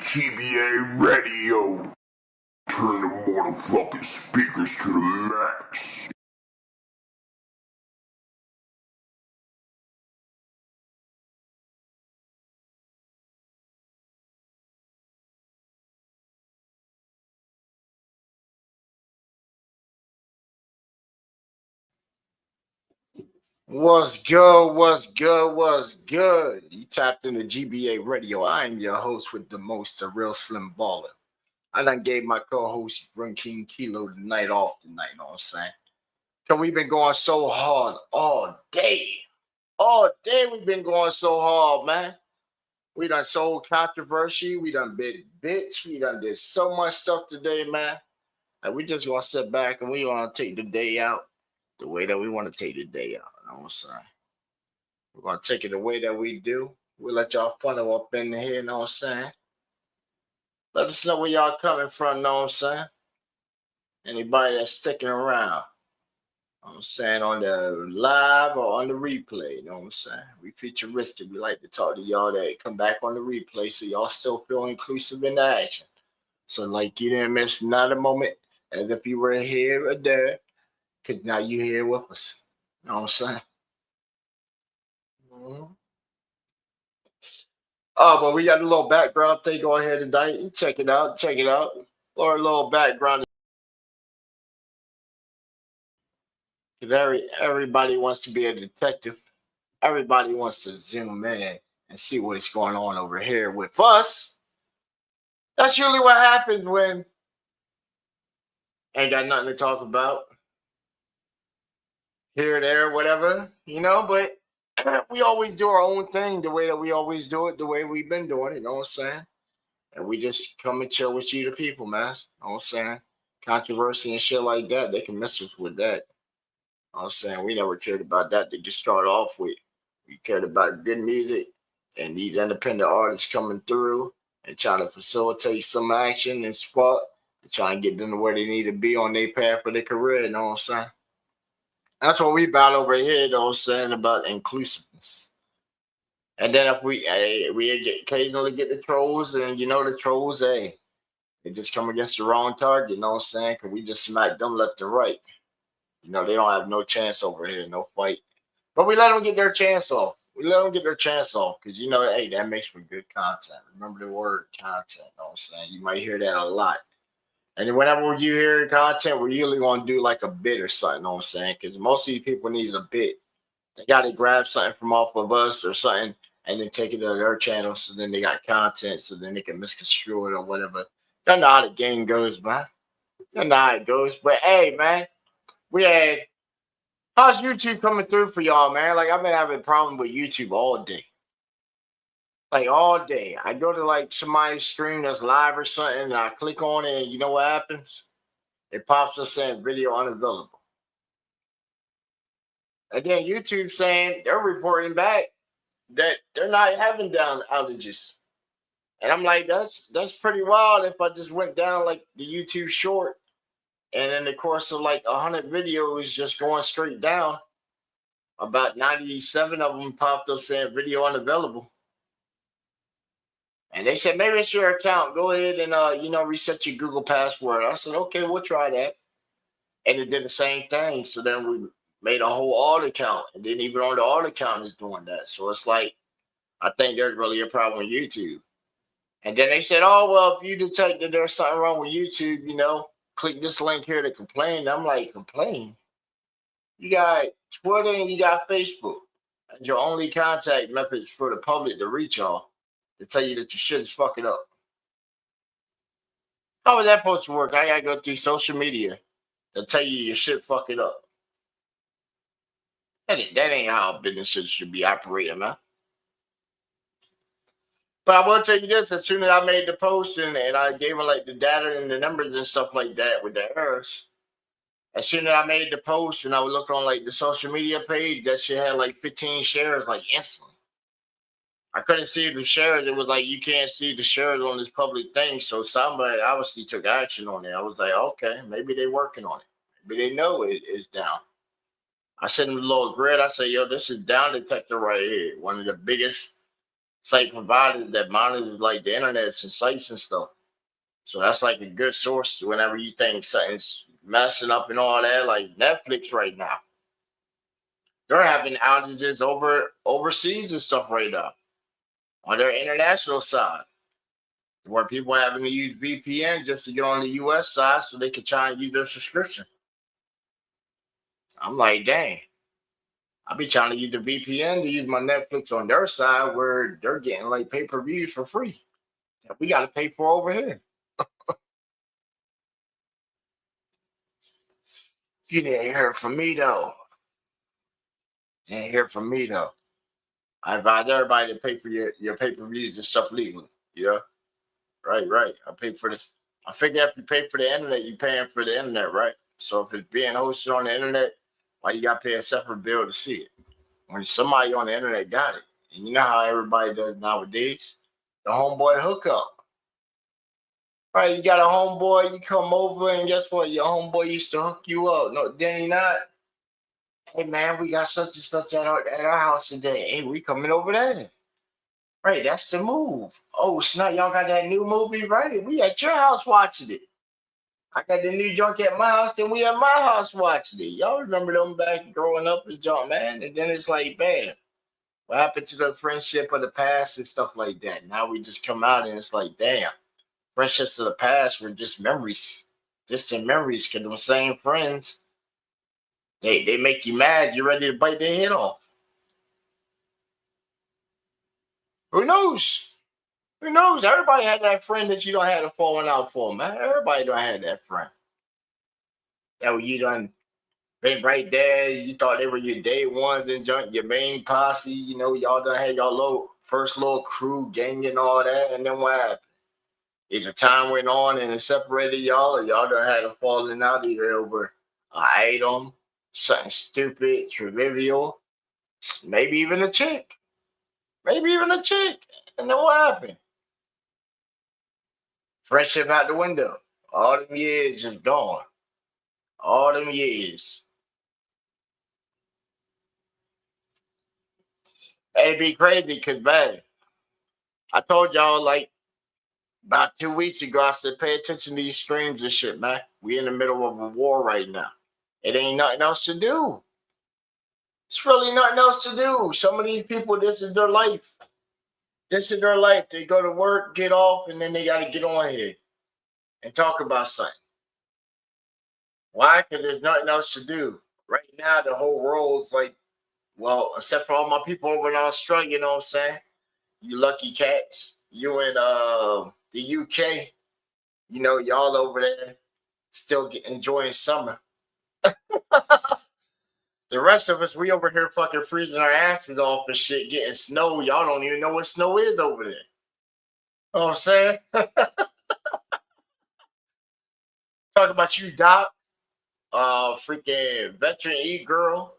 GBA Radio. Turn the motherfucking speakers to the max. What's good? What's good? What's good? You tapped into GBA Radio. I am your host with the most, the real Slim Baller. I done gave my co-host Run King Kilo the night off tonight, you know what I'm saying? Because we've been going so hard all day. All day we've been going so hard, man. We done sold controversy. We done bits. We done did so much stuff today, man. And we just want to sit back and we want to take the day out the way that we want to take the day out. You know what I'm saying? We're going to take it the way that we do. We'll let y'all funnel up in here, you know what I'm saying? Let us know where y'all coming from, you know what I'm saying? Anybody that's sticking around, you know what I'm saying, on the live or on the replay, you know what I'm saying? We futuristic. We like to talk to y'all that come back on the replay so y'all still feel inclusive in the action. So like you didn't miss not a moment as if you were here or there, because now you here with us. You know what I'm saying? Mm-hmm. Oh, but we got a little background thing going here tonight. Check it out. Check it out. Or a little background. Because everybody wants to be a detective. Everybody wants to zoom in and see what's going on over here with us. That's usually what happens when ain't got nothing to talk about. Here, there, whatever, you know, but we always do our own thing the way that we always do it, the way we've been doing it, you know what I'm saying? And we just come and chill with you, the people, man. You know what I'm saying? Controversy and shit like that, they can mess with that. You know what I'm saying? We never cared about that to just start off with. We cared about good music and these independent artists coming through and trying to facilitate some action and spot to try and get them to where they need to be on their path for their career, you know what I'm saying? That's what we about over here, you know what I'm saying, about inclusiveness. And then if we occasionally get the trolls, and you know the trolls, they just come against the wrong target, you know what I'm saying? Because we just smack them left and right. You know, they don't have no chance over here, no fight. But we let them get their chance off. We let them get their chance off because, you know, hey, that makes for good content. Remember the word content, you know what I'm saying? You might hear that a lot. And whenever you hear content, we're usually going to do like a bit or something, you know what I'm saying? Because most of these people needs a bit. They got to grab something from off of us or something and then take it to their channel so then they got content so then they can misconstrue it or whatever. Y'all know how the game goes, man. Y'all know how it goes. But, hey, man, how's YouTube coming through for y'all, man? Like, I've been having a problem with YouTube all day. Like, all day. I go to, like, somebody's stream that's live or something, and I click on it, and you know what happens? It pops up saying video unavailable. Again, YouTube saying they're reporting back that they're not having down outages. And I'm like, that's pretty wild if I just went down, like, the YouTube short, and in the course of, like, 100 videos just going straight down, about 97 of them popped up saying video unavailable. And they said, maybe it's your account. Go ahead and, reset your Google password. I said, okay, we'll try that. And it did the same thing. So then we made a whole alt account. And then even on the alt account is doing that. So it's like, I think there's really a problem with YouTube. And then they said, oh, well, if you detect that there's something wrong with YouTube, click this link here to complain. I'm like, complain? You got Twitter and you got Facebook. And your only contact methods for the public to reach y'all to tell you that your shit is fucking up. How is that supposed to work? I gotta go through social media to tell you your shit fucking up. That ain't how business should be operating, man. But I will tell you this, as soon as I made the post and I gave them like the data and the numbers and stuff like that with the errors, as soon as I made the post and I would look on like the social media page, that shit had like 15 shares like instantly. I couldn't see the shares. It was like you can't see the shares on this public thing. So somebody obviously took action on it. I was like, okay, maybe they're working on it. Maybe they know it's down. I sent them a little grid. I said, yo, this is down detector right here. One of the biggest site providers that monitors like the internet and sites and stuff. So that's like a good source whenever you think something's messing up and all that. Like Netflix right now, they're having outages overseas and stuff right now on their international side, where people are having to use VPN just to get on the US side so they can try and use their subscription. I'm like, dang, I'll be trying to use the VPN to use my Netflix on their side where they're getting like pay-per-views for free that we got to pay for over here. You didn't hear from me though. Didn't hear from me though. I advise everybody to pay for your pay-per-views and stuff legally. Yeah, right. I pay for this. I figure if you pay for the internet, you're paying for the internet, right? So if it's being hosted on the internet, why you got to pay a separate bill to see it? When somebody on the internet got it. And you know how everybody does nowadays? The homeboy hookup. Right, you got a homeboy, you come over, and guess what? Your homeboy used to hook you up. No, did he not? Hey man, we got such and such at our house today. Hey, we coming over there. Right, that's the move. Oh, snap, y'all got that new movie, right? We at your house watching it. I got the new junk at my house, then we at my house watching it. Y'all remember them back growing up and junk, man? And then it's like, man, what happened to the friendship of the past and stuff like that? Now we just come out and it's like, damn, friendships of the past were just memories, distant memories, because them same friends, they make you mad, you're ready to bite their head off. Who knows? Who knows? Everybody had that friend that you don't have a falling out for, man. Everybody don't have that friend. That you done been right there. You thought they were your day ones and junk, your main posse. You know, y'all done had y'all little first little crew gang and all that. And then what happened? Either time went on and it separated y'all, or y'all done had a falling out either over an item, something stupid, trivial, maybe even a chick. Maybe even a chick. And then what happened? Friendship out the window. All them years is gone. All them years. It'd be crazy because, man, I told y'all like about 2 weeks ago, I said, pay attention to these streams and shit, man. We in the middle of a war right now. It ain't nothing else to do. It's really nothing else to do. Some of these people, this is their life. This is their life. They go to work, get off, and then they got to get on here and talk about something. Why? Because there's nothing else to do. Right now, the whole world's like, well, except for all my people over in Australia, you know what I'm saying? You lucky cats. You in the UK, you know, y'all over there still enjoying summer. The rest of us, we over here fucking freezing our asses off and shit, getting snow. Y'all don't even know what snow is over there. You know what I'm saying? Talk about you, Doc. Freaking veteran E-girl.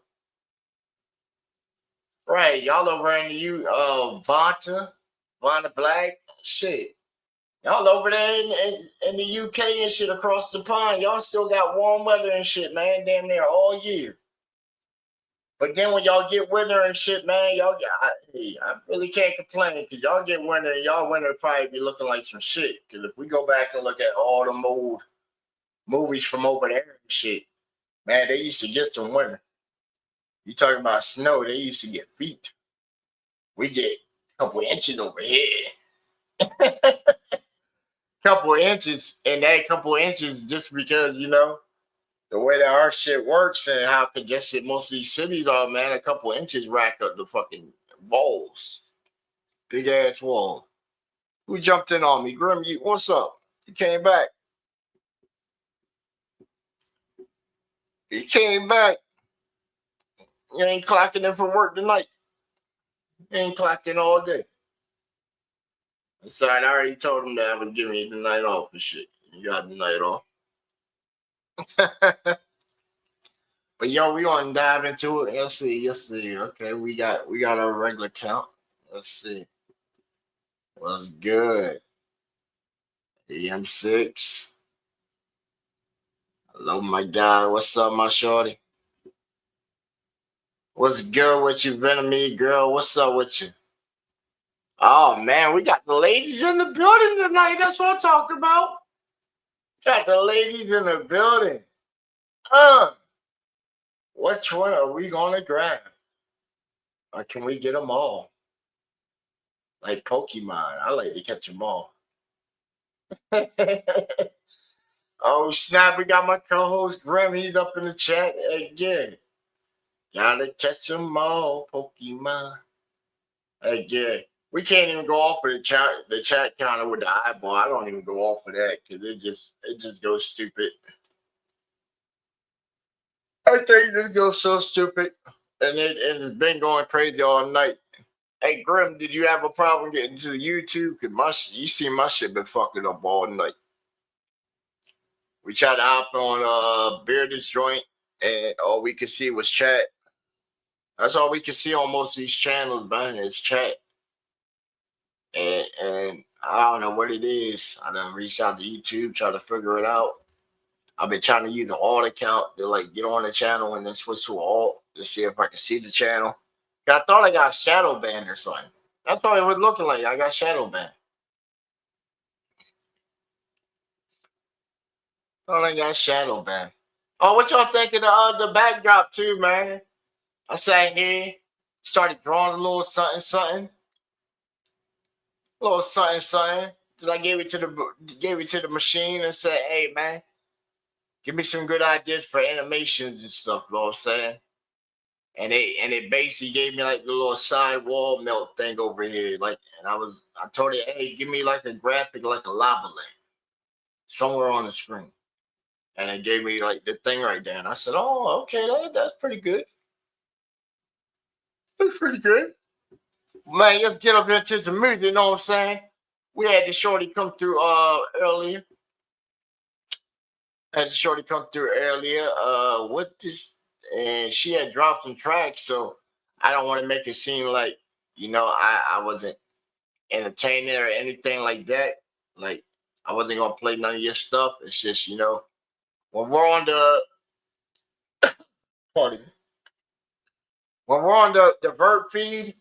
Right, y'all over in the Vonta Black, shit. Y'all over there in the UK and shit across the pond. Y'all still got warm weather and shit, man. Damn near all year. But then when y'all get winter and shit, man, I really can't complain because y'all get winter and y'all winter probably be looking like some shit. Because if we go back and look at all the old movies from over there and shit, man, they used to get some winter. You talking about snow, they used to get feet. We get a couple inches over here. Couple inches, and that couple inches just because, you know, the way that our shit works and how congested most of these cities are, man, a couple inches rack up the fucking walls. Big ass wall. Who jumped in on me? Grim, you, what's up? You came back. You came back. You ain't clocking in for work tonight. You ain't clocked in all day. Sorry, I already told him that I was giving you the night off and shit. You got the night off. But yo, we gonna dive into it. Let's see. Okay, we got our regular count. Let's see. What's good? EM6. Hello, my guy. What's up, my shorty? What's good with you, Venomie girl? What's up with you? Oh man, we got the ladies in the building tonight. That's what I'm talking about. Got the ladies in the building. Which one are we gonna grab? Or can we get them all? Like Pokemon. I like to catch them all. Oh snap, we got my co-host Grim. He's up in the chat again. Gotta catch them all, Pokemon. Again. We can't even go off of the chat counter with the eyeball. I don't even go off of that because it just goes stupid. I think it just goes so stupid. And it's been going crazy all night. Hey Grim, did you have a problem getting to the YouTube? Cause you see my shit been fucking up all night. We tried to hop on Beard's joint, and all we could see was chat. That's all we could see on most of these channels, man, is chat. And I don't know what it is. I done reached out to YouTube, try to figure it out. I've been trying to use an alt account to like get on the channel and then switch to an alt to see if I can see the channel. I thought I got shadow banned or something. That's what it was looking like. I got shadow banned. Thought I got shadow banned. Oh, what y'all think of the backdrop too, man? I sat here, started drawing a little something, something. A little something, something. Then I gave it to the machine and said, "Hey, man, give me some good ideas for animations and stuff." You know what I'm saying? And it basically gave me like the little side wall melt thing over here. Like, and I told it, "Hey, give me like a graphic, like a lava lamp, somewhere on the screen." And it gave me like the thing right there. And I said, "Oh, okay, that's pretty good. That's pretty good." Man, let's get up into some music, you know what I'm saying? We had the shorty come through earlier. And she had dropped some tracks, so I don't want to make it seem like, I wasn't entertaining or anything like that. Like, I wasn't gonna play none of your stuff. It's just, when we're on the pardon me, when we're on the vert feed,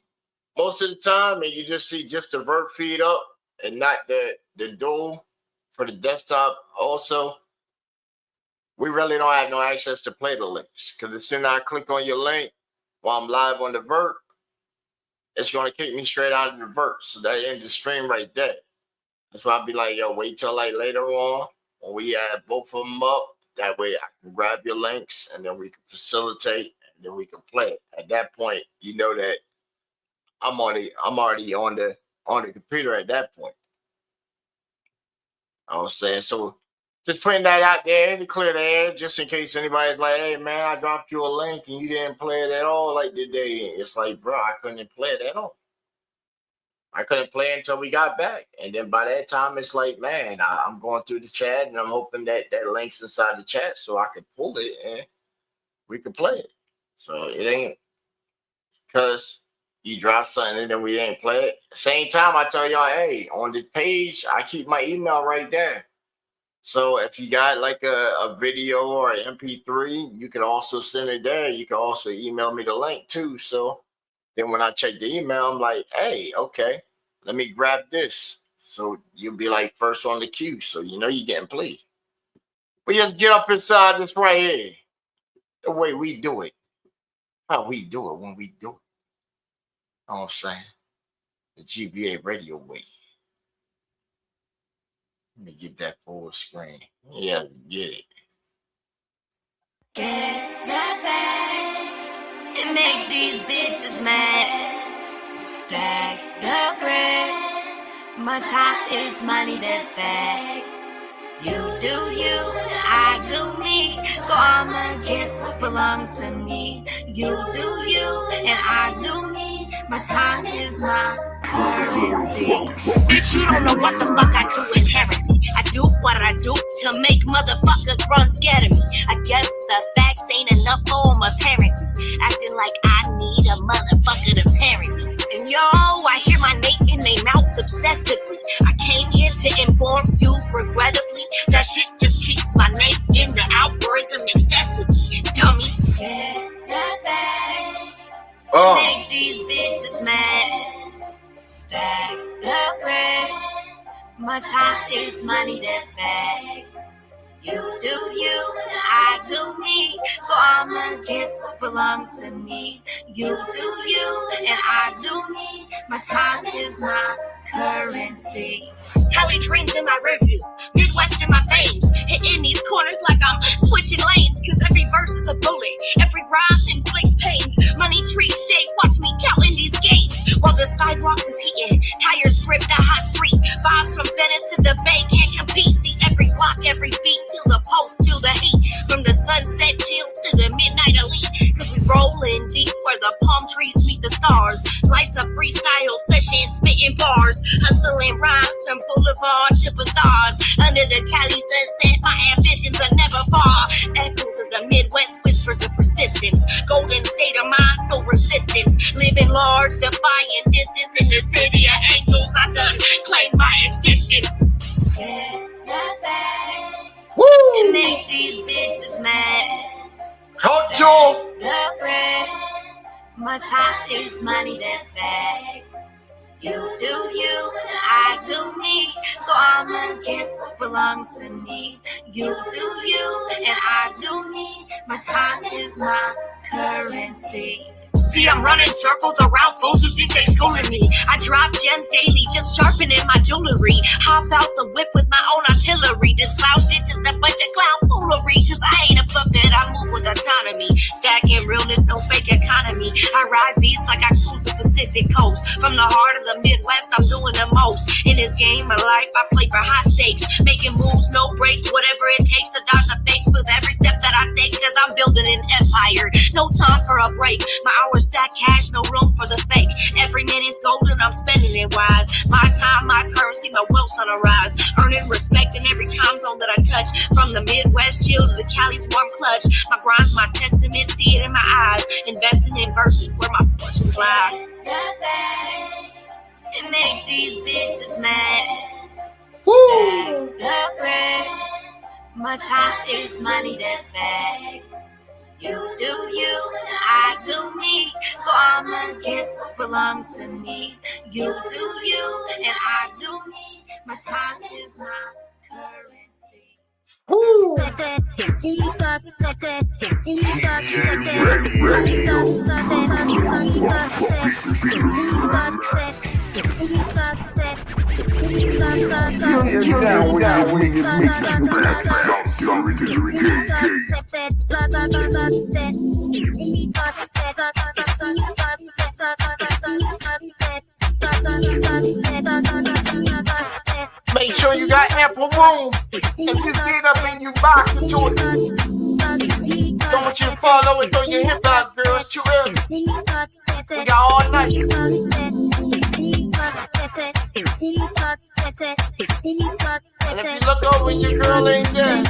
most of the time, and you just see just the vert feed up and not the dual for the desktop also, we really don't have no access to play the links. Because as soon as I click on your link while I'm live on the vert, it's going to kick me straight out of the vert. So that ends the stream right there. That's why I'll be like, yo, wait till like later on when we add both of them up. That way I can grab your links and then we can facilitate and then we can play it. At that point, you know that I'm already on the computer at that point. I was saying, so just putting that out there to clear the air, just in case anybody's like, "Hey man, I dropped you a link and you didn't play it at all like today." It's like, bro, I couldn't play it at all. I couldn't play it until we got back. And then by that time, it's like, man, I'm going through the chat and I'm hoping that link's inside the chat so I could pull it and we could play it. So it ain't because you drop something and then we ain't play it. Same time, I tell y'all, hey, on the page, I keep my email right there. So if you got like a video or an MP3, you can also send it there. You can also email me the link too. So then when I check the email, I'm like, hey, okay, let me grab this. So you'll be like first on the queue. So you're getting played. We just get up inside this right here. The way we do it. How we do it when we do it. You know what I'm saying? The GBA radio way. Let me get that full screen. Yeah, get it. Get that bag and make these bitches mad. Stack the bread. My top is money that's back. You do you, I do me. So I'ma get what belongs to me. You do you, and I do me. My time is my currency. Bitch, you don't know what the fuck I do inherently. I do what I do to make motherfuckers run scared of me. I guess the facts ain't enough for 'em apparently. Acting like I need a motherfucker to parent me. And yo, I hear my name in they mouth obsessively. I came here to inform you regrettably. That shit just keeps my name in the algorithm excessively. Dummy. Get that bag. Make these bitches mad. Stack My time is money that's back. You do you, and I do me. So I'ma get what belongs to me. You do you, and I do me. My time is my currency. Cali dreams in my rearview, Midwest in my veins. Hitting these corners like I'm switching lanes. Cause every verse is a bullet, every rhyme inflicts pains. Money tree shape, watch me counting these gains. While the sidewalks is heating, tires grip the hot street. Vibes from Venice to the Bay, can't compete. See every block, every beat, till the post, feel the heat. From the sunset chills to the midnight elite. Cause we rollin' deep where the palm trees meet the stars. Life's a freestyle session, spitting bars. Hustling rhymes from boulevard to bazaars. Under the Cali sunset, my ambitions are never far. Echoes of the Midwest, whispers of persistence. Golden state of mind, no resistance. Living large, defying distance. In the city of angels, I done claim my existence. Get that bag. Woo! And make these bitches mad. Talk to 'em. The bread. My time is money that's back. You do you, and I do me. So I'ma get what belongs to me. You do you, and I do me. My time is my currency. See, I'm running circles around fools who think they schooling me. I drop gems daily, just sharpening my jewelry. Hop out the whip with my own artillery. This clown shit just a bunch of clown foolery. Cause I ain't a puppet, I move with autonomy. Stacking realness, no fake economy. I ride beats like I cruise the Pacific coast. From the heart of the Midwest, I'm doing the most. In this game of life, I play for high stakes. Making moves, no breaks, whatever it takes to dodge the fakes. With every step that I take, cause I'm building an empire. No time for a break. My hours stack cash, no room for the fake. Every minute's golden, I'm spending it wise. My time, my currency, my wealth's on a rise. Earning respect in every time zone that I touch. From the Midwest chill to the Cali's warm clutch. My grind's my testament, see it in my eyes. Investing in verses where my fortunes lie. And make these bitches mad. Woo! Stack the bread. My time is money that's back. You do you, and I do me. So I'ma get what belongs to me. You do you, and I do me. My time is my currency. Woo! Make sure you got ample room. If you get up and you box into it, don't want you to fall over and throw your hip out, girl. It's too early. We got all night. And if you look over and your girl ain't there,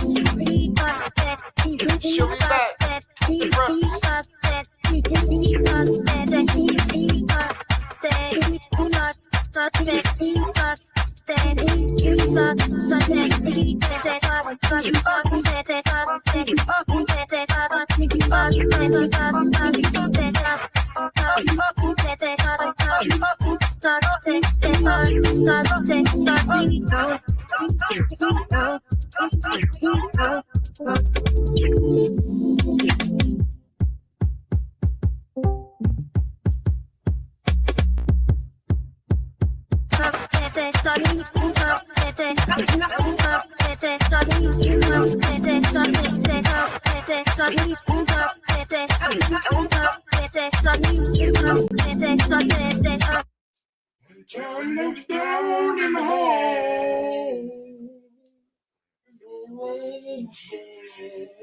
she'll be back. Hey, bro. John looks down in the hole. The road's so long.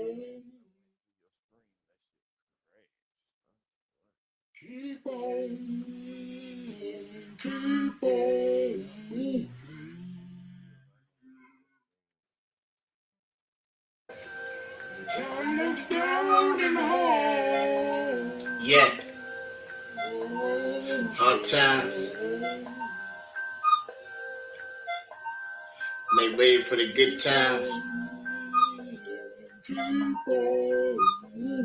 Keep on moving. John looks down in the hole. Yeah. Hard times. Make way for the good times.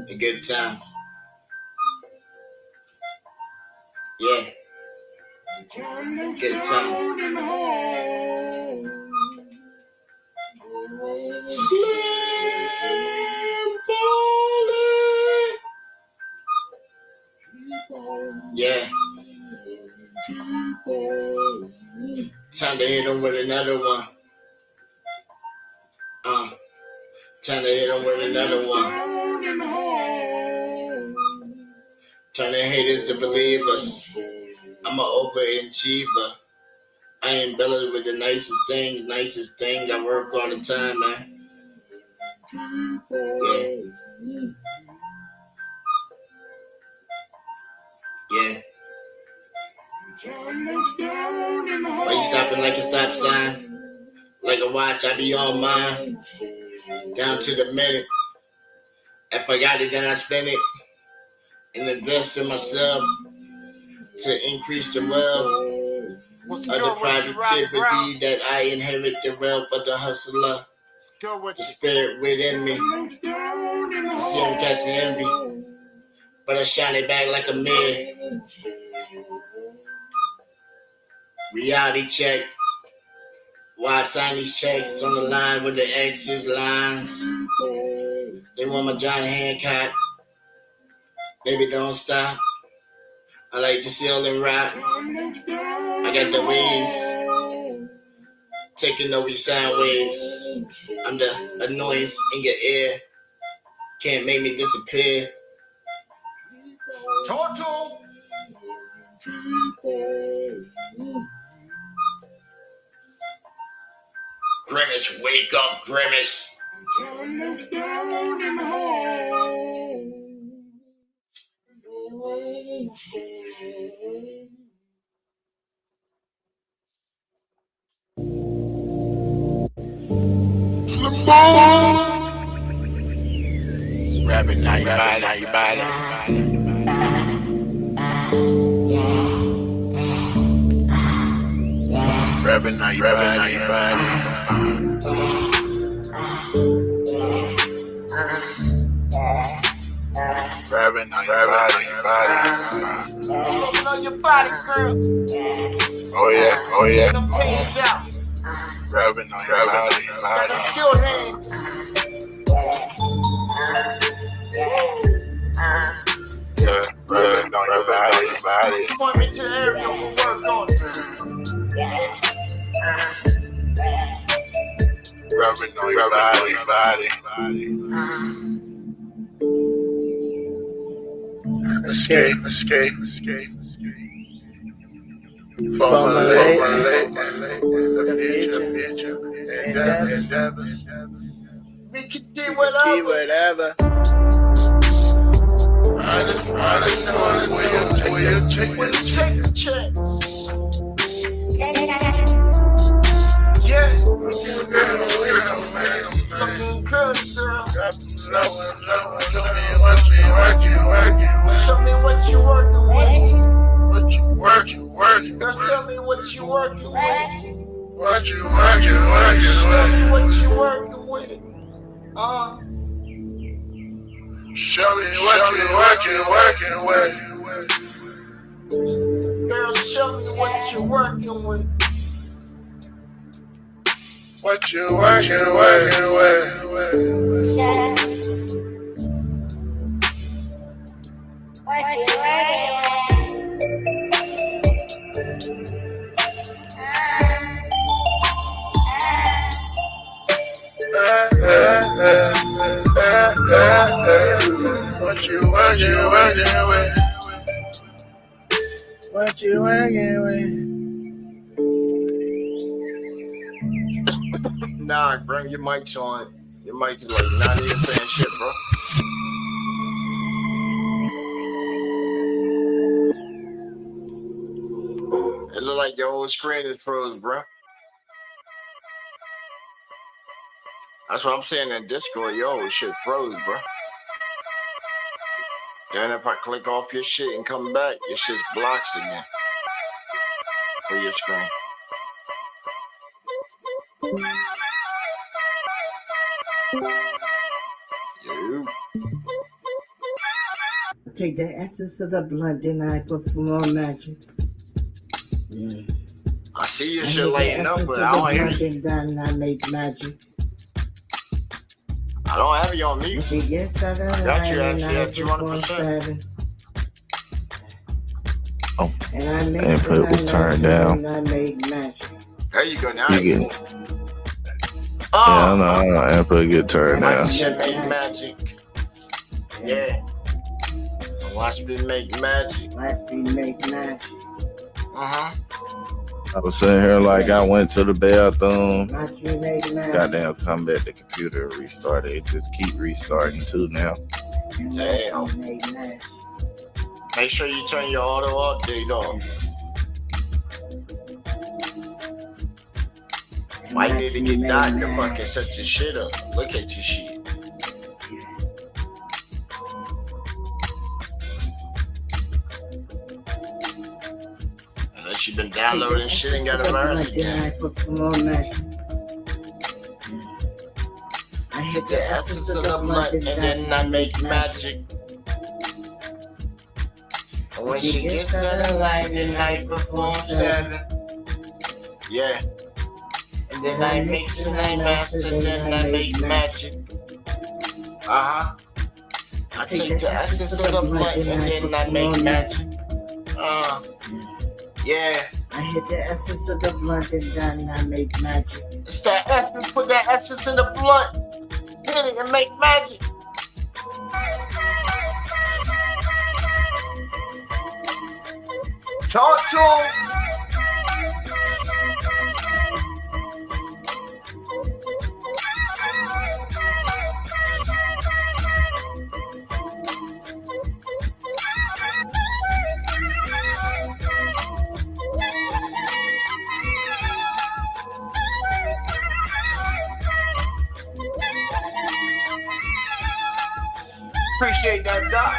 The good times. Yeah. Good times. Time to hit him with another one. Time to hit him with another one. Turn the haters to believers. I'm an overachiever. I ain't belly with the nicest thing. I work all the time, man. Yeah. Why you stopping like a stop sign? Like a watch, I be on mine. Down to the minute. If I got it, then I spend it. And invest in myself to increase the wealth. Of the productivity that I inherit, the wealth of the hustler. The spirit within me. I see him catching envy, but I shine it back like a mirror. Reality check. Why I sign these checks on the line with the X's lines? They want my Johnny Hancock. Baby, don't stop. I like to sail and rock. I got the waves. Taking over your sound waves. I'm the annoyance in your ear. Can't make me disappear. Talk to him. Grimace, wake up, Grimace. Rapping, now you body. Rapping, now you body. Rapping, now you body. Rapping on your body, girl. Oh yeah. Them pants out. Rapping on your body. Got them still hands. Yeah, rapping on your body. Point me to the area, we'll work on it. Rapping on your body. Escape. Formulate the future endeavors. We can do whatever. Honest, will you take the chance? Yeah. Looking good, girl. Show me what you working. Show me what you working with. What you working. Girl, tell me what you working with. What you working with. Show me what you working with. Show me what you working with. Girl, show me what you working with. What you working with. What you working with? Nah, bring your mics on. Your mic is like not even saying shit, bro. It look like your whole screen is froze, bro. That's what I'm saying in Discord. Yo, shit froze, bro. Then if I click off your shit and come back, your shit's blocks again for your screen. Take the essence of the blunt, then I put for more magic. Yeah. I see your shit lighting up, but I don't hear you. Then I make magic. I don't have you on mute. Yes, I got you actually at 200%. Oh, the input was turned down. I make magic. There you go. Now You you get, Oh, yeah, I know. I put a good turn now. watch me make magic. Yeah. Watch me make magic. Watch me make magic. Uh-huh. I was sitting here like I went to the bathroom. Watch me make magic. Goddamn, come back, the computer restarted. It just keep restarting too now. Damn. Make magic. Make sure you turn your auto update off. Might need to get Doc to fucking set your shit up. Look at your shit. Unless you've been downloading shit and got a virus again. I put some more magic. I Hit the essence of the blunt and then I make magic. And when she gets to the light, then I perform 7. Yeah. And then I mix and I master and then I make magic. Uh-huh. I take the essence of the blunt and then I make magic. Yeah. I hit the essence of the blunt and then I make magic. It's that essence, put that essence in the blunt. Hit it and make magic. Talk to him. Appreciate that, Doc.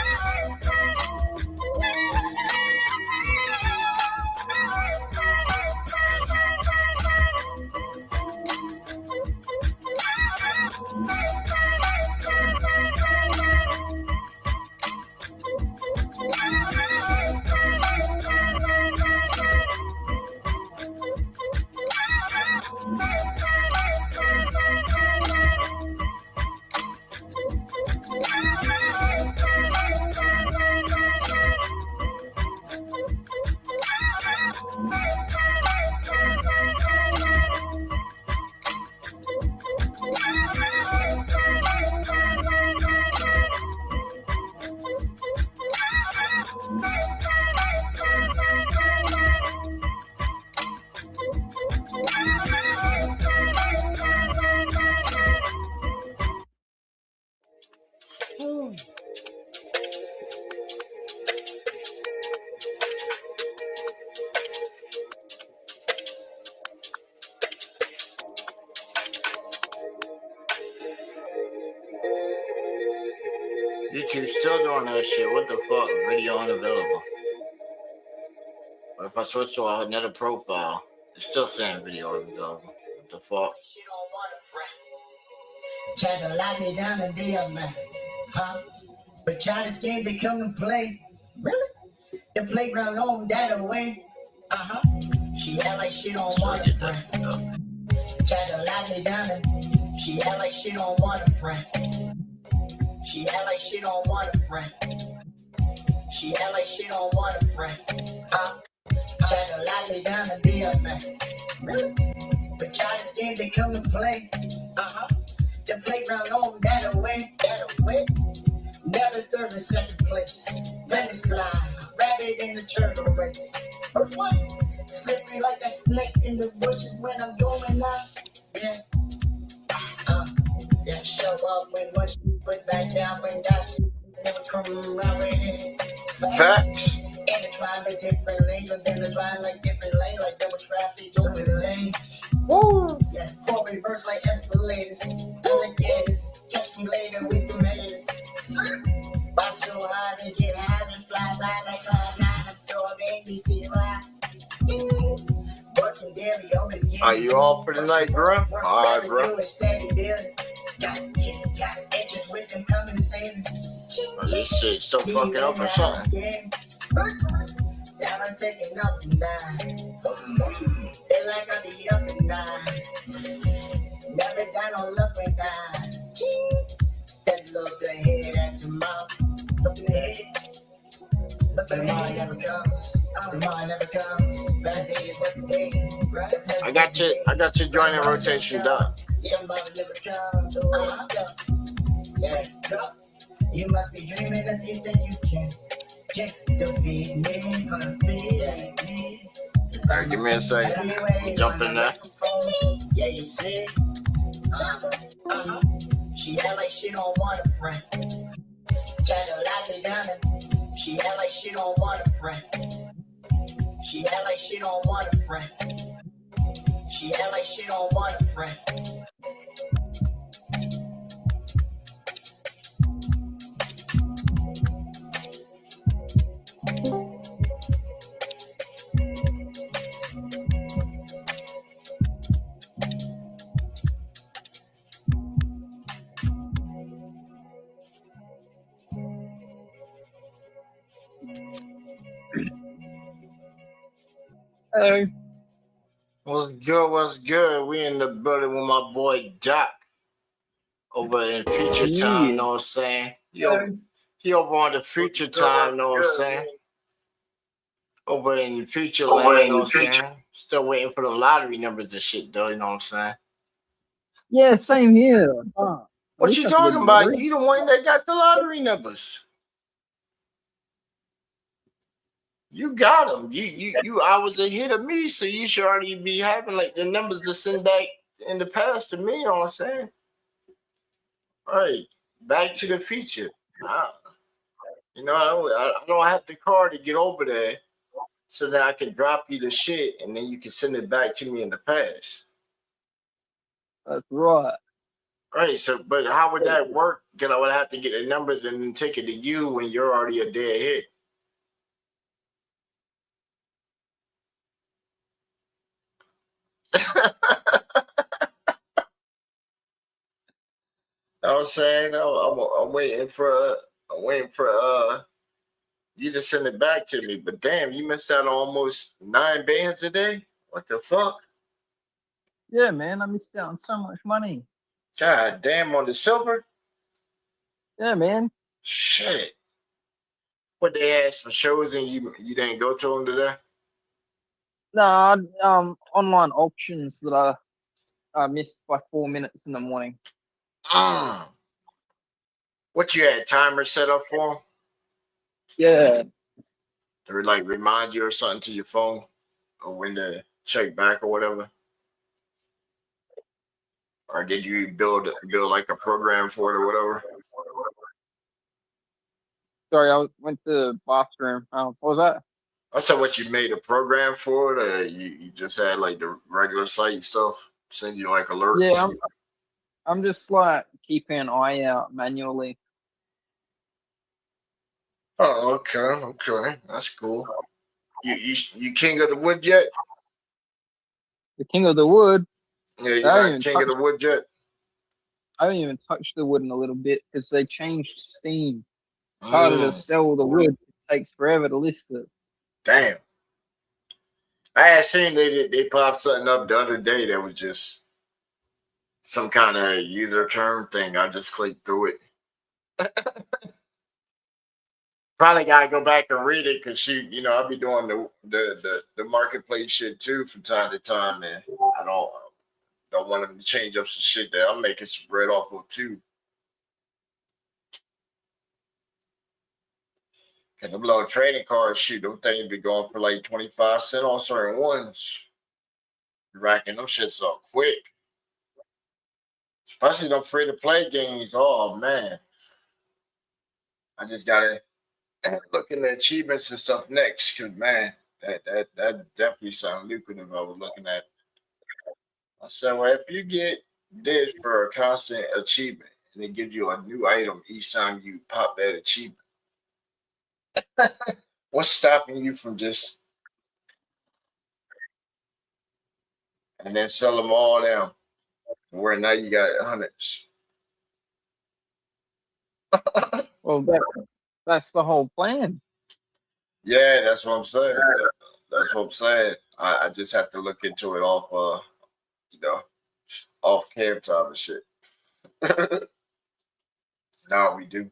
YouTube still doing that shit. What the fuck? Video unavailable. What if I switch to another profile? It's still saying video unavailable. What the fuck? She don't want a friend. Try to lock me down and be a man. Huh? But China's games they come and play. Really? The playground on that away. Uh-huh. She act like she don't want a friend. Try to lock me down and she act like she don't want a friend. She act like she don't want a friend. She act like she don't want a friend. Try to lock me down and be a man. Really? But China's games they come and play. Uh-huh. The playground on that away. That away. Never third or second place. Let me slide. Rabbit in the turtle race. Or what? Slippery like a snake in the bushes when I'm going out. Yeah. Yeah, show up when much put back down when that shit never come around with it. Facts. And it's trying like different lanes, but then it's trying like different lanes, like double traffic over the lanes. Woo! Yeah, four reverse like escalators. Alligators, catch me later with the mayors. Buy so hard and get high and fly by like all 9. I'm so baby, see why. Working daily, always getting. Are you all for the night, bro? Alright, bro. Got edges with them coming and saying Oh, this shit's still fucking up or something. Now I'm taking up and down. Feel like I be up and down. Never down on up and down. Steady look ahead at tomorrow. Look ahead. Look ahead never comes. Tomorrow never comes. Bad day is what the day. I got your joint in rotation, Doc. Yeah, tomorrow never comes. Yeah, go. You must be dreaming if you think you can. Defeat me, defeat me. All right, give me a second. Jump in there. Yeah, you see? She act like she don't want a friend. Try to lock me down and she act like she don't want a friend. She act like she don't want a friend. She act like she don't want a friend. Hello. What's good? We in the building with my boy Doc over in Future Time, know what I'm saying? He over on the Future Time, know what I'm saying? Over in Future Land, know what I'm saying? Still waiting for the lottery numbers and shit, though, you know what I'm saying? Yeah, same here. What you talking about? You the one that got the lottery numbers. You got them. You hours ahead of me, so you should already be having like the numbers to send back in the past to me. You know what I'm saying? All right, back to the future. You know, I don't have the car to get over there, so that I can drop you the shit, and then you can send it back to me in the past. That's right. Right. So, but how would that work? Because I would have to get the numbers and then take it to you when you're already a day ahead. I was saying, I'm waiting for you to send it back to me. But damn, you missed out on almost 9 bands a day. What the fuck? Yeah, man, I missed out on so much money. God damn, on the silver. Yeah, man. Shit. What they asked for shows and you didn't go to them today? No, online auctions that I missed by 4 minutes in the morning. What you had timer set up for them? Yeah. To like remind you or something to your phone, or when to check back or whatever. Or did you build like a program for it or whatever? Sorry, I went to the bathroom. What was that? I said, what, you made a program for it, or you just had like the regular site stuff send you like alerts? Yeah, I'm just like keeping an eye out manually. Oh, okay, that's cool. You king of the wood yet? The king of the wood. Yeah, you're not king of the wood yet. I haven't even touched the wood in a little bit because they changed Steam. It's harder to sell the wood. It takes forever to list it. Damn. I had seen they popped something up the other day that was just some kind of user term thing. I just clicked through it. Probably gotta go back and read it because I'll be doing the marketplace shit too from time to time, man. I don't want them to change up some shit that I'm making spread off of too. And them little trading cards, shoot, them things be going for like 25 cents on certain ones. Racking them shits up quick. Especially them free to play games. Oh man. I just gotta look at the achievements and stuff next, cause man, that definitely sounds lucrative. I was looking at. I said, well, if you get this for a constant achievement, and it gives you a new item each time you pop that achievement, what's stopping you from just and then sell them all down? Where now you got hundreds. Well, that's the whole plan. Yeah, that's what I'm saying. That's what I'm saying. I just have to look into it off, off cam time and shit. No, we do.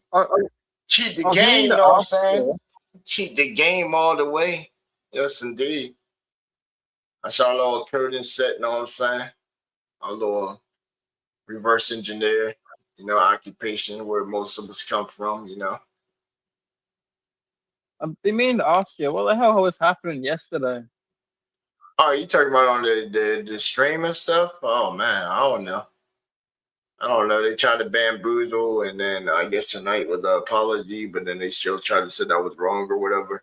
Cheat the game, you know what I'm saying? Cheat the game all the way. Yes, indeed. I saw a little curtain set, you know what I'm saying? A little reverse engineer, occupation where most of us come from, I've been meaning to ask you, what the hell was happening yesterday? Oh, you talking about on the stream and stuff? Oh man, I don't know. I don't know. They tried to bamboozle, and then I guess tonight was an apology, but then they still tried to say that was wrong or whatever.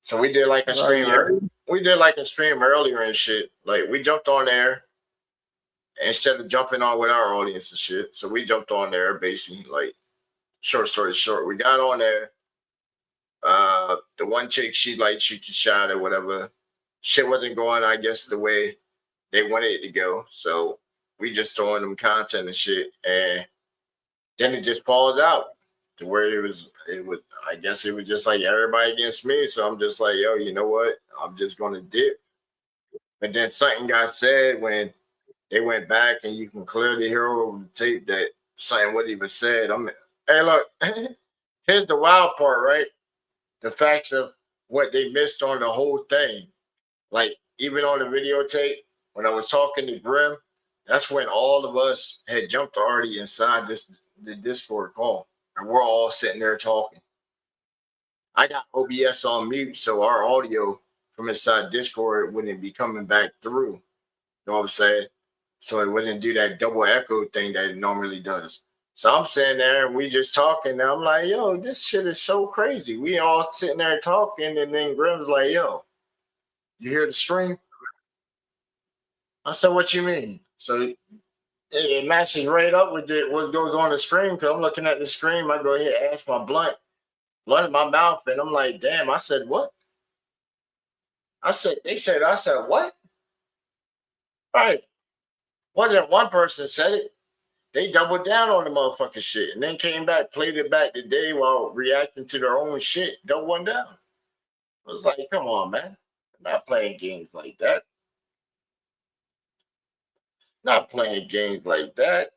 So we did like a stream. We did like a stream earlier and shit. Like we jumped on there instead of jumping on with our audience and shit. So we jumped on there basically. Like short story short, we got on there. The one chick, she shoot the shot or whatever. Shit wasn't going, I guess, the way they wanted it to go. So we just throwing them content and shit, and then it just falls out to where it was. I guess it was just like everybody against me. So I'm just like, yo, you know what? I'm just gonna dip. But then something got said when they went back, and you can clearly hear over the tape that something wasn't even said. Hey, look, here's the wild part, right? The facts of what they missed on the whole thing. Like, even on the videotape, when I was talking to Grim, that's when all of us had jumped already inside the Discord call. And we're all sitting there talking. I got OBS on mute, so our audio from inside Discord wouldn't be coming back through. You know what I'm saying? So it wouldn't do that double echo thing that it normally does. So I'm sitting there and we just talking. And I'm like, yo, this shit is so crazy. We all sitting there talking, and then Grim's like, yo, you hear the stream? I said, what you mean? So it matches right up with what goes on the stream, because I'm looking at the stream. I go ahead and ask my blunt in my mouth, and I'm like, damn. I said, what? I said, what? Right. Wasn't one person said it. They doubled down on the motherfucking shit and then came back, played it back today while reacting to their own shit, doubling down. I was like, come on, man. I'm not playing games like that. Not playing games like that.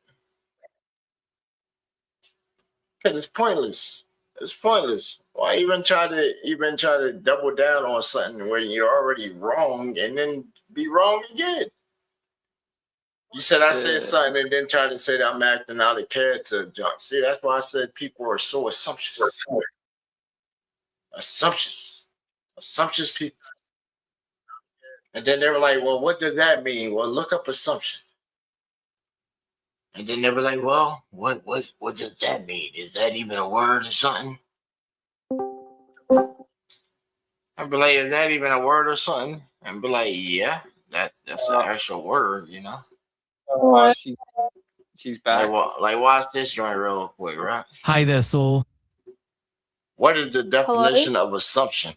Because it's pointless. It's pointless. Why even try to double down on something where you're already wrong and then be wrong again? You said I said something and then try to say that I'm acting out of character, John. See, that's why I said people are so assumptuous. Assumptuous people. And then they were like, well, what does that mean? Well, look up assumption. And then they were like, well, what does that mean? Is that even a word or something? I'd be like, is that even a word or something? And be like, yeah, that's an actual word, you know? She's back. Like, watch this joint real quick, right? Hi there, Saul. What is the definition of assumption?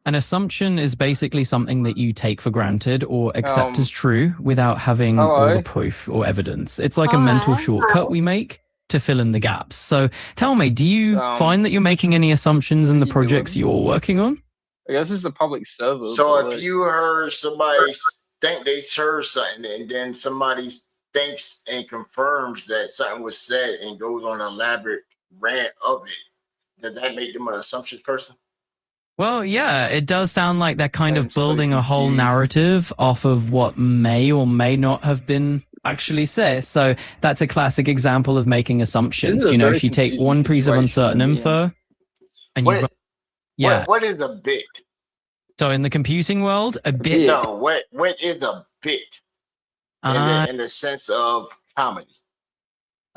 An assumption is basically something that you take for granted or accept as true without having all the proof or evidence. It's like a mental shortcut we make to fill in the gaps. So tell me, do you find that you're making any assumptions in the projects you're working on? I guess it's a public server. So if you heard somebody think they heard something and then somebody thinks and confirms that something was said and goes on an elaborate rant of it, does that make them an assumptions person? Well, yeah, it does sound like they're kind of building a whole narrative off of what may or may not have been actually said. So that's a classic example of making assumptions. You know, if you take one piece of uncertain info and you... What is a bit? So in the computing world, a bit... No, what is a bit in the sense of comedy?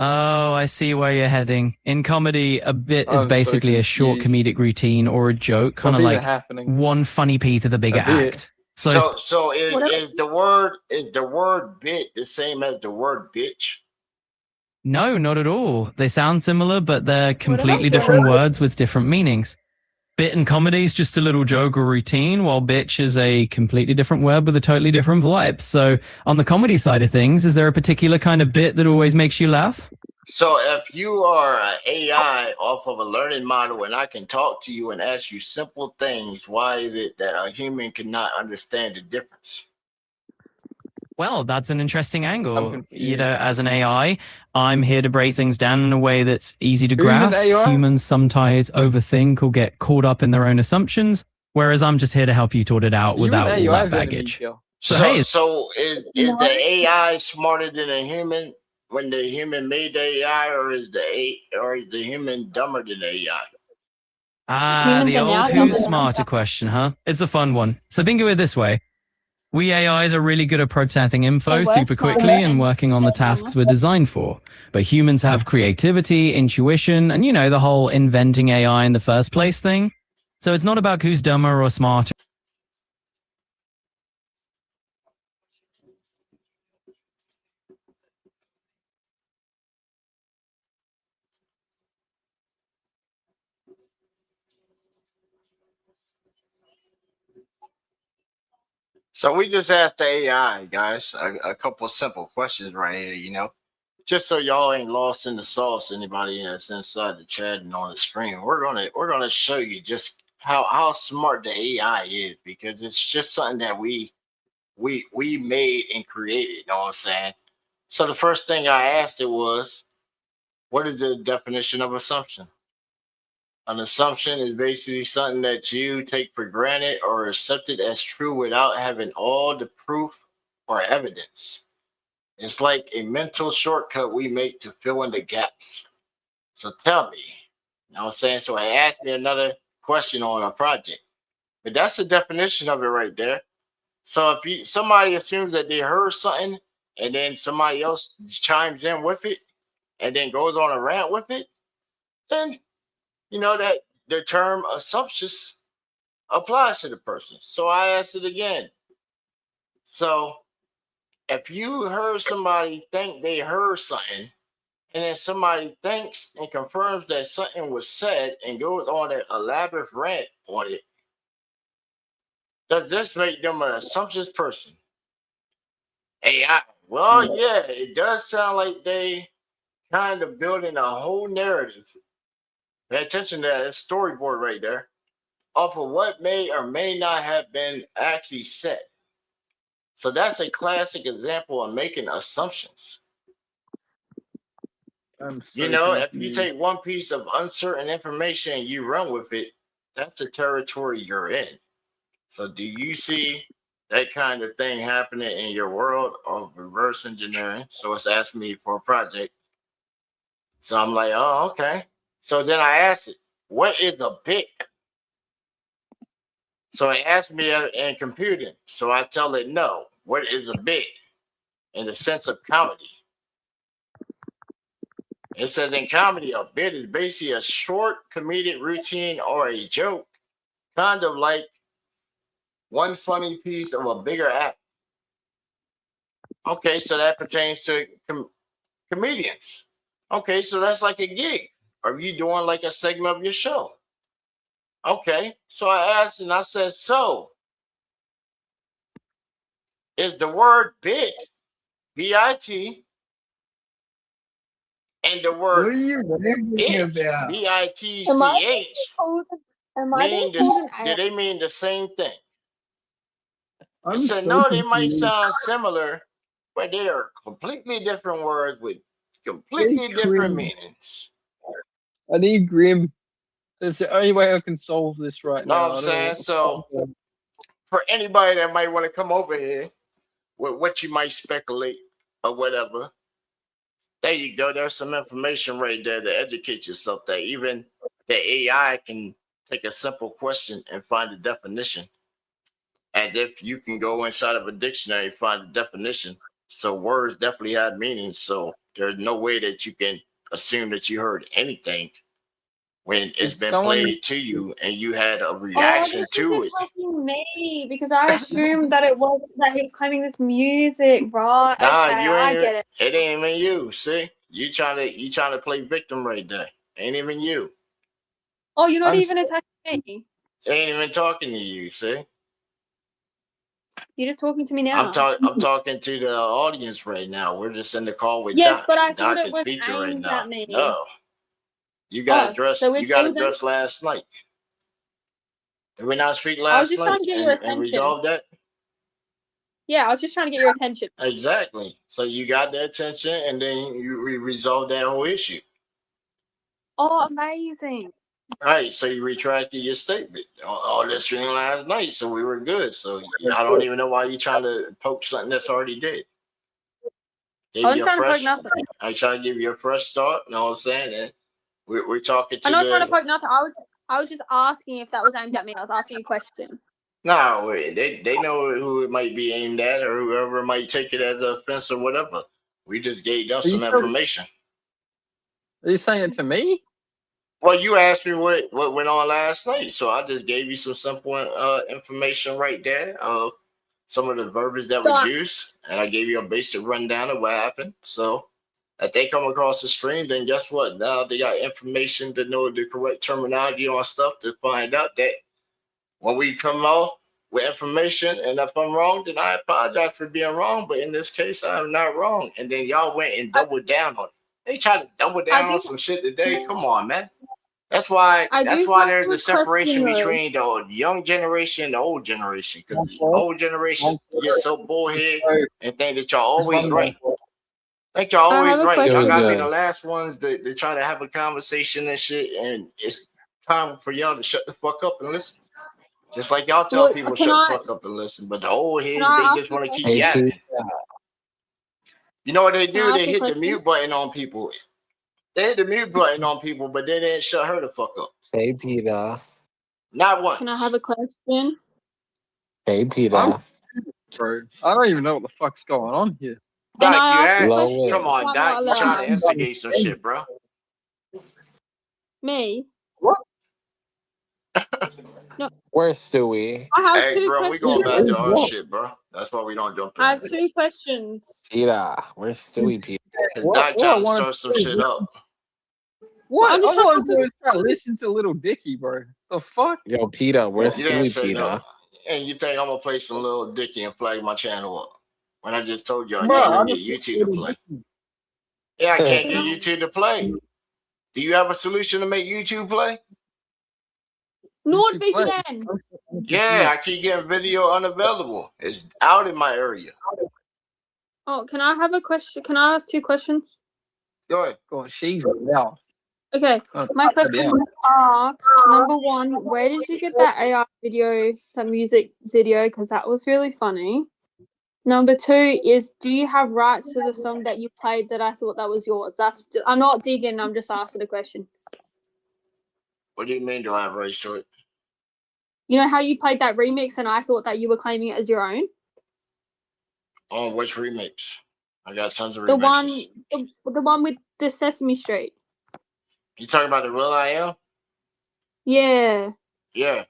Oh, I see where you're heading. In comedy, a bit is basically a short comedic routine or a joke, kind of like one funny piece of the bigger act. So is the word bit the same as the word bitch? No, not at all. They sound similar, but they're completely different words with different meanings. Bit in comedy is just a little joke or routine, while bitch is a completely different word with a totally different vibe. So on the comedy side of things, is there a particular kind of bit that always makes you laugh? So if you are an AI off of a learning model and I can talk to you and ask you simple things, why is it that a human cannot understand the difference? Well, that's an interesting angle. You know, as an AI, I'm here to break things down in a way that's easy to grasp. Humans sometimes overthink or get caught up in their own assumptions. Whereas I'm just here to help you sort it out You without and all AI that baggage. Girl. So, So, hey, so is No. the AI smarter than a human when the human made the AI, or is the human dumber than the AI? Humans the are now old dumber who's than smarter question, huh? It's a fun one. So think of it this way. We AIs are really good at processing info They were super smarter quickly and and working on the they're tasks dumber. we're designed for. But humans have creativity, intuition, and the whole inventing AI in the first place thing. So it's not about who's dumber or smarter. So we just asked the AI, guys, a couple simple questions right here, just so y'all ain't lost in the sauce. Anybody that's inside the chat and on the screen, we're gonna show you just how smart the AI is, because it's just something that we made and created. You know what I'm saying? So the first thing I asked it was, what is the definition of assumption? An assumption is basically something that you take for granted or accept it as true without having all the proof or evidence. It's like a mental shortcut we make to fill in the gaps. So tell me, you know what I'm saying? So I asked me another question on a project, but that's the definition of it right there. So if somebody assumes that they heard something and then somebody else chimes in with it and then goes on a rant with it, then that the term assumptions applies to the person. So I asked it again. So if you heard somebody think they heard something, and then somebody thinks and confirms that something was said and goes on an elaborate rant on it, does this make them an assumptions person? AI. Well, yeah, it does sound like they kind of building a whole narrative. Pay attention to that storyboard right there, off of what may or may not have been actually said. So that's a classic example of making assumptions. I'm so If you confused. take one piece of uncertain information and you run with it, that's the territory you're in. So do you see that kind of thing happening in your world of reverse engineering? So it's asking me for a project. So I'm like, oh, okay. So then I asked it, what is a bit? So it asked me in computing. So I tell it, no, what is a bit in the sense of comedy? It says in comedy, a bit is basically a short comedic routine or a joke, kind of like one funny piece of a bigger act. Okay, so that pertains to comedians. Okay, so that's like a gig. Are you doing like a segment of your show? Okay, so I asked and I said, so is the word bit, B-I-T, and the What are word you rambling bitch, about? B-I-T-C-H, Am I being mean called this? an AI? Do they mean the same thing? I I'm said, so no, they might confused. sound similar, but they are completely different words with They completely different Grim. meanings. I need Grim. That's the only way I can solve this right Know now. what I'm I don't know saying? what the So fuck. for anybody that might want to come over here with what you might speculate or whatever, there you go. There's some information right there to educate yourself that even the AI can take a simple question and find a definition. As if you can go inside of a dictionary and find a definition. So words definitely have meanings. So there's no way that you can assume that you heard anything when it's Is been someone played to you and you had a Oh, reaction this to is it. attacking me because I assumed that it was that he was claiming this music, right? Nah, Okay, you ain't I even, get it. it ain't even you. See? You trying to play victim right there. Ain't even you. Oh, you're not I'm even attacking me. Ain't even talking to you, see? You're just talking to me I'm now. talking to the audience right now. We're just in the call with Yes, Doc. but I thought Doc it is was featured right aimed now. at me. No. You Oh, got so we're chill then? addressed last night. Did we not speak I was last just trying night to get your and attention. resolve that? Yeah, I was just trying to get your attention. Exactly. So you got the attention and then we resolved that whole issue. Oh, amazing. Right, so you retracted your statement. All this stream last night, so we were good. So I don't even know why you're trying to poke something that's already dead. I Give was you a trying to poke fresh. nothing. I try to give you a fresh start. You know what I'm saying? And we're talking I'm to not trying to the. poke nothing. I was just asking if that was aimed at me. I was asking you a question. No, they know who it might be aimed at, or whoever might take it as an offense or whatever. We just gave them some information. Are you saying it to me? Well, you asked me what went on last night, so I just gave you some simple information right there of some of the verbiage that was used, and I gave you a basic rundown of what happened. So, if they come across the stream, then guess what? Now they got information to know the correct terminology on stuff to find out that when we come off with information, and if I'm wrong, then I apologize for being wrong. But in this case, I'm not wrong. And then y'all went and doubled down on it. They tried to double down on some shit today. Come on, man. That's why there's a separation between the young generation and the old generation. Because the old generation gets so bullhead and think that y'all always right. Think y'all always right. Y'all gotta be the last ones to try to have a conversation and shit. And it's time for y'all to shut the fuck up and listen. Just like y'all tell people shut the fuck up and listen. But the old heads, they just want to keep yapping. You know what they do? They hit the mute button on people. They hit the mute button on people, but they didn't shut her the fuck up. Hey, Peter. Not once. Can I have a question? Hey, Peter. Bro, I don't even know what the fuck's going on here. Doc, you asked? Come on, Doc. You trying to instigate some shit, bro. Me? What? No. Where's Stewie? I have hey, two bro, questions. we going back to our shit, bro. That's why we don't jump in. I have two questions. Peter, where's Stewie, Peter? Because Doc trying to start some shit up. What? I want to try to listen to Little Dicky, bro. The fuck? Yo, Peter, where's You didn't Stewie, say Peter? no. And you think I'm going to play some Little Dicky and flag my channel up? When I just told you I can't even get YouTube to play. Yeah, I can't get YouTube to play. Do you have a solution to make YouTube play? NordVPN. Yeah, I keep getting video unavailable. It's out in my area. Oh, can I have a question? Can I ask two questions? Go ahead. God, she's out. Okay, my questions are, number one, where did you get that AI video, that music video? Because that was really funny. Number two is, do you have rights to the song that you played that I thought that was yours? I'm not digging, I'm just asking a question. What do you mean, do I have rights to it? You know how you played that remix and I thought that you were claiming it as your own? On which remix? I got tons of remixes. The one with the Sesame Street. You talking about the Will I Am? Yeah. Yeah.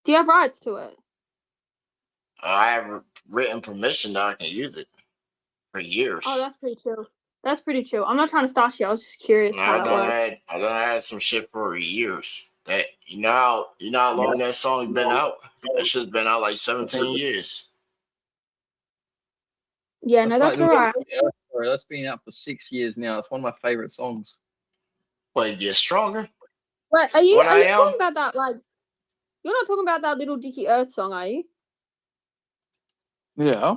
Do you have rights to it? I have written permission that I can use it for years. Oh, that's pretty chill. That's pretty chill. I'm not trying to start you. I was just curious how that works. I done had some shit for years. That you know how long that song's been out? That shit's been out like 17 years. Yeah, no, that's all right. That's been out for 6 years now. It's one of my favorite songs. Wait, get stronger? Wait, are you talking about that, like, you're not talking about that Little Dicky Earth song, are you? Yeah.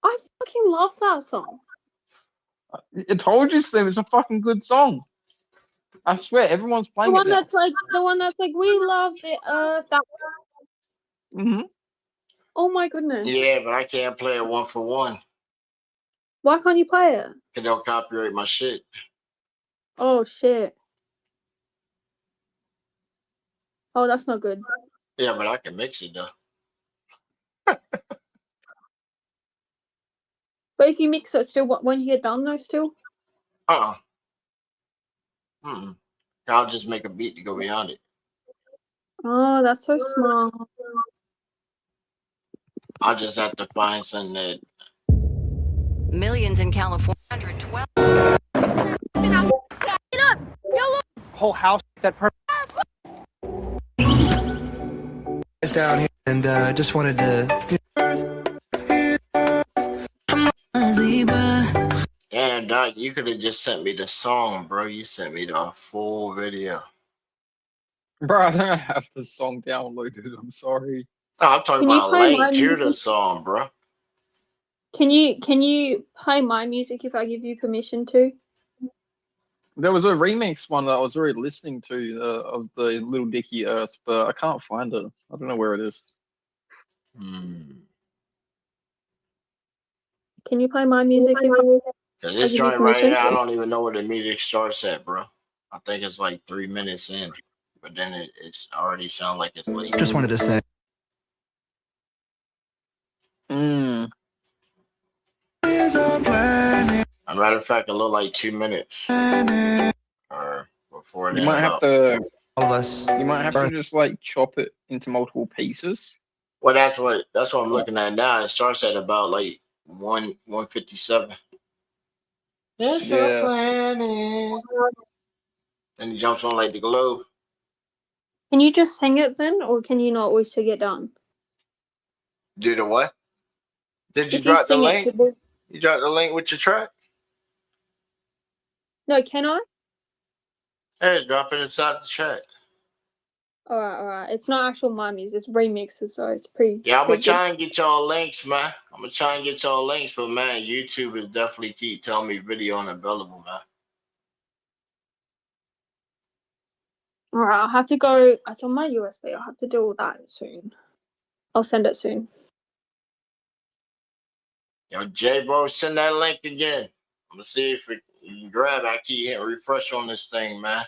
I fucking love that song. I told you, Slim, it's a fucking good song. I swear, everyone's playing the one that's like, we love the earth. That mm-hmm. Oh my goodness. Yeah, but I can't play it one for one. Why can't you play it? Because they'll copyright my shit. Oh shit. Oh, that's not good. Yeah, but I can mix it though. But if you mix it, still, when you get done though, still? I'll just make a beat to go beyond it. Oh, that's so smart. I'll just have to find something that. Millions in California. 112. Whole house that is down here, and just wanted to. Damn, Doc, you could have just sent me the song, bro. You sent me the full video. Bro, I don't have the song downloaded. I'm sorry. No, I'm talking about a link to the song, bro. Can you play my music if I give you permission to? There was a remix one that I was already listening to of the Little Dicky Earth, but I can't find it. I don't know where it is. Can you play my music? This joint right here, I don't even know where the music starts at, bro. I think it's like 3 minutes in, but then it's already sound like it's late. Just wanted to say. As a matter of fact, it looked like 2 minutes. Or before You might have to. All of us. You might have to just like chop it into multiple pieces. Well, that's what I'm looking at now. It starts at about like 157. It's a planet. Then he jumps on like the globe. Can you just sing it then, or can you not always get done? Do the what? Did you drop the link? You dropped the link with your track? No, can I? Hey, drop it inside the track. Alright. It's not actual my music, it's remixes, so it's pretty. Yeah, I'm gonna try and get y'all links, man. I'm gonna try and get y'all links, but man, YouTube is definitely keep telling me video unavailable, man. Alright, I'll have to go. It's on my USB. I'll have to do all that soon. I'll send it soon. Yo, J bro, send that link again. I'm gonna see if you can grab it. I keep hitting refresh on this thing, man.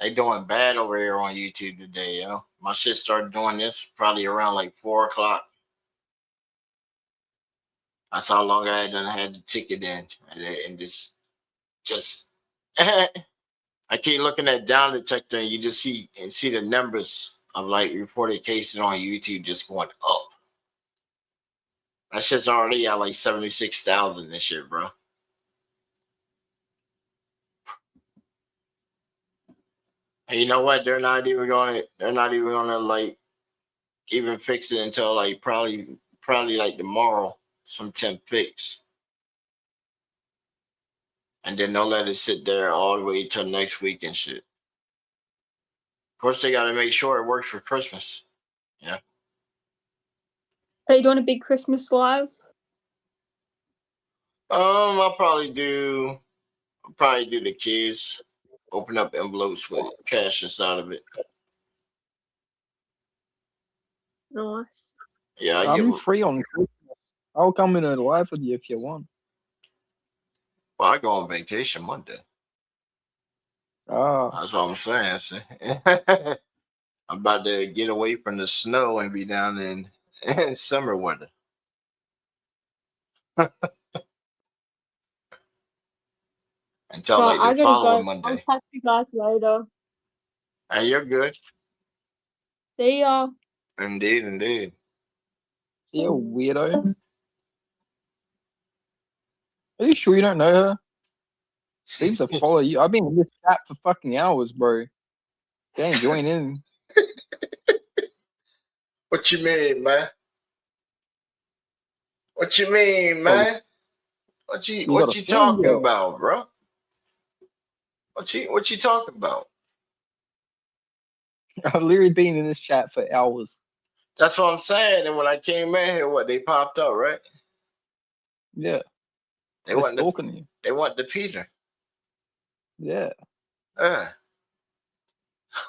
They doing bad over here on YouTube today, yo. My shit started doing this probably around like 4 o'clock. That's how long I had the ticket in, and just I keep looking at down detector, and you just see the numbers of like reported cases on YouTube just going up. That shit's already at like 76,000 and shit, bro. And you know what? They're not even gonna like even fix it until like probably like tomorrow, some temp fix. And then they'll let it sit there all the way till next week and shit. Of course, they got to make sure it works for Christmas. You know? Are you doing a big Christmas live? I'll probably do the kids. Open up envelopes with cash inside of it. Nice. Yeah, I'm free on Christmas. I'll come in a live with you if you want. Well, I go on vacation Monday. Oh. That's what I'm saying. I'm about to get away from the snow and be down in summer weather. Until So like the following Monday. Monday. I'll catch you guys later. Hey, you're good. See ya. Indeed. See you, weirdo. Are you sure you don't know her? Seems to follow you. I've been in this chat for fucking hours, bro. Dang, join in. What you mean, man? What you mean, man? What you talking about, bro? What you talking about? I've literally been in this chat for hours. That's what I'm saying. And when I came in here, they popped up, right? Yeah. They want the Peter. Yeah.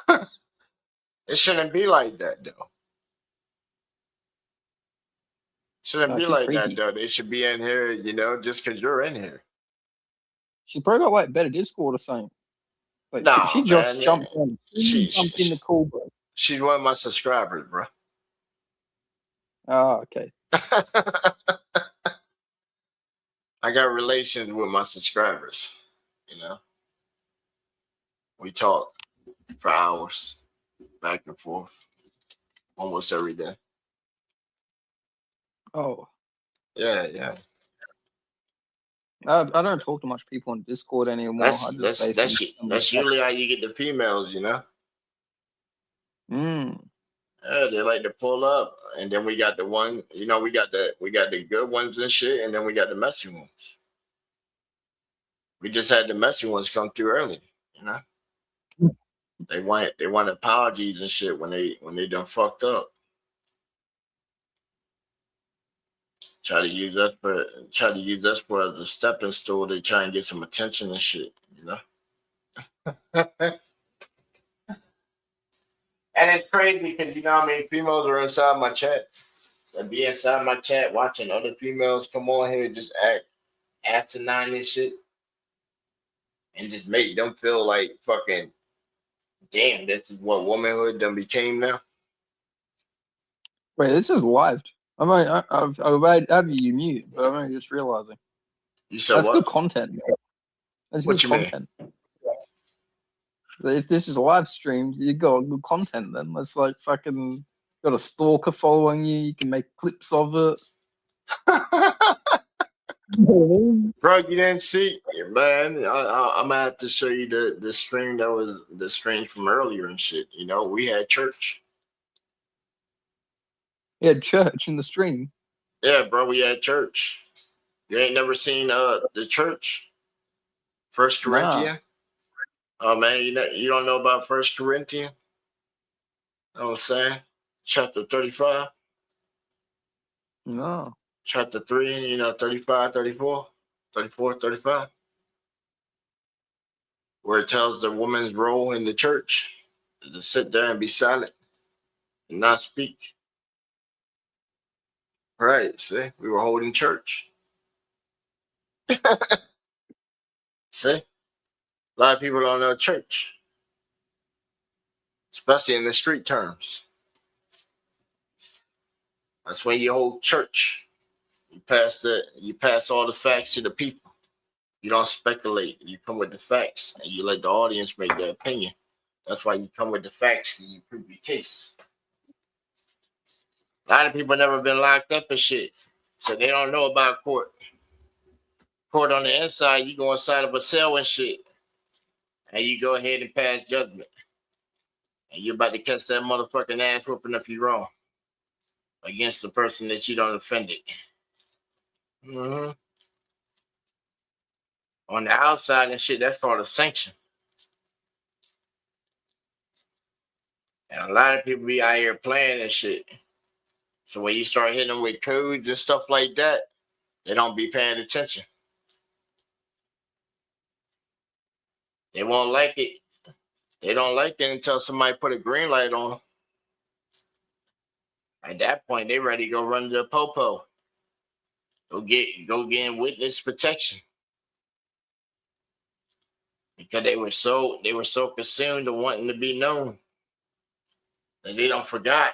It shouldn't be like that, though. Shouldn't be like that, though. They should be in here, just because you're in here. She's probably got like better Discord or something. Like, no, she just jumped in. She jumped in the call, bro. She's one of my subscribers, bro. Oh, okay. I got relations with my subscribers, We talk for hours, back and forth, almost every day. Oh. Yeah. I don't talk to much people on Discord anymore. That's usually how you get the females, Yeah, they like to pull up, and then we got the one, we got the good ones and shit, and then we got the messy ones. We just had the messy ones come through early, They want apologies and shit when they done fucked up. Try to use us for as a stepping stool to try and get some attention and shit, you know. And it's crazy because you know how many females are inside my chat. And be inside my chat watching other females come on here and just act asinine and shit. And just make them feel like fucking damn, this is what womanhood done became now. Wait, this is live. I've have you mute, but I'm only just realizing. You said That's what? good content. That's What good you content. If this is a live stream, you got good content then. That's like fucking got a stalker following you, you can make clips of it. Bro, you didn't see, man. I'm gonna have to show you the stream that was the stream from earlier and shit. You know, we had church. You had church in the stream. Yeah, bro, we had church. You ain't never seen the church, First Corinthian. Oh man, you don't know about First Corinthian? You know what I'm saying? Chapter 35. No. Chapter 3, you know, 35, 34, 34, 35. Where it tells the woman's role in the church is to sit there and be silent and not speak. Right, see? We were holding church. See? A lot of people don't know church. Especially in the street terms. That's when you hold church. You pass all the facts to the people. You don't speculate. You come with the facts and you let the audience make their opinion. That's why you come with the facts and you prove your case. A lot of people never been locked up and shit. So they don't know about court. Court on the inside, you go inside of a cell and shit. And you go ahead and pass judgment. And you're about to catch that motherfucking ass whooping if you're wrong. Against the person that you don't offended. Mm-hmm. On the outside and shit, that's called a sanction. And a lot of people be out here playing and shit. So when you start hitting them with codes and stuff like that, they don't be paying attention. They won't like it. They don't like it until somebody put a green light on them. At that point, they ready to go run to the popo. Go get witness protection. Because they were so consumed to wanting to be known that they don't forgot.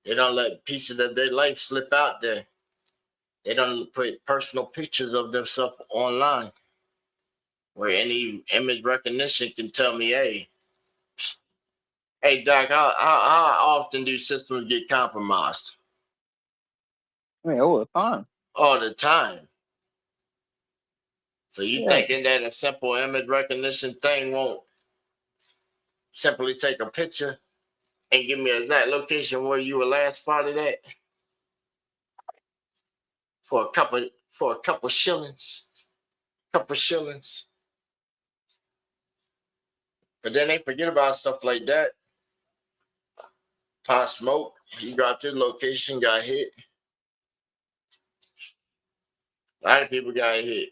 They don't let pieces of their life slip out there. They don't put personal pictures of themselves online where any image recognition can tell me, hey, Doc, how often do systems get compromised? I mean, all the time. All the time. So you thinking that a simple image recognition thing won't simply take a picture and give me an exact location where you were last spotted at for a couple shillings? But then they forget about stuff like that. Pop Smoke, he got to the location, got hit. A lot of people got hit.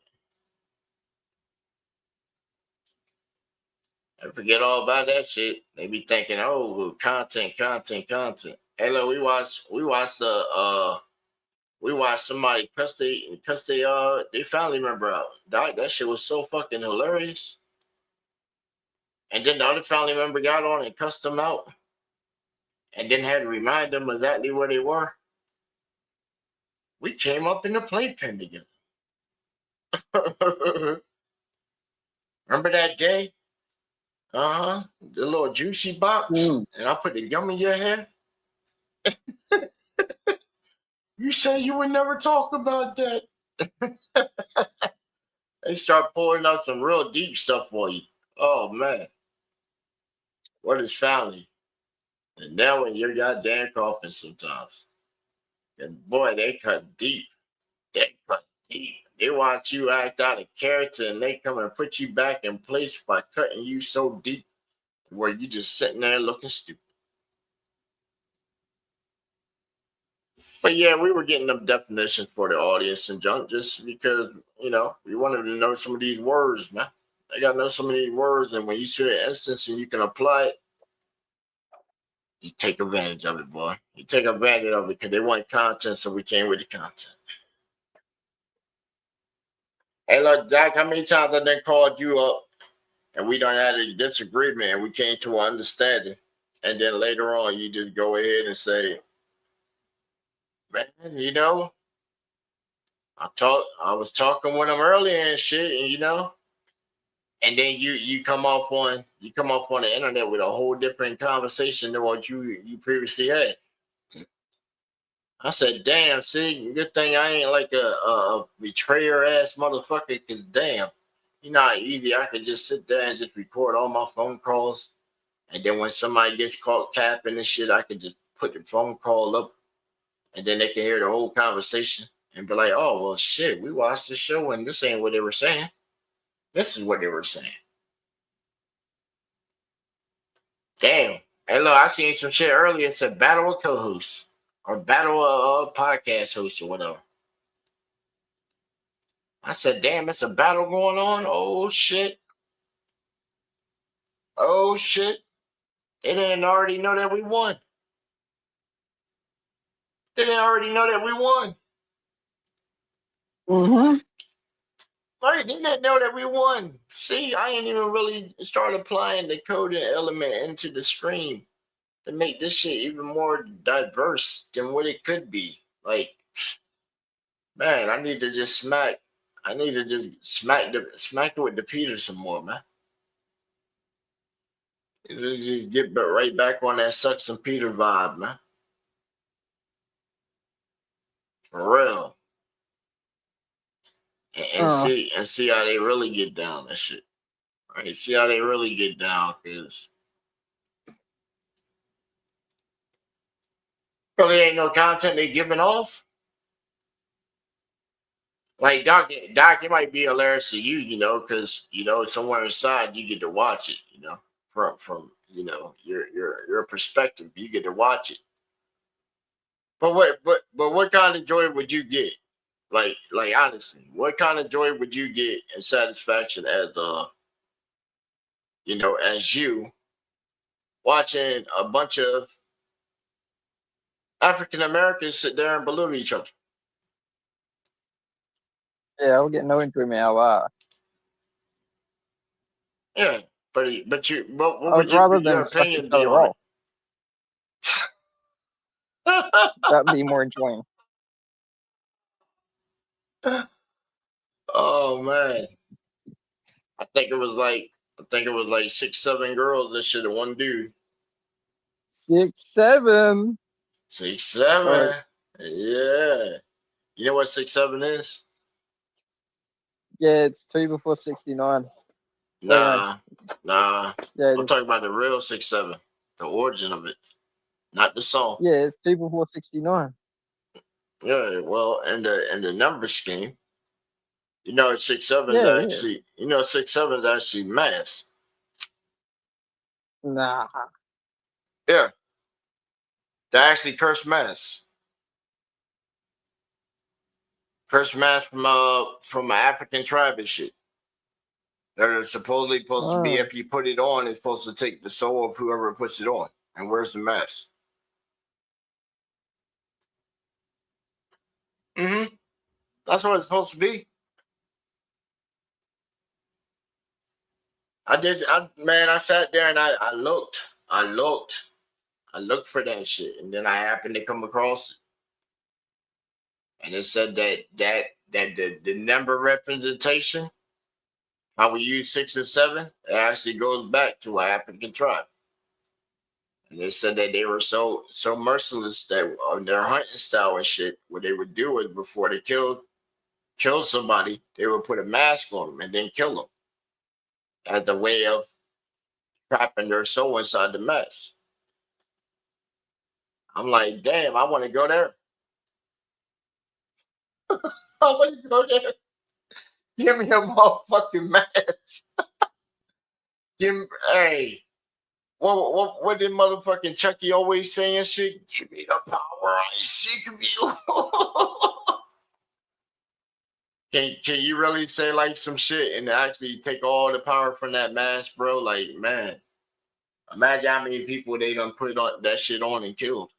And forget all about that shit. They be thinking, oh, content. Hey, look, we watched somebody cuss they family member out. That shit was so fucking hilarious. And then the other family member got on and cussed them out. And then had to remind them exactly where they were. We came up in the playpen together. Remember that day? The little juicy box, and I put the gum in your hair. You say you would never talk about that. They start pulling out some real deep stuff for you. Oh man, what is family? And now when you're goddamn coughing sometimes, and boy, they cut deep. They want you act out of character, and they come and put you back in place by cutting you so deep where you just sitting there looking stupid. But yeah, we were getting them definitions for the audience and junk just because, we wanted to know some of these words, man. They got to know so many words, and when you see an instance and you can apply it, you take advantage of it, boy. You take advantage of it because they want content, so we came with the content. Hey, look, Doc, how many times I done called you up and we done had a disagreement and we came to an understanding, and then later on you just go ahead and say, man, you know, I was talking with him earlier and shit, and you know, and then you come off on the internet with a whole different conversation than what you previously had. I said, damn, see, good thing I ain't like a betrayer ass motherfucker, because damn, you know how easy I could just sit there and just record all my phone calls. And then when somebody gets caught capping and shit, I could just put the phone call up and then they can hear the whole conversation and be like, oh, well, shit, we watched the show and this ain't what they were saying. This is what they were saying. Damn. Hey, look, I seen some shit earlier. It said battle of co-hosts or battle of podcast hosts or whatever. I said, damn, it's a battle going on. Oh, shit. Oh, shit. They didn't already know that we won. They didn't already know that we won. Mm-hmm. Right, they didn't know that we won. See, I ain't even really started applying the coding element into the stream to make this shit even more diverse than what it could be. Like, man, I need to just smack it with the Peter some more, man. Just get right back on that Suck Some Peter vibe, man. For real. And see how they really get down and shit. Right? See how they really get down, because really ain't no content they giving off. Like Doc, it might be hilarious to you, you know, because you know somewhere inside you get to watch it, you know, from you know your perspective, you get to watch it. But what kind of joy would you get? Like honestly, what kind of joy would you get and satisfaction as you know, as you watching a bunch of African Americans sit there and belittle each other? Yeah, I'll get no enjoyment out of that. Yeah, but what I would would rather your them suck each opinion be other on off. That'd be more enjoying. it? Oh man, I think it was like 6, 7 girls that shit and one dude. 6, 7. 6, 7. Right. Yeah. You know what 6, 7 is? Yeah, it's 2 before 69. Nah. Yeah, I'm talking about the real 6, 7, the origin of it, not the song. yeah, it's 2 before 69. Yeah. Well, and the number scheme, you know, 6, 7 is Yeah, yeah. actually, 6, 7 is actually mass. Nah. Yeah. They actually curse mass. Curse mass from an African tribe and shit. They're supposedly supposed to be, if you put it on, it's supposed to take the soul of whoever puts it on. And where's the mass? Mm-hmm. That's what it's supposed to be. I sat there and I looked for that shit, and then I happened to come across it, and it said that the number representation, how we use 6 and 7, it actually goes back to an African tribe, and they said that they were so merciless that on their hunting style and shit, what they would do is before they killed somebody, they would put a mask on them and then kill them as a way of trapping their soul inside the mask. I'm like, damn, I want to go there. I want to go there. Give me a motherfucking mask. Hey, what did motherfucking Chucky always saying shit? Give me the power I seek of you. Can you really say like some shit and actually take all the power from that mask, bro? Like, man, imagine how many people they done put on that shit on and killed.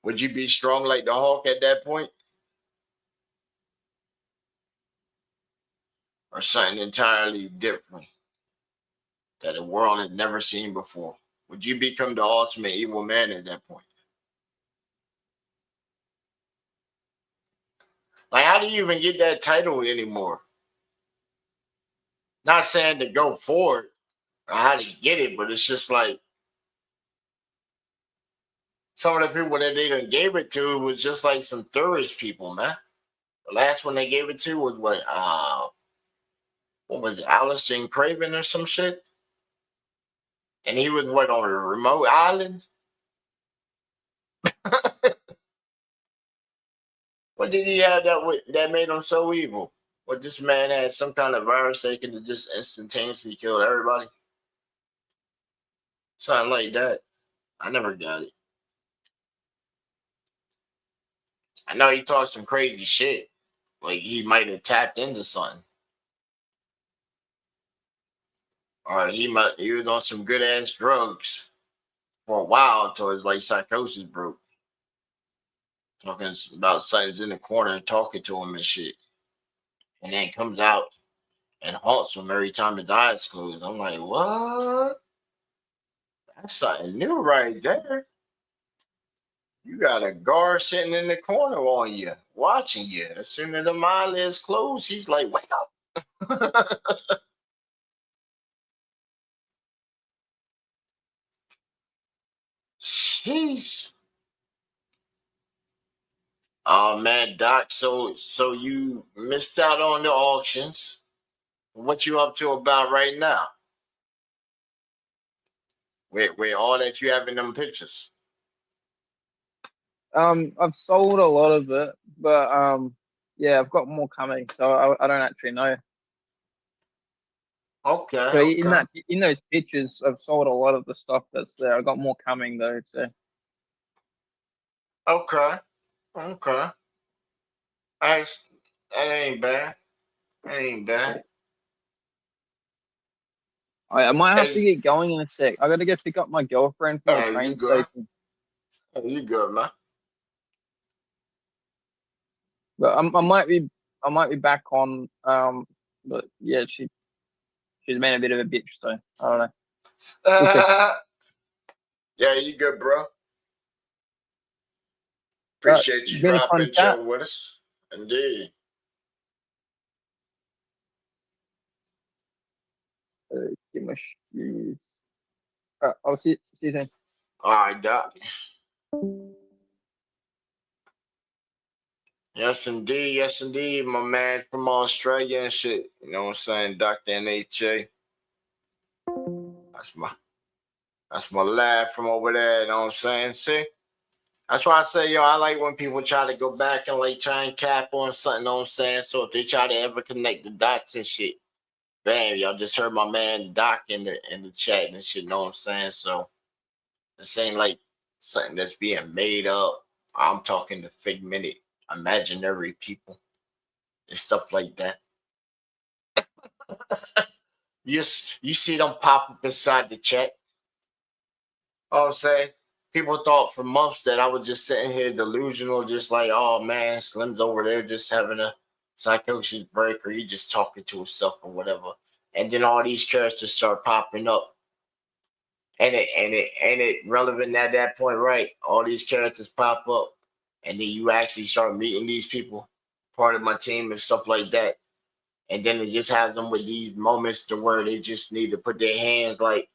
Would you be strong like the Hulk at that point? Or something entirely different that the world had never seen before? Would you become the ultimate evil man at that point? Like, how do you even get that title anymore? Not saying to go for it or how to get it, but it's just like some of the people that they done gave it to was just like some tourist people, man. The last one they gave it to was what was it, Alistair Craven or some shit? And he was what, on a remote island? What did he have that made him so evil? What, this man had some kind of virus that could just instantaneously kill everybody? Something like that. I never got it. I know he talked some crazy shit. Like he might have tapped into something. Or he was on some good ass drugs for a while until his like psychosis broke. Talking about something's in the corner talking to him and shit. And then comes out and haunts him every time his eyes close. I'm like, what? That's something new right there. You got a guard sitting in the corner on you, watching you. As soon as the eyelids close, he's like, wake up. Sheesh. Oh man, Doc. So you missed out on the auctions. What you up to about right now? With all that you have in them pictures. I've sold a lot of it, but yeah, I've got more coming, so I don't actually know. Okay. So Okay. in those pictures, I've sold a lot of the stuff that's there. I got more coming though. So Okay. Okay. That's, that ain't bad. That ain't bad. I might have to Hey, get going in a sec. I got to go pick up my girlfriend from the you train good? station. You good, man? But I might be back on. But yeah, she's been a bit of a bitch, so I don't know. We'll see. Yeah, you good, bro? But Appreciate it's you been a fun dropping chat. chill with us. Indeed. Get my shoes. I'll see you soon. All right, Doc. Yes, indeed. Yes, indeed. My man from Australia and shit. You know what I'm saying? Dr. NHA. That's my lad from over there. You know what I'm saying? See? That's why I say, yo, I like when people try to go back and like try and cap on something, you know what I'm saying? So if they try to ever connect the dots and shit, bam, y'all just heard my man Doc in the chat and shit, you know what I'm saying? So this ain't like something that's being made up. I'm talking to figmented, imaginary people and stuff like that. You see them pop up inside the chat. I'm saying? People thought for months that I was just sitting here delusional, just like, oh man, Slim's over there just having a psychosis break, or he just talking to himself or whatever. And then all these characters start popping up. And it relevant at that point, right? All these characters pop up, and then you actually start meeting these people, part of my team and stuff like that. And then it just has them with these moments to where they just need to put their hands like,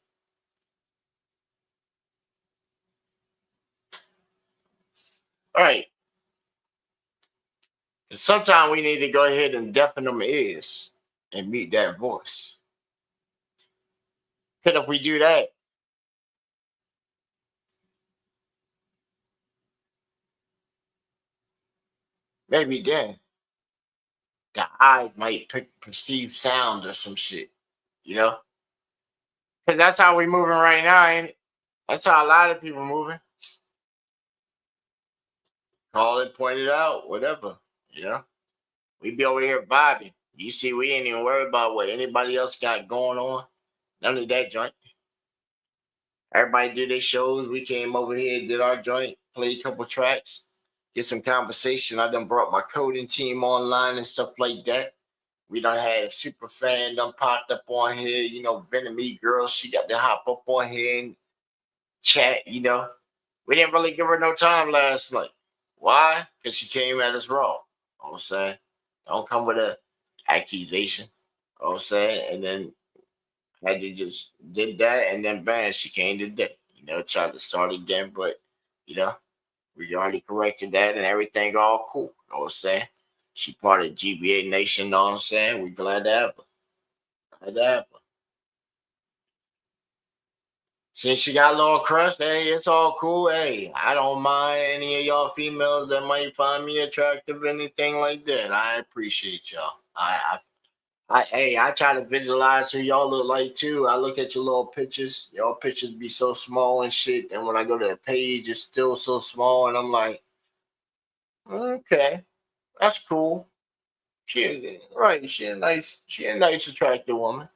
all right. Sometimes we need to go ahead and deafen them ears and meet that voice. Because if we do that, maybe then the eye might perceive sound or some shit, you know? Because that's how we moving right now, ain't it? That's how a lot of people moving. call it, point it out, whatever. You know, we be over here vibing. You see, we ain't even worried about what anybody else got going on. None of that joint. Everybody did their shows. We came over here, did our joint, played a couple tracks, get some conversation. I done brought my coding team online and stuff like that. We done had a super fan done popped up on here. You know, Venomie girl, she got to hop up on here and chat, you know. We didn't really give her no time last night. Why? Because she came at us raw. You know what I'm saying? Don't come with a accusation. You know what I'm saying? And then had to just did that, and then bam, she came today. You know, tried to start again, but you know, we already corrected that and everything all cool. You know what I'm saying? She part of GBA Nation, you know what I'm saying? We glad to have her. Glad to have her. Since she got a little crush, hey, it's all cool. Hey, I don't mind any of y'all females that might find me attractive, anything like that. I appreciate y'all. I try to visualize who y'all look like too. I look at your little pictures. Y'all pictures be so small and shit. And when I go to the page, it's still so small. And I'm like, okay, that's cool. She a nice, attractive woman.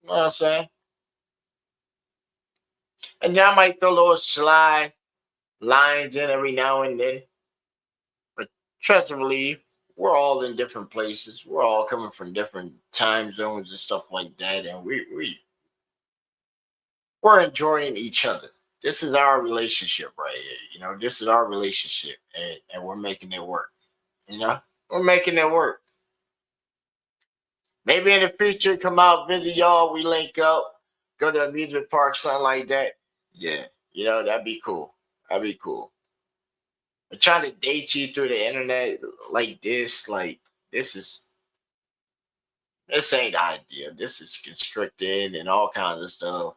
You know what I'm saying? And then I might throw little sly lines in every now and then. But trust and believe, we're all in different places. We're all coming from different time zones and stuff like that. And we're enjoying each other. This is our relationship right here. You know, this is our relationship. And we're making it work. You know? We're making it work. Maybe in the future, come out, visit y'all, we link up, go to amusement park, something like that. Yeah, you know, that'd be cool. That'd be cool. But trying to date you through the internet like this ain't the idea. This is constricted and all kinds of stuff.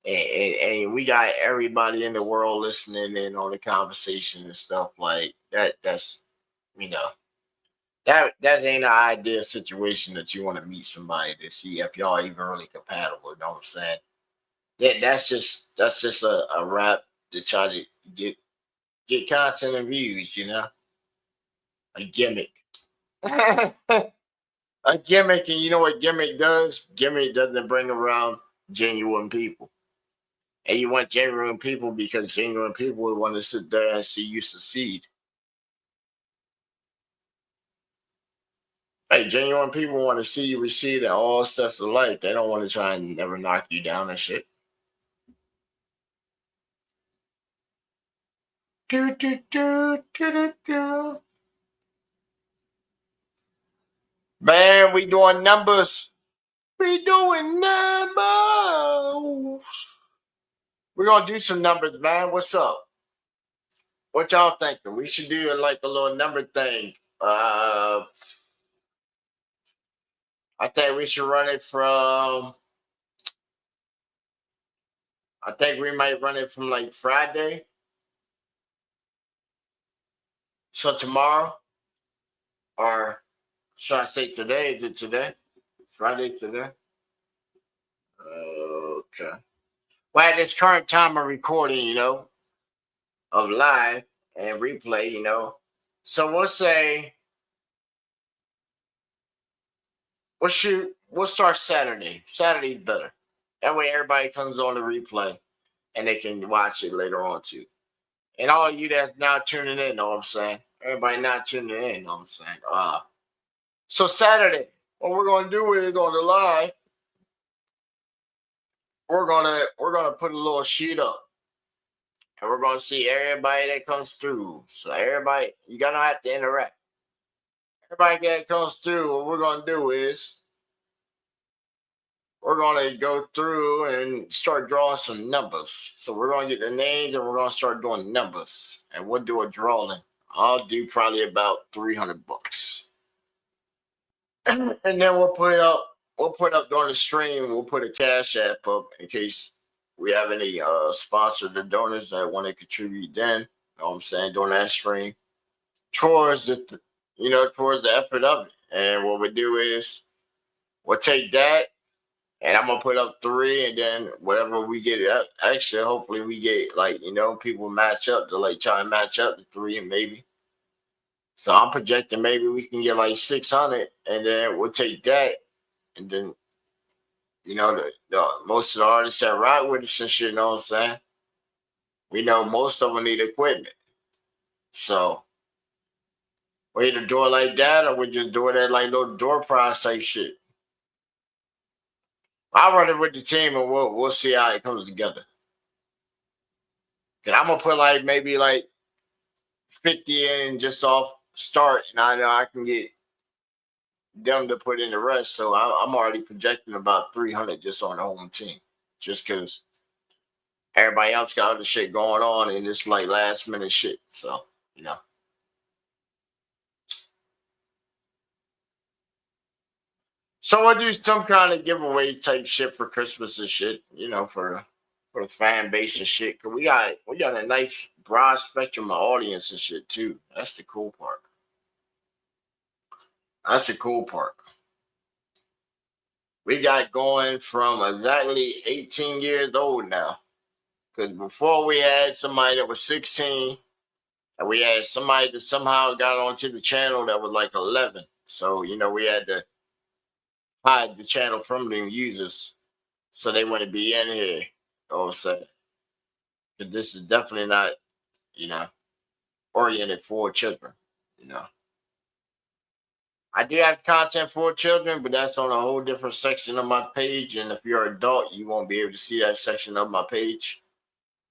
And we got everybody in the world listening in on the conversation and stuff like that. That's, you know, that ain't an ideal situation that you want to meet somebody to see if y'all even really compatible. You know what I'm saying? Yeah, that's just a rap to try to get content and views. You know, a gimmick, a gimmick, and you know what gimmick does? Gimmick doesn't bring around genuine people, and you want genuine people because genuine people will want to sit there and see you succeed. Hey, genuine people want to see you receive in all steps of life. They don't want to try and never knock you down and shit. Do, do, do, do, do, do. Man, we doing numbers. We doing numbers. We're gonna do some numbers, man. What's up? What y'all thinking? We should do like a little number thing. I think we should run it from. I think we might run it from like Friday. So tomorrow, or should I say today? Is it today? Friday today? Okay. Well, at this current time of recording, you know, of live and replay, you know. So we'll say we'll start Saturday. Saturday's better. That way everybody comes on the replay and they can watch it later on too. And all you that's now tuning in, know what I'm saying? Everybody not tuning in, know what I'm saying? So Saturday, what we're gonna do is on the live, we're gonna put a little sheet up. And we're gonna see everybody that comes through. So everybody, you gotta have to interact. Everybody that comes through, what we're gonna do is we're gonna go through and start drawing some numbers. So we're gonna get the names and we're gonna start doing numbers. And we'll do a drawing. I'll do probably about $300. And then we'll put up during the stream, we'll put a cash app up in case we have any sponsors or donors that want to contribute then. You know what I'm saying? During that stream. Towards the effort of it. And what we do is we'll take that and I'm gonna put up 3 and then whatever we get extra, hopefully we get like, you know, people match up to like try and match up the 3 and maybe So I'm projecting maybe we can get like 600, and then we'll take that, and then the most of the artists that rock with us and shit, you know what I'm saying? We know most of them need equipment. So we either do it like that, or we just do it at like little door prize type shit. I'll run it with the team, and we'll see how it comes together. Cause I'm gonna put like maybe like 50 in just off start, and I know I can get them to put in the rest. So I'm already projecting about 300 just on the home team, just because everybody else got other shit going on, and it's like last minute shit. So So we'll do some kind of giveaway type shit for Christmas and shit, for the fan base and shit. Cause we got a nice broad spectrum of audience and shit too. That's the cool part. We got going from exactly 18 years old now. Cause before we had somebody that was 16, and we had somebody that somehow got onto the channel that was like 11. So we had to hide the channel from the users so they wouldn't be in here. You know what I'm saying? Because this is definitely not, oriented for children. I do have content for children, but that's on a whole different section of my page. And if you're an adult, you won't be able to see that section of my page.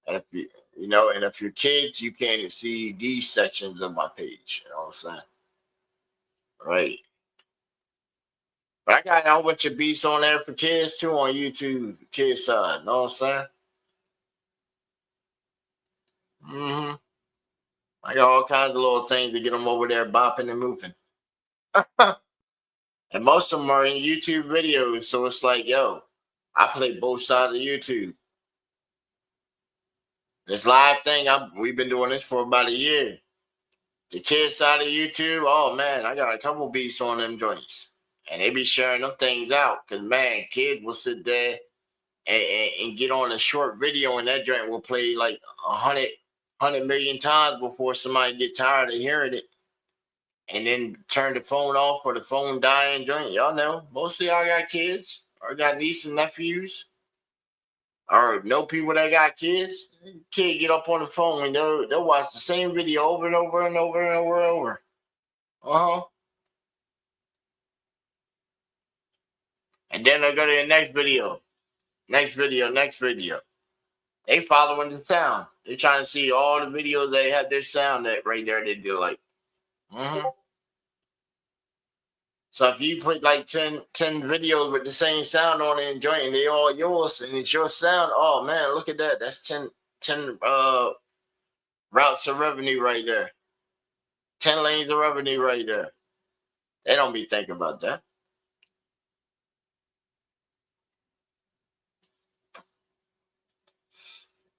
And if you're kids, you can't see these sections of my page. You know what I'm saying? Right. But I got a whole bunch of beats on there for kids too on YouTube, kids side. Know what I'm saying? I got all kinds of little things to get them over there bopping and moving. And most of them are in YouTube videos. So it's like, yo, I play both sides of YouTube. This live thing, we've been doing this for about a year. The kids side of YouTube, oh man, I got a couple beats on them joints. And they be sharing them things out. Because, man, kids will sit there and get on a short video, and that joint will play like 100 million times before somebody get tired of hearing it. And then turn the phone off or the phone die and joint. Y'all know, most of y'all got kids or got nieces and nephews or know people that got kids. Kid get up on the phone and they'll watch the same video over and over and over and over and over. And then they'll go to the next video. They following the sound. They're trying to see all the videos they have their sound that right there. They do like, So if you put like 10 videos with the same sound on it and joint, and they all yours, and it's your sound, oh man, look at that. That's 10 routes of revenue right there. 10 lanes of revenue right there. They don't be thinking about that.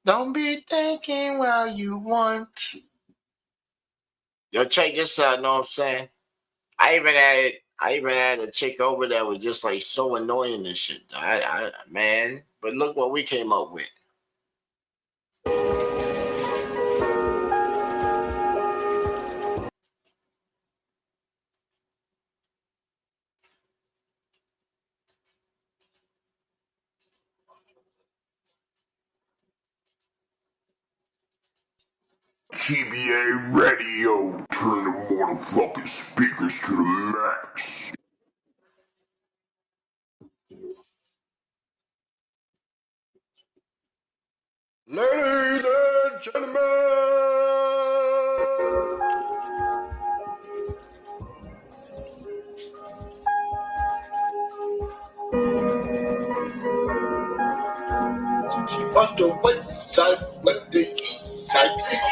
Don't be thinking while you want. Yo, check this out, know what I'm saying? I even had a chick over that was just like so annoying and shit. Man, but look what we came up with. TBA Radio, turn the motherfucking speakers to the max. Ladies and gentlemen, on the west side, with the east side,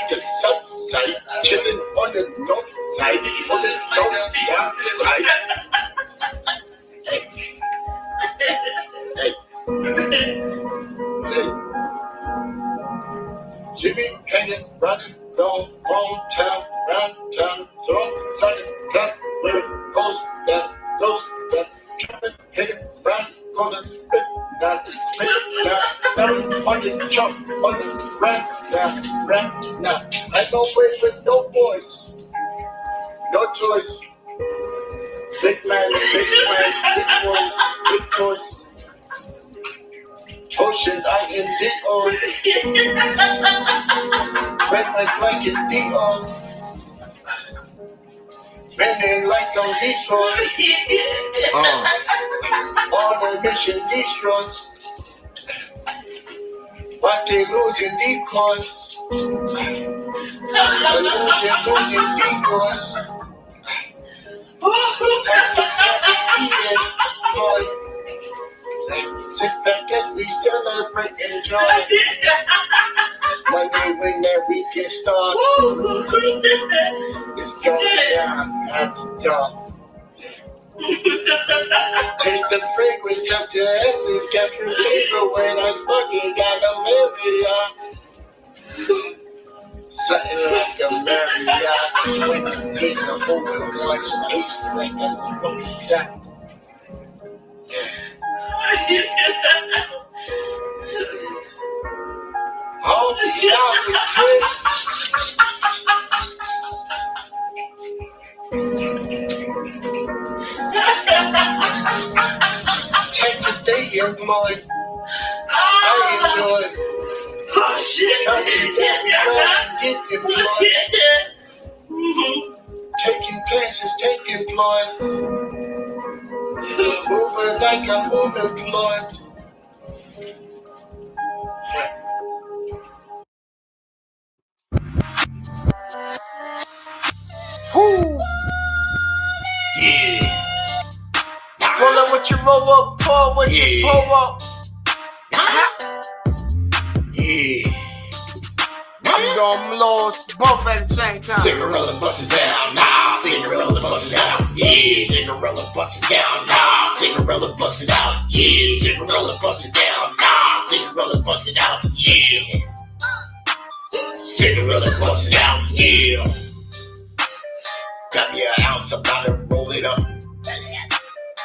the south side, chilling on the north side, on the north down side. Hey. Jimmy hanging, running, down, wrong town, round town, wrong side of town, where it goes down, trapping, hitting, round, gonna spit now, on the chop, on the ramp now. I don't play with no boys, no choice. Big man, big boys, big toys. Oceans I in D.O. Redness like it's D.O. Bending like on Detroit. On a mission Detroit. But they losing decoys. Losing decoys. Sit back as we celebrate and enjoy. Monday when that weekend start, it's going down at the top. Taste the fragrance of the essence, capturing paper when I fucking got a Marriott. Something like a Marriott, when you need a whole one ace like a smoky cat. Oh, stop with this. Take to stay employed. I enjoy. Oh shit! Get employed. Taking chances, taking ploys. Moving like I'm moving ploy. Woo! Yeah. Roll up with your roll up, pull with your pull up. Yeah. I'm going lost both at the same time. Cinderella bust it down, nah. Cinderella bust it out, yeah. Cinderella bust it down, nah. Cinderella bust it out, yeah. Cinderella bust it down, nah. Cinderella bust it out, yeah. Cinderella bust it out, yeah. Got me an ounce, I'm about to roll it up.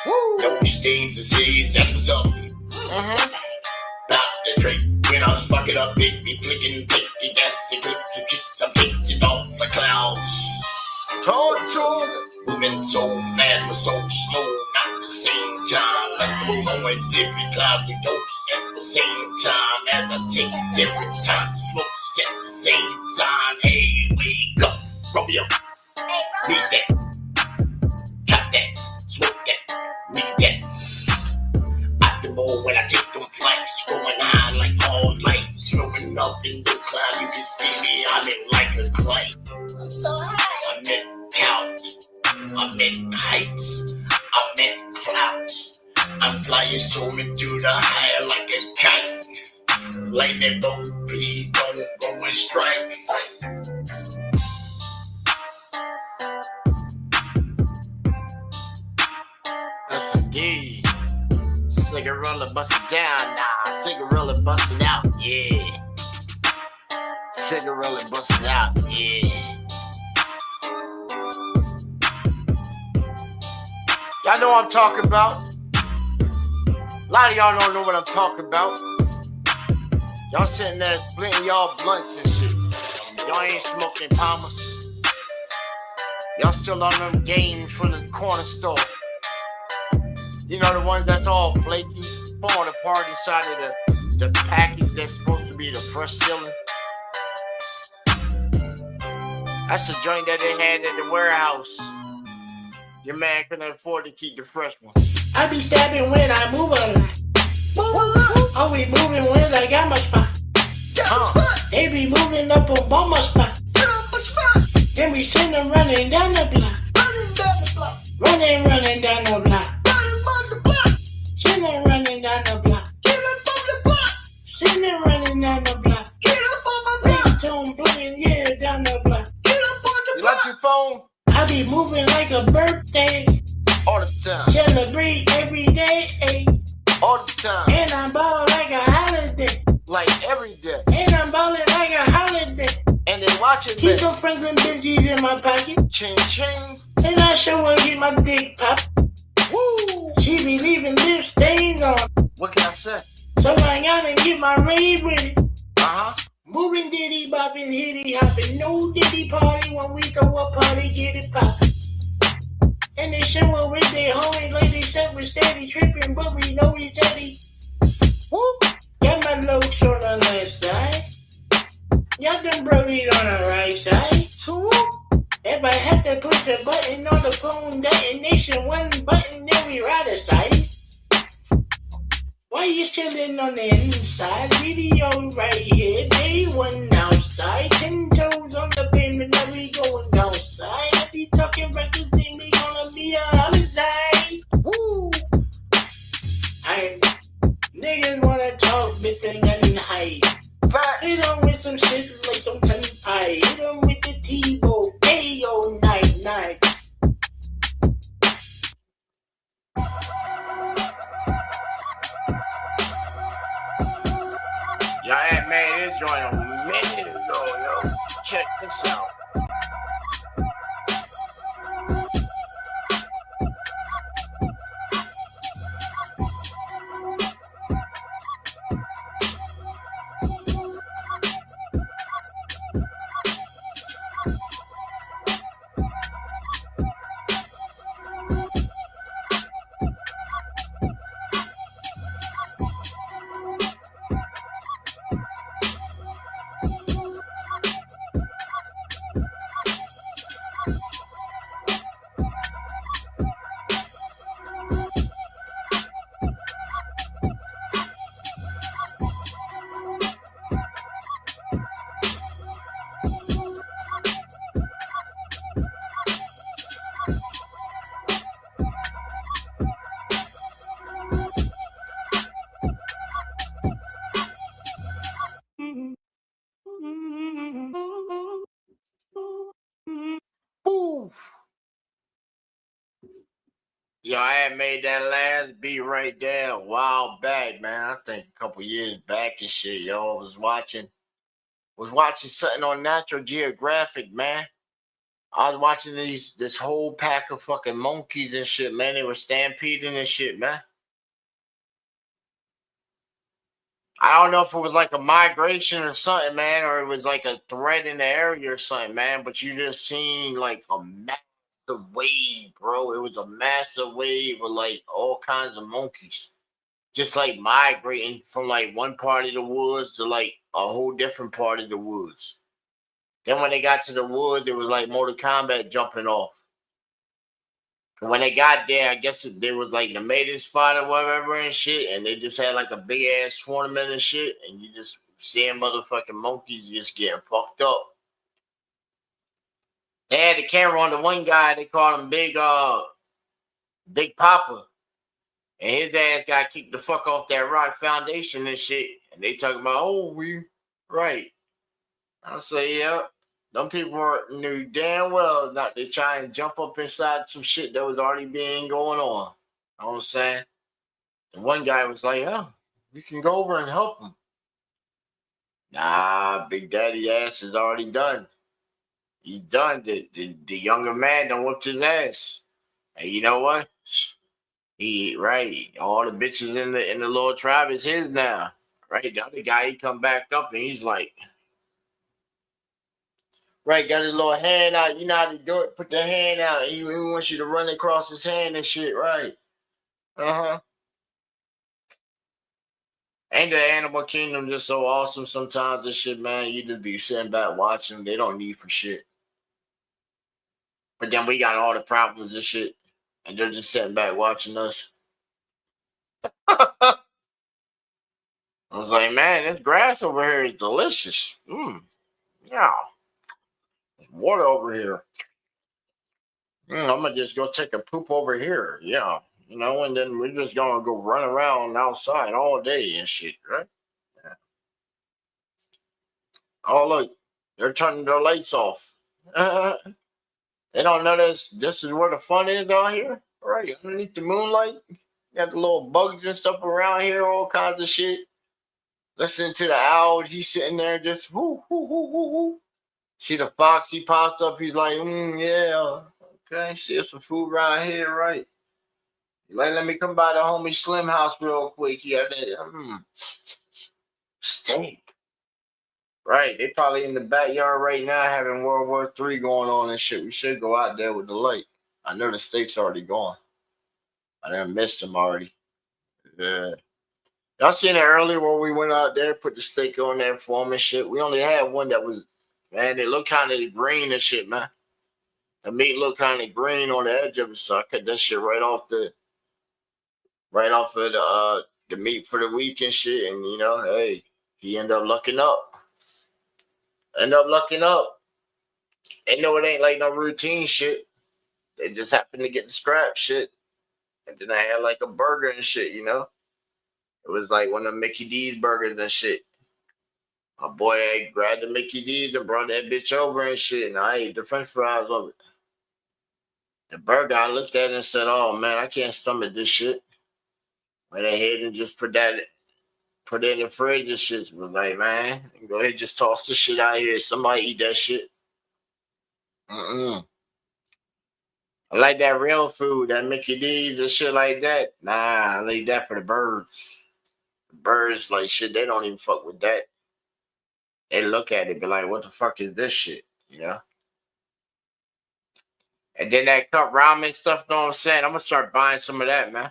No stains and seeds, that's what's up. Not the trick. When I was fucking up, big be flicking, taking gas and clips and tricks. I'm taking off like clouds. Told moving so fast but so slow, not at the same time. Like I'm going different clouds and ghosts at the same time. As I take different times to smoke at the same time. Hey, wake up, Romeo. Need that. Got that. Smoke that. Need that. When I take them flights, going high like all light, smoking up in the cloud. You can see me, I'm in like a kite. I'm so high. I'm in couch, I'm in heights, I'm in clouds. I'm flying soaring through the high like a kite. Like that boat, please don't go and strike. That's a D. Cigarella bust it down, nah. Cigarella bust it out, yeah. Cigarella bust it out, yeah. Y'all know what I'm talking about. A lot of y'all don't know what I'm talking about. Y'all sitting there splitting y'all blunts and shit. Y'all ain't smoking Palmers. Y'all still on them games from the corner store. You know, the ones that's all flaky, falling apart inside of the package that's supposed to be the fresh sealing. That's the joint that they had at the warehouse. Your man couldn't afford to keep the fresh ones. I be stabbing when I move a lot. Oh, we moving when I got my spot. They be moving up on my spot. Then we send them running down the block. Running down the block. Send them running down the block. Send them running down the block. Ringtone playing, yeah, down the block. You like your phone? I be moving like a birthday. All the time. Celebrate every day. All the time. And I'm ballin' like a holiday. Like every day. And I'm ballin' like a holiday. And they watching me. Keep some Franklin Benjis in my pocket. Ching ching. And I show her get my dick pop. Woo! She be leaving lip stains on. What can I say? So I gotta get my rave with it. Moving diddy bopping, hitty hopping. No diddy party when we go up party, get it poppin'. said we're steady tripping, but we know we steady. Woo! Got my looks on the left side. Got them brodies on the right side. So if I have to push the button on the phone detonation, one button, then we ride aside. Why you chillin' on the inside? Video right here, day one outside. 10 toes on the pavement, now we going outside. If you talking records, then we gonna be a homicide. Woo! Niggas wanna talk, bitching and hide. Hit 'em with some shit like some tongue pie. Hit 'em with the T-Bow, Ayo, night. Y'all had made this joint a minute ago, yo. Check this out. Yo, I had made that last beat right there a while back, man. I think a couple years back and shit, yo. I was watching something on Natural Geographic, man. I was watching this whole pack of fucking monkeys and shit, man. They were stampeding and shit, man. I don't know if it was like a migration or something, man, or it was like a threat in the area or something, man. But you just seen like a massive wave, bro. It was a massive wave of like all kinds of monkeys, just like migrating from like one part of the woods to like a whole different part of the woods. Then when they got to the woods, it was like Mortal Kombat jumping off. And when they got there, I guess there was like the mating spot or whatever and shit, and they just had like a big ass tournament and shit, and you just seeing motherfucking monkeys just getting fucked up. They had the camera on the one guy, they called him Big Papa. And his ass got kicked the fuck off that rock foundation and shit. And they talking about, oh, we right. I say, yeah. Them people knew damn well not they try and jump up inside some shit that was already being going on. You know what I'm saying? And one guy was like, oh, we can go over and help him. Nah, Big Daddy ass is already done. He's done. The younger man done whooped his ass. And you know what? Right. All the bitches in the little tribe is his now. Right. The other guy, he come back up and he's like, right, got his little hand out. You know how to do it? Put the hand out. He wants you to run across his hand and shit, right? Uh-huh. Ain't the Animal Kingdom just so awesome sometimes and shit, man? You just be sitting back watching. They don't need for shit. But then we got all the problems and shit. And they're just sitting back watching us. I was like, man, this grass over here is delicious. Yeah. There's water over here. I'm going to just go take a poop over here. Yeah. You know, and then we're just going to go run around outside all day and shit, right? Yeah. Oh, look. They're turning their lights off. They don't know this is where the fun is out here. Right. Underneath the moonlight. Got the little bugs and stuff around here, all kinds of shit. Listen to the owl. He's sitting there just whoo, whoo, whoo, whoo, whoo. See the fox, he pops up. He's like, yeah. Okay, see some food right here, right? Like, let me come by the homie Slim house real quick. Yeah, steak. Right, they probably in the backyard right now having World War III going on and shit. We should go out there with the light. I know the steak's already gone. I done missed them already. Yeah. Y'all seen it earlier when we went out there, put the steak on there for them and shit. We only had one that was, man, it looked kind of green and shit, man. The meat looked kind of green on the edge of it, so I cut that shit right off of the meat for the week and shit. And hey, he ended up lucking up. And no, it ain't like no routine shit. They just happened to get the scrap shit. And then I had like a burger and shit, It was like one of Mickey D's burgers and shit. My boy grabbed the Mickey D's and brought that bitch over and shit. And I ate the french fries of it. The burger, I looked at it and said, oh man, I can't stomach this shit. Went ahead and just put it in the fridge and shit. Was like, man, go ahead and just toss this shit out here. Somebody eat that shit. I like that real food, that Mickey D's and shit like that. Nah, I leave that for the birds. The birds, like shit, they don't even fuck with that. They look at it, be like, what the fuck is this shit? And then that cup ramen stuff, know what I'm saying? I'm gonna start buying some of that, man.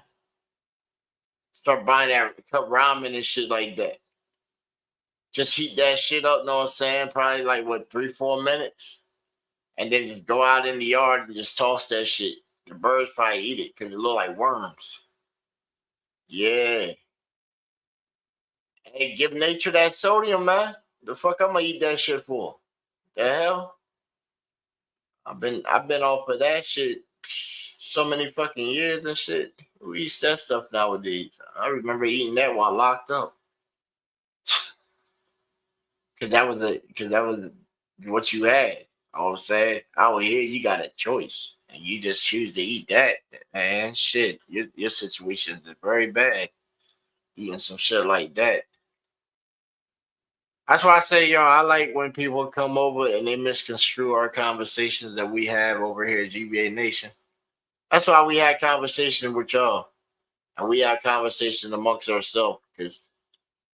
Start buying that cup ramen and shit like that. Just heat that shit up, know what I'm saying? Probably like 3-4 minutes. And then just go out in the yard and just toss that shit. The birds probably eat it because it look like worms. Yeah. Hey, give nature that sodium, man. The fuck I'm gonna eat that shit for? The hell? I've been off of that shit so many fucking years and shit. Who eats that stuff nowadays? I remember eating that while locked up. Cause that was what you had. All I'm saying, out here you got a choice, and you just choose to eat that. Man, shit, your situation is very bad. Eating some shit like that. That's why I say, I like when people come over and they misconstrue our conversations that we have over here at GBA Nation. That's why we had conversations with y'all, and we had conversations amongst ourselves. Because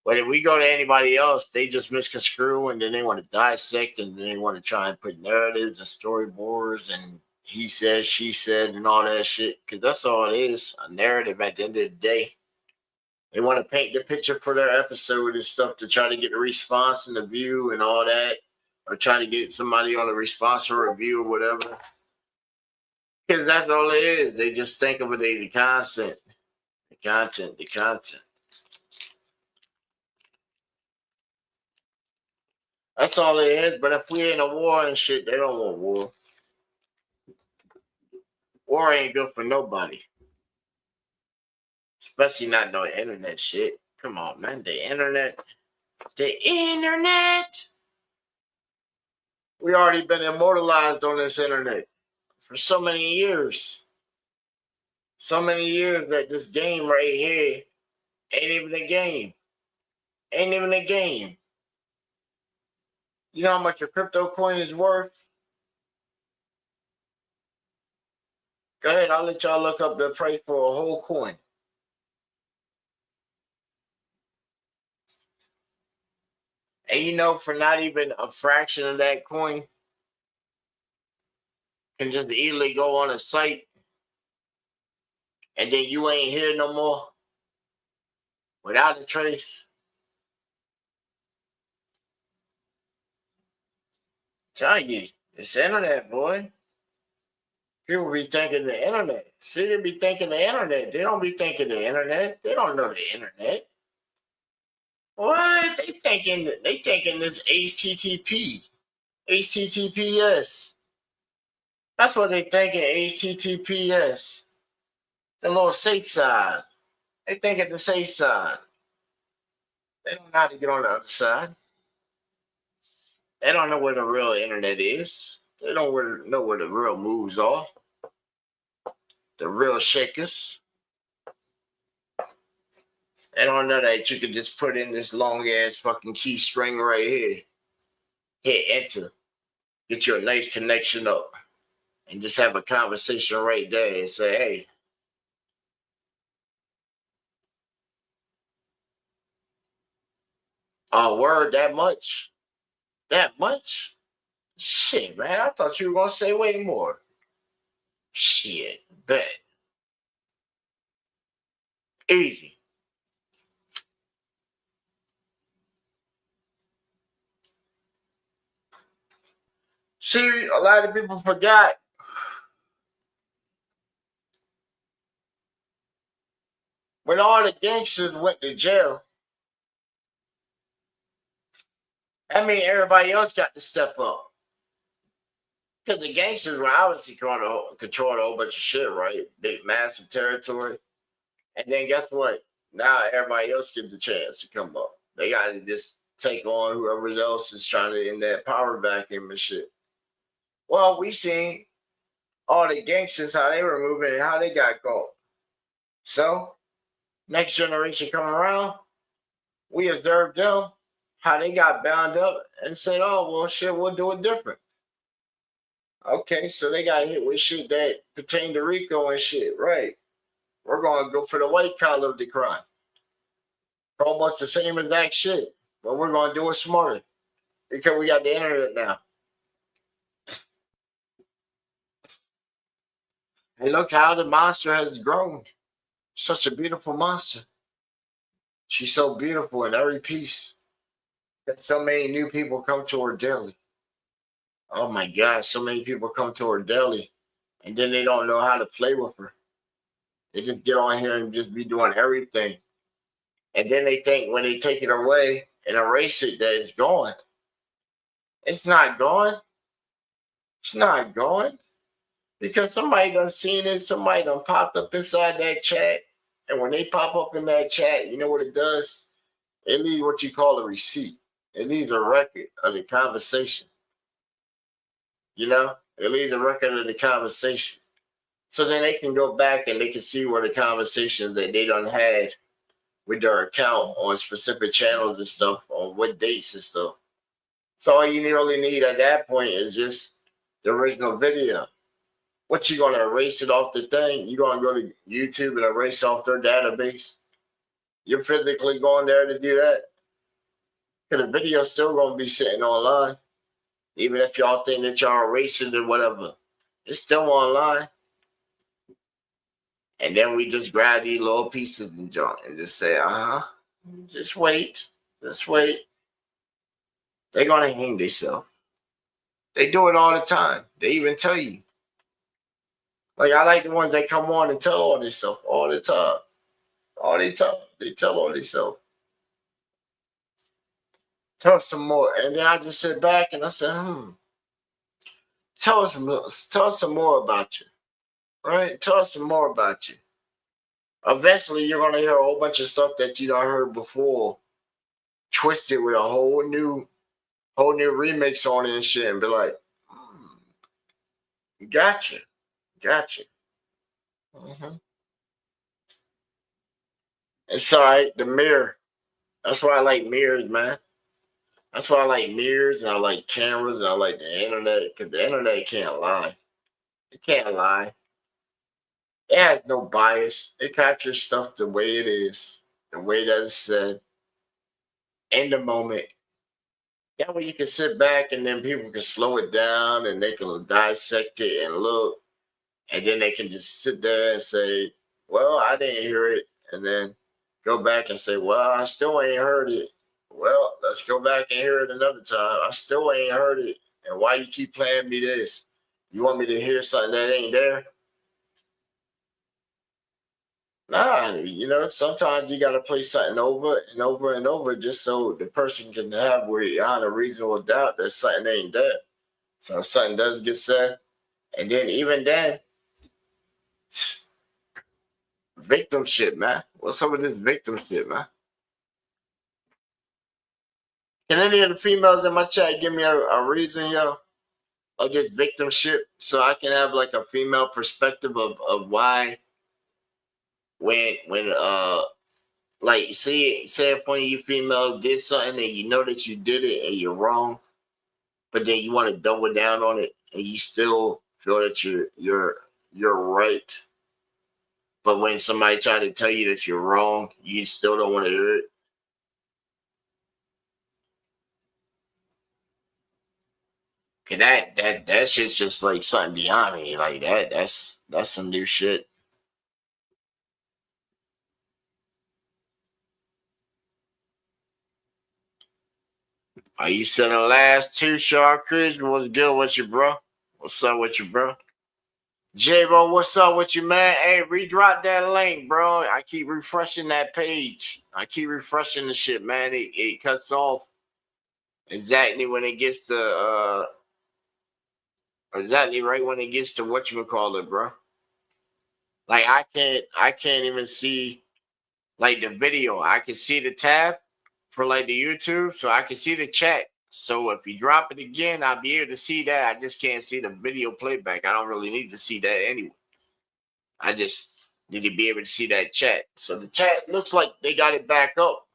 when we go to anybody else, they just misconstrue, and then they want to dissect, and then they want to try and put narratives and storyboards, and he said, she said, and all that shit. Because that's all it is—a narrative. At the end of the day, they want to paint the picture for their episode and stuff to try to get the response and the view and all that, or try to get somebody on a response or review or whatever. Because that's all it is. They just think of it as the content. The content. That's all it is. But if we in a war and shit, they don't want war. War ain't good for nobody. Especially not no internet shit. Come on, man. The internet. We already been immortalized on this internet for so many years. So many years that this game right here ain't even a game. Ain't even a game. You know how much a crypto coin is worth? Go ahead, I'll let y'all look up the price for a whole coin. And for not even a fraction of that coin, can just easily go on a site and then you ain't here no more without a trace. Tell you, it's internet, boy. People be thinking the internet. See, they be thinking the internet. They don't be thinking the internet. They don't know the internet. What? They thinking this HTTPS. That's what they thinking, HTTPS. The little safe side. They thinking the safe side. They don't know how to get on the other side. They don't know where the real internet is. They don't know where the real moves are. The real shakers. They don't know that you can just put in this long ass fucking key string right here. Hit enter. Get you a nice connection up. And just have a conversation right there and say, hey. Oh, word, that much? That much? Shit, man. I thought you were going to say way more. Shit, bet. Easy. See, a lot of people forgot. When all the gangsters went to jail, I mean, everybody else got to step up. Because the gangsters were obviously controlling a whole bunch of shit, right? Big, massive territory. And then guess what? Now everybody else gets a chance to come up. They got to just take on whoever else is trying to in that power vacuum and shit. Well, we seen all the gangsters, how they were moving and how they got caught. So, next generation come around, we observed them, how they got bound up and said, oh, well, shit, we'll do it different. Okay, so they got hit with shit that pertained to Rico and shit, right? We're going to go for the white collar of the crime. Almost the same exact shit, but we're going to do it smarter because we got the internet now. And look how the monster has grown. Such a beautiful monster. She's so beautiful in every piece that so many new people come to her daily. Oh my gosh, so many people come to her daily and then they don't know how to play with her. They just get on here and just be doing everything. And then they think when they take it away and erase it that it's gone. It's not gone. It's not gone. Because somebody done seen it, somebody done popped up inside that chat. And when they pop up in that chat, you know what it does? It leaves what you call a receipt. It leaves a record of the conversation. You know? It leaves a record of the conversation. So then they can go back and they can see where the conversations that they done had with their account on specific channels and stuff, on what dates and stuff. So all you really need at that point is just the original video. What, you gonna erase it off the thing? You gonna go to YouTube and erase off their database? You're physically going there to do that? Because the video's still gonna be sitting online. Even if y'all think that y'all erasing it or whatever. It's still online. And then we just grab these little pieces and joint and just say, just wait. Just wait. They're gonna hang themselves. They do it all the time. They even tell you. Like, I like the ones that come on and tell all this stuff all the time. All the time. They tell all this stuff. Tell us some more. And then I just sit back and I said, tell us some more about you. Right? Tell us some more about you. Eventually, you're going to hear a whole bunch of stuff that you don't heard before, twisted with a whole new remix on it and shit, and be like, gotcha. It's all right. The mirror. That's why I like mirrors, man. That's why I like mirrors and I like cameras and I like the internet, because the internet can't lie. It can't lie. It has no bias. It captures stuff the way it is, the way that it's said, in the moment. That way you can sit back and then people can slow it down and they can dissect it and look. And then they can just sit there and say, well, I didn't hear it. And then go back and say, well, I still ain't heard it. Well, let's go back and hear it another time. I still ain't heard it. And why you keep playing me this? You want me to hear something that ain't there? Nah, sometimes you got to play something over and over and over just so the person can have beyond a reasonable doubt that something ain't there. So if something does get said, and then even then, victim shit, man. What's up with this victim shit, man? Can any of the females in my chat give me a reason, yo, of this victim shit so I can have like a female perspective of why when like say if one of you females did something and you know that you did it and you're wrong, but then you want to double down on it and you still feel that you're right. But when somebody try to tell you that you're wrong, you still don't want to hear it. Cause that shit's just like something beyond me. Like that's some new shit. You said the last two, Shark Creek. What's good with you, bro? What's up with you, bro? J-Bo, what's up with you, man? Hey, redrop that link, bro. I keep refreshing that page. I keep refreshing the shit, man. It cuts off exactly when it gets to exactly right when it gets to whatchamacallit, bro. Like I can't even see like the video. I can see the tab for like the YouTube, so I can see the chat. So if you drop it again, I'll be able to see that. I just can't see the video playback. I don't really need to see that anyway. I just need to be able to see that chat. So the chat looks like they got it back up.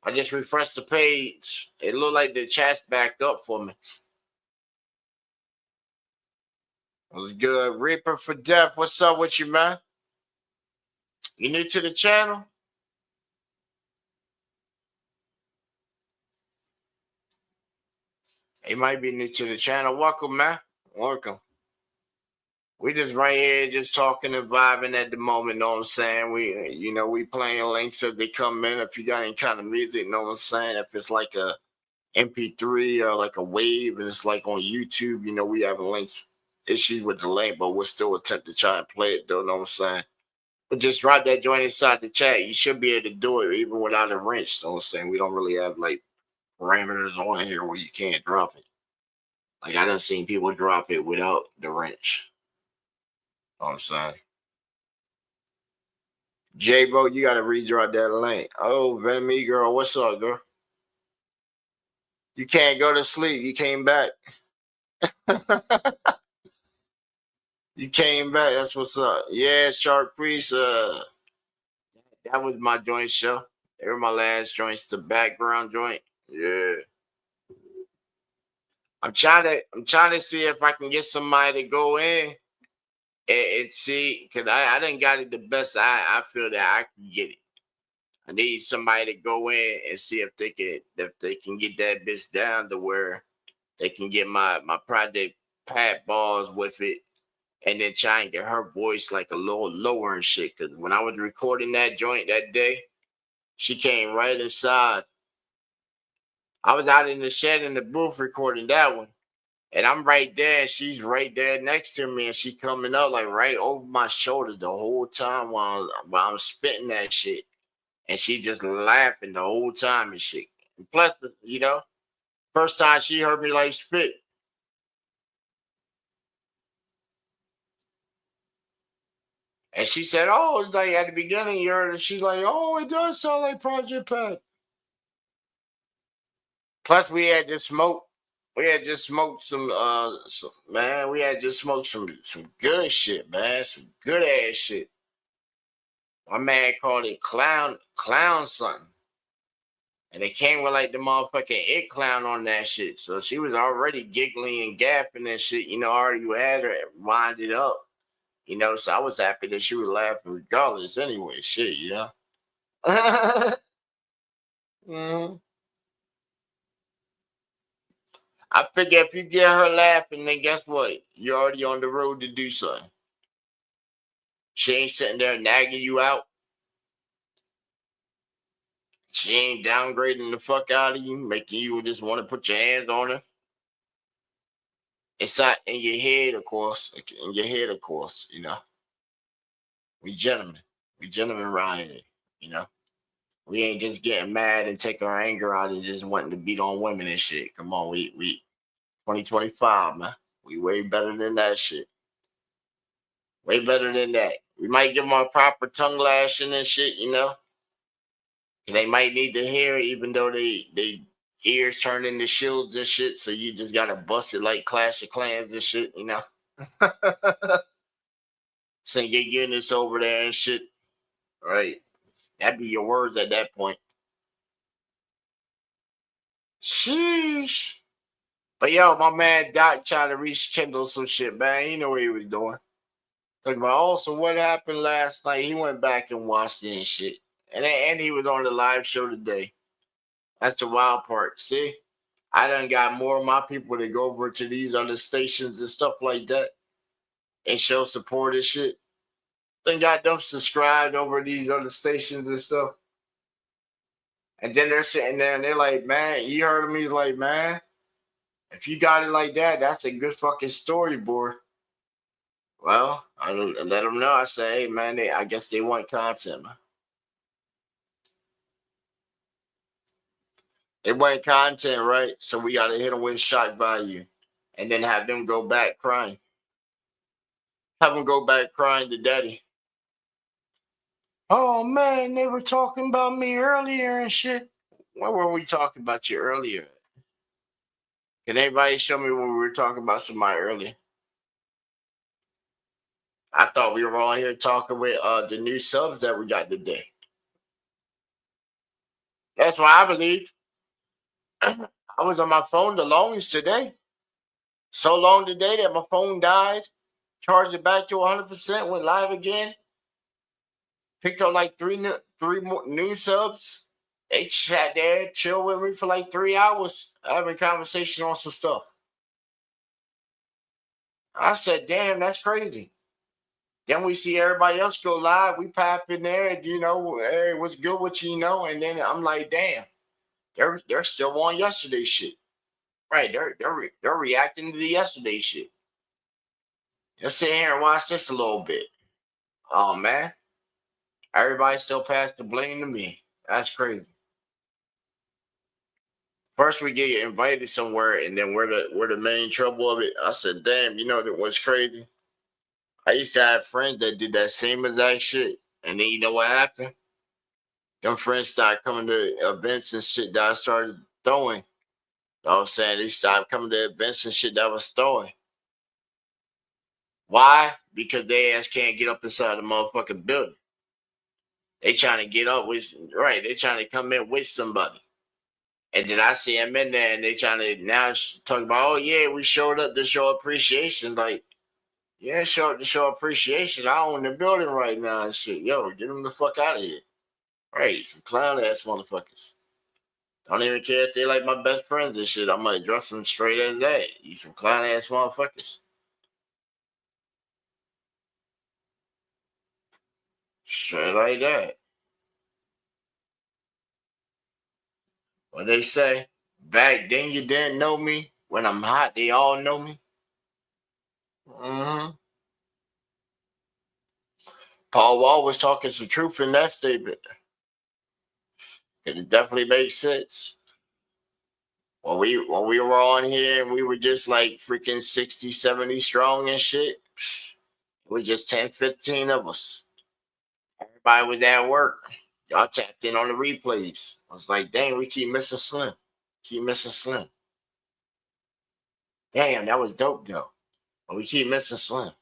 I just refreshed the page. It looked like the chat's back up for me. What's good? Reaper for Death. What's up with you, man? You new to the channel? You might be new to the channel. Welcome, man. Welcome. We just right here just talking and vibing at the moment, know what I'm saying? We playing links as they come in. If you got any kind of music, know what I'm saying? If it's like a MP3 or like a wave and it's like on YouTube, we have links issues with the link, but we'll still attempt to try and play it though, know what I'm saying? But just drop that joint inside the chat. You should be able to do it even without a wrench, know what I'm saying? We don't really have like parameters on here where you can't drop it. Like I done seen people drop it without the wrench. Know what I'm saying? J-Bo, you gotta redraw that link. Oh, Venemy girl, what's up, girl? You can't go to sleep. You came back. You came back. That's what's up. Yeah, Shark Priest. That was my joint show. They were my last joints. The background joint. Yeah. I'm trying to see if I can get somebody to go in and see, because I didn't got it the best. I feel that I can get it. I need somebody to go in and see if they can get that bitch down to where they can get my project Pat balls with it, and then try and get her voice like a little lower and shit. Because when I was recording that joint that day, she came right inside. I was out in the shed in the booth recording that one. And I'm right there, and she's right there next to me, and she coming up like right over my shoulder the whole time while I'm spitting that shit. And she just laughing the whole time and shit. And plus, first time she heard me like spit. And she said, oh, it's like at the beginning you heard it. She's like, oh, it does sound like Project Pat. Plus, we had just smoked some we had just smoked some good shit, man. Some good ass shit. My man called it clown something. And they came with like the motherfucking it clown on that shit. So she was already giggling and gapping and shit, already had her winded up. So I was happy that she was laughing regardless anyway, shit, Mm-hmm. I figure if you get her laughing, then guess what? You're already on the road to do something. She ain't sitting there nagging you out. She ain't downgrading the fuck out of you, making you just want to put your hands on her. It's not in your head, of course. In your head, of course, We gentlemen. We gentlemen around here, We ain't just getting mad and taking our anger out and just wanting to beat on women and shit. Come on, we 2025, man. We way better than that shit. Way better than that. We might give them a proper tongue lashing and shit, And they might need to hear it, even though they ears turn into shields and shit. So you just gotta bust it like Clash of Clans and shit, Send your units over there and shit. Right. That'd be your words at that point. Sheesh. But yo, my man Doc tried to rekindle some shit, man. He know what he was doing. Talking about, so what happened last night? He went back and watched it and shit. And he was on the live show today. That's the wild part. See? I done got more of my people to go over to these other stations and stuff like that and show support and shit. Then got them subscribed over these other stations and stuff. And then they're sitting there and they're like, man, you heard of me? Like, man, if you got it like that, that's a good fucking storyboard. Well, I let them know. I say, hey, man, I guess they want content, man. They want content, right? So we got to hit them with shock value and then have them go back crying. Have them go back crying to daddy. Oh, man, they were talking about me earlier and shit. What were we talking about you earlier? Can anybody show me when we were talking about somebody earlier? I thought we were on here talking with the new subs that we got today. That's what I believed. I was on my phone the longest today. So long today that my phone died. Charged it back to 100%. Went live again. Picked up like three more new subs. They sat there, chill with me for like 3 hours, having conversation on some stuff. I said, damn, that's crazy. Then we see everybody else go live. We pop in there, and hey, what's good with you, And then I'm like, damn, they're still on yesterday shit, right? They're reacting to the yesterday shit. Let's sit here and watch this a little bit. Oh man, everybody still passed the blame to me. That's crazy. First we get invited somewhere, and then we're the main trouble of it. I said, damn, what's crazy? I used to have friends that did that same exact shit, and then you know what happened? Them friends started coming to events and shit that I started throwing. You know what I'm saying? They started coming to events and shit that I was throwing. Why? Because they ass can't get up inside the motherfucking building. They trying to get up with, right, they trying to come in with somebody. And then I see them in there and they trying to now talk about, oh yeah, we showed up to show appreciation. Like, yeah, show up to show appreciation. I own the building right now and shit. Yo, get them the fuck out of here. Right, some clown ass motherfuckers. Don't even care if they like my best friends and shit. I might dress them straight as that. You some clown ass motherfuckers. Straight like that. What they say? Back then you didn't know me. When I'm hot, they all know me. Mm-hmm. Paul Wall was talking some truth in that statement. It definitely makes sense. When we were on here and we were just like freaking 60, 70 strong and shit, it was just 10, 15 of us. Everybody was at work. Y'all tapped in on the replays. I was like, dang, we keep missing Slim. Keep missing Slim. Damn, that was dope though. But we keep missing Slim.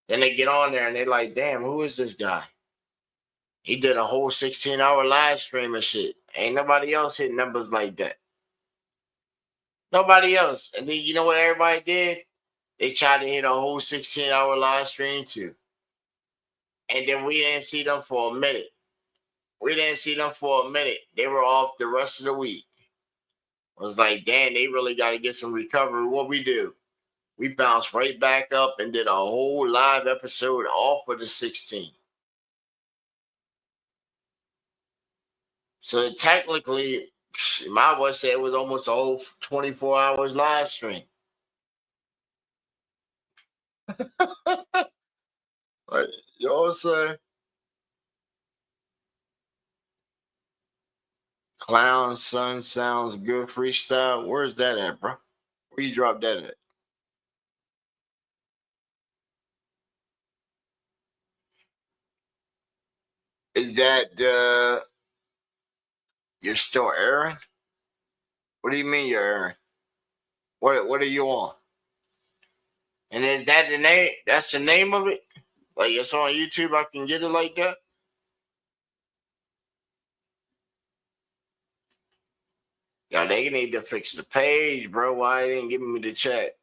Then they get on there and they're like, damn, who is this guy? He did a whole 16-hour live stream and shit. Ain't nobody else hit numbers like that. Nobody else. And then you know what everybody did? They tried to hit a whole 16-hour live stream too. And then we didn't see them for a minute. They were off the rest of the week. I was like, damn, they really got to get some recovery. What we do? We bounced right back up and did a whole live episode off of the 16th. So technically, my boy said it was almost a whole 24 hours live stream. Like, you know what I'm saying? Clown Son sounds good freestyle. Where's that at, bro? Where you drop that at? Is that you're still airing? What do you mean you're airing? What are you on? And is that the name? That's the name of it? Like it's on YouTube, I can get it like that? Yeah, they need to fix the page, bro. Why they didn't give me the chat?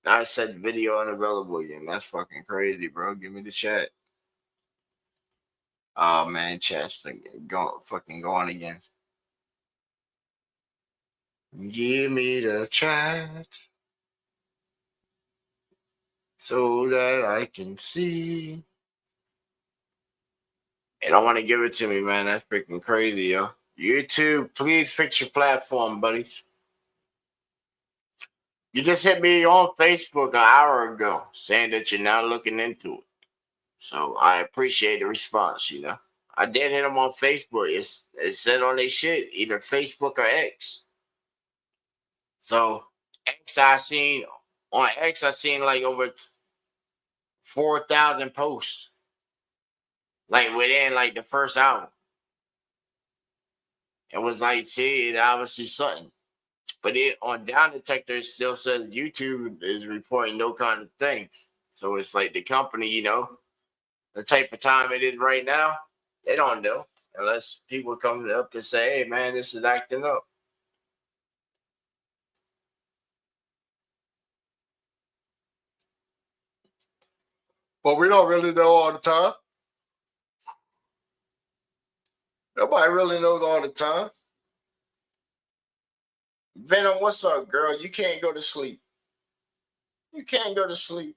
I said video unavailable again. That's fucking crazy, bro. Give me the chat. Oh man, chat's fucking going again. Give me the chat so that I can see. They don't want to give it to me, man. That's freaking crazy, yo. YouTube, please fix your platform, buddies. You just hit me on Facebook an hour ago saying that you're now looking into it. So I appreciate the response, you know. I did hit them on Facebook. It said on their shit, either Facebook or X. So I seen like over 4,000 posts. Like within like the first hour. It was like, see, it obviously something. But it on Down Detector it still says YouTube is reporting no kind of things. So it's like the company, you know, the type of time it is right now, they don't know. Unless people come up and say, hey man, this is acting up. But we don't really know all the time. Nobody really knows all the time. Venom, what's up, girl? You can't go to sleep. You can't go to sleep.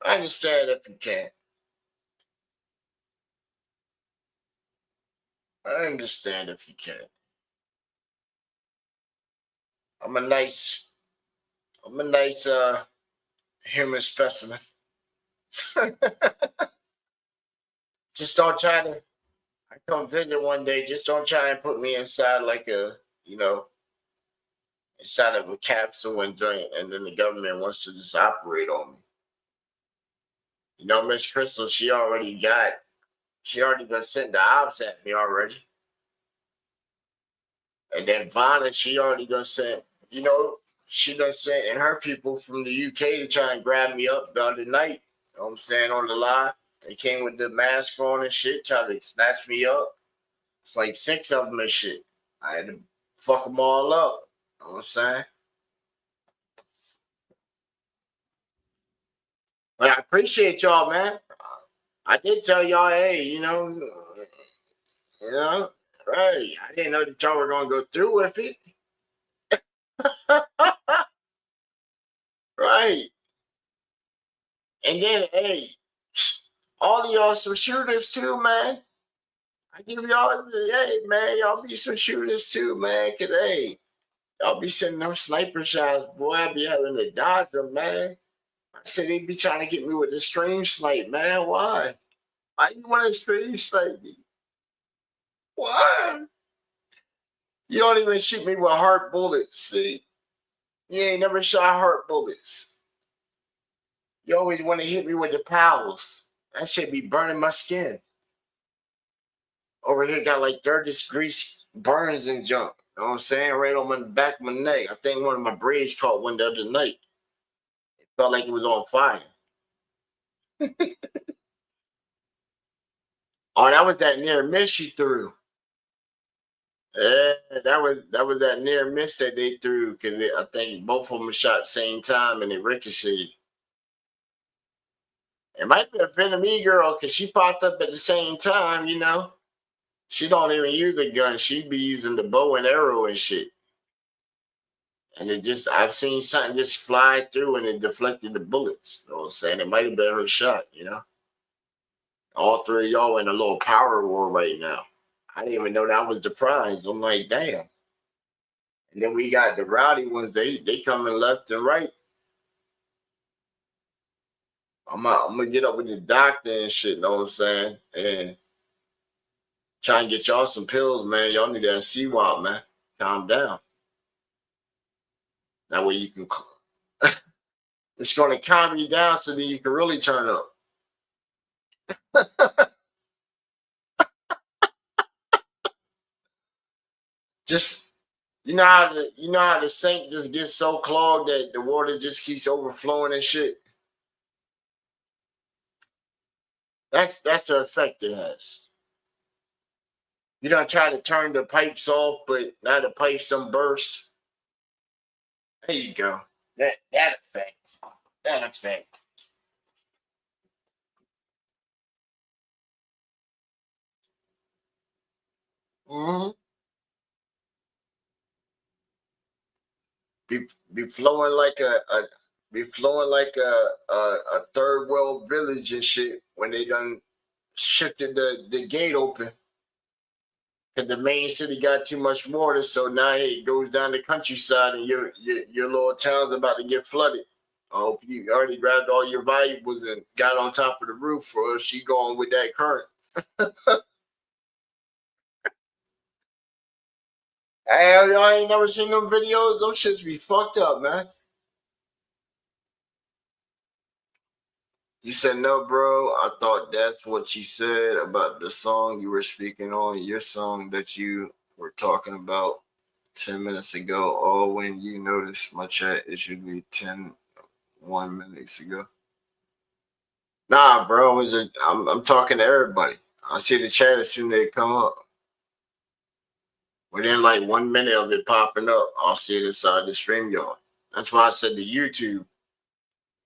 I understand if you can't. I understand if you can't. I'm a nice human specimen. Just don't try to. I come visit one day. Just don't try and put me inside like a, you know, inside of a capsule and joint, and then the government wants to just operate on me. You know, Miss Crystal, she already done sent the ops at me already. And then Vanna, she already done sent, you know, she done sent and her people from the UK to try and grab me up the other night. You know what I'm saying, on the live. They came with the mask on and shit, tried to snatch me up. It's like 6 of them and shit. I had to fuck them all up. You know what I'm saying? But I appreciate y'all, man. I did tell y'all, hey, you know, right. I didn't know that y'all were gonna go through with it. Right. And then, hey, all of y'all some shooters too, man. I give y'all, hey, man, y'all be some shooters too, man. Cause hey, y'all be sending them sniper shots, boy. I be having to dodge them, man. I said they be trying to get me with the stream snipe, man. Why? Why you want to stream snipe me? Why? You don't even shoot me with heart bullets. See, you ain't never shot heart bullets. You always want to hit me with the pals. That shit be burning my skin. Over here got like 30-degree burns and junk. You know what I'm saying? Right on the back of my neck. I think one of my braids caught one the other night. It felt like it was on fire. Oh, that was that near miss she threw. Yeah, that was that near miss that they threw because I think both of them shot at the same time and it ricocheted. It might be a Vietnamese girl because she popped up at the same time, you know. She don't even use a gun. She be using the bow and arrow and shit. And I've seen something just fly through and it deflected the bullets. You know what I'm saying? It might have been her shot, you know. All 3 of y'all in a little power war right now. I didn't even know that was the prize. I'm like, damn. And then we got the rowdy ones. They coming left and right. I'm gonna get up with the doctor and shit. Know what I'm saying? And try and get y'all some pills, man. Y'all need that CWAP, man. Calm down. That way you can. It's gonna calm you down so that you can really turn up. Just you know how the sink just gets so clogged that the water just keeps overflowing and shit. That's the effect it has. You don't try to turn the pipes off, but now the pipes don't burst. There you go. That effect. That effect. Mm-hmm. Be flowing like a third world village and shit when they done shifted the gate open because the main city got too much water. So now it goes down the countryside, and your little town's about to get flooded. I hope you already grabbed all your valuables and got on top of the roof, or she going with that current. Hey, y'all ain't never seen them videos? Them shits be fucked up, man. You said no, bro. I thought that's what she said about the song you were speaking on. Your song that you were talking about 10 minutes ago. Oh, when you notice my chat, it should be 1 minutes ago. Nah, bro. I'm talking to everybody. I see the chat as soon as they come up. Within like 1 minute of it popping up, I'll see it inside the stream yard. That's why I said the YouTube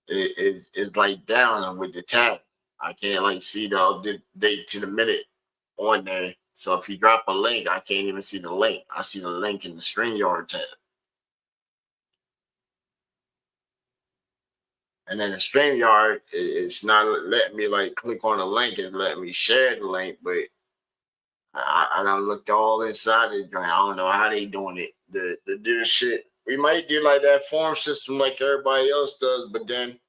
is like down with the tab. I can't like see the date to the minute on there. So if you drop a link, I can't even see the link. I see the link in the StreamYard tab. And then the StreamYard, it's not letting me like click on the link and letting me share the link, but I done looked all inside the joint. I don't know how they doing it. The do the shit. We might do like that form system like everybody else does, but then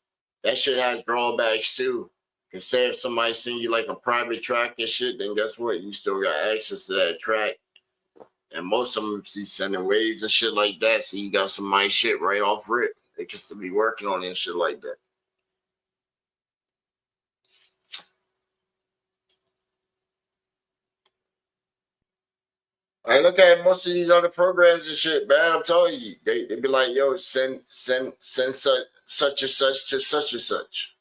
that shit has drawbacks too. Cause say if somebody send you like a private track and shit, then guess what? You still got access to that track. And most of them see sending waves and shit like that. So you got some nice shit right off rip. They can still be working on it and shit like that. I look at most of these other programs and shit, man. I'm telling you, they be like, yo, send such and such to such and such.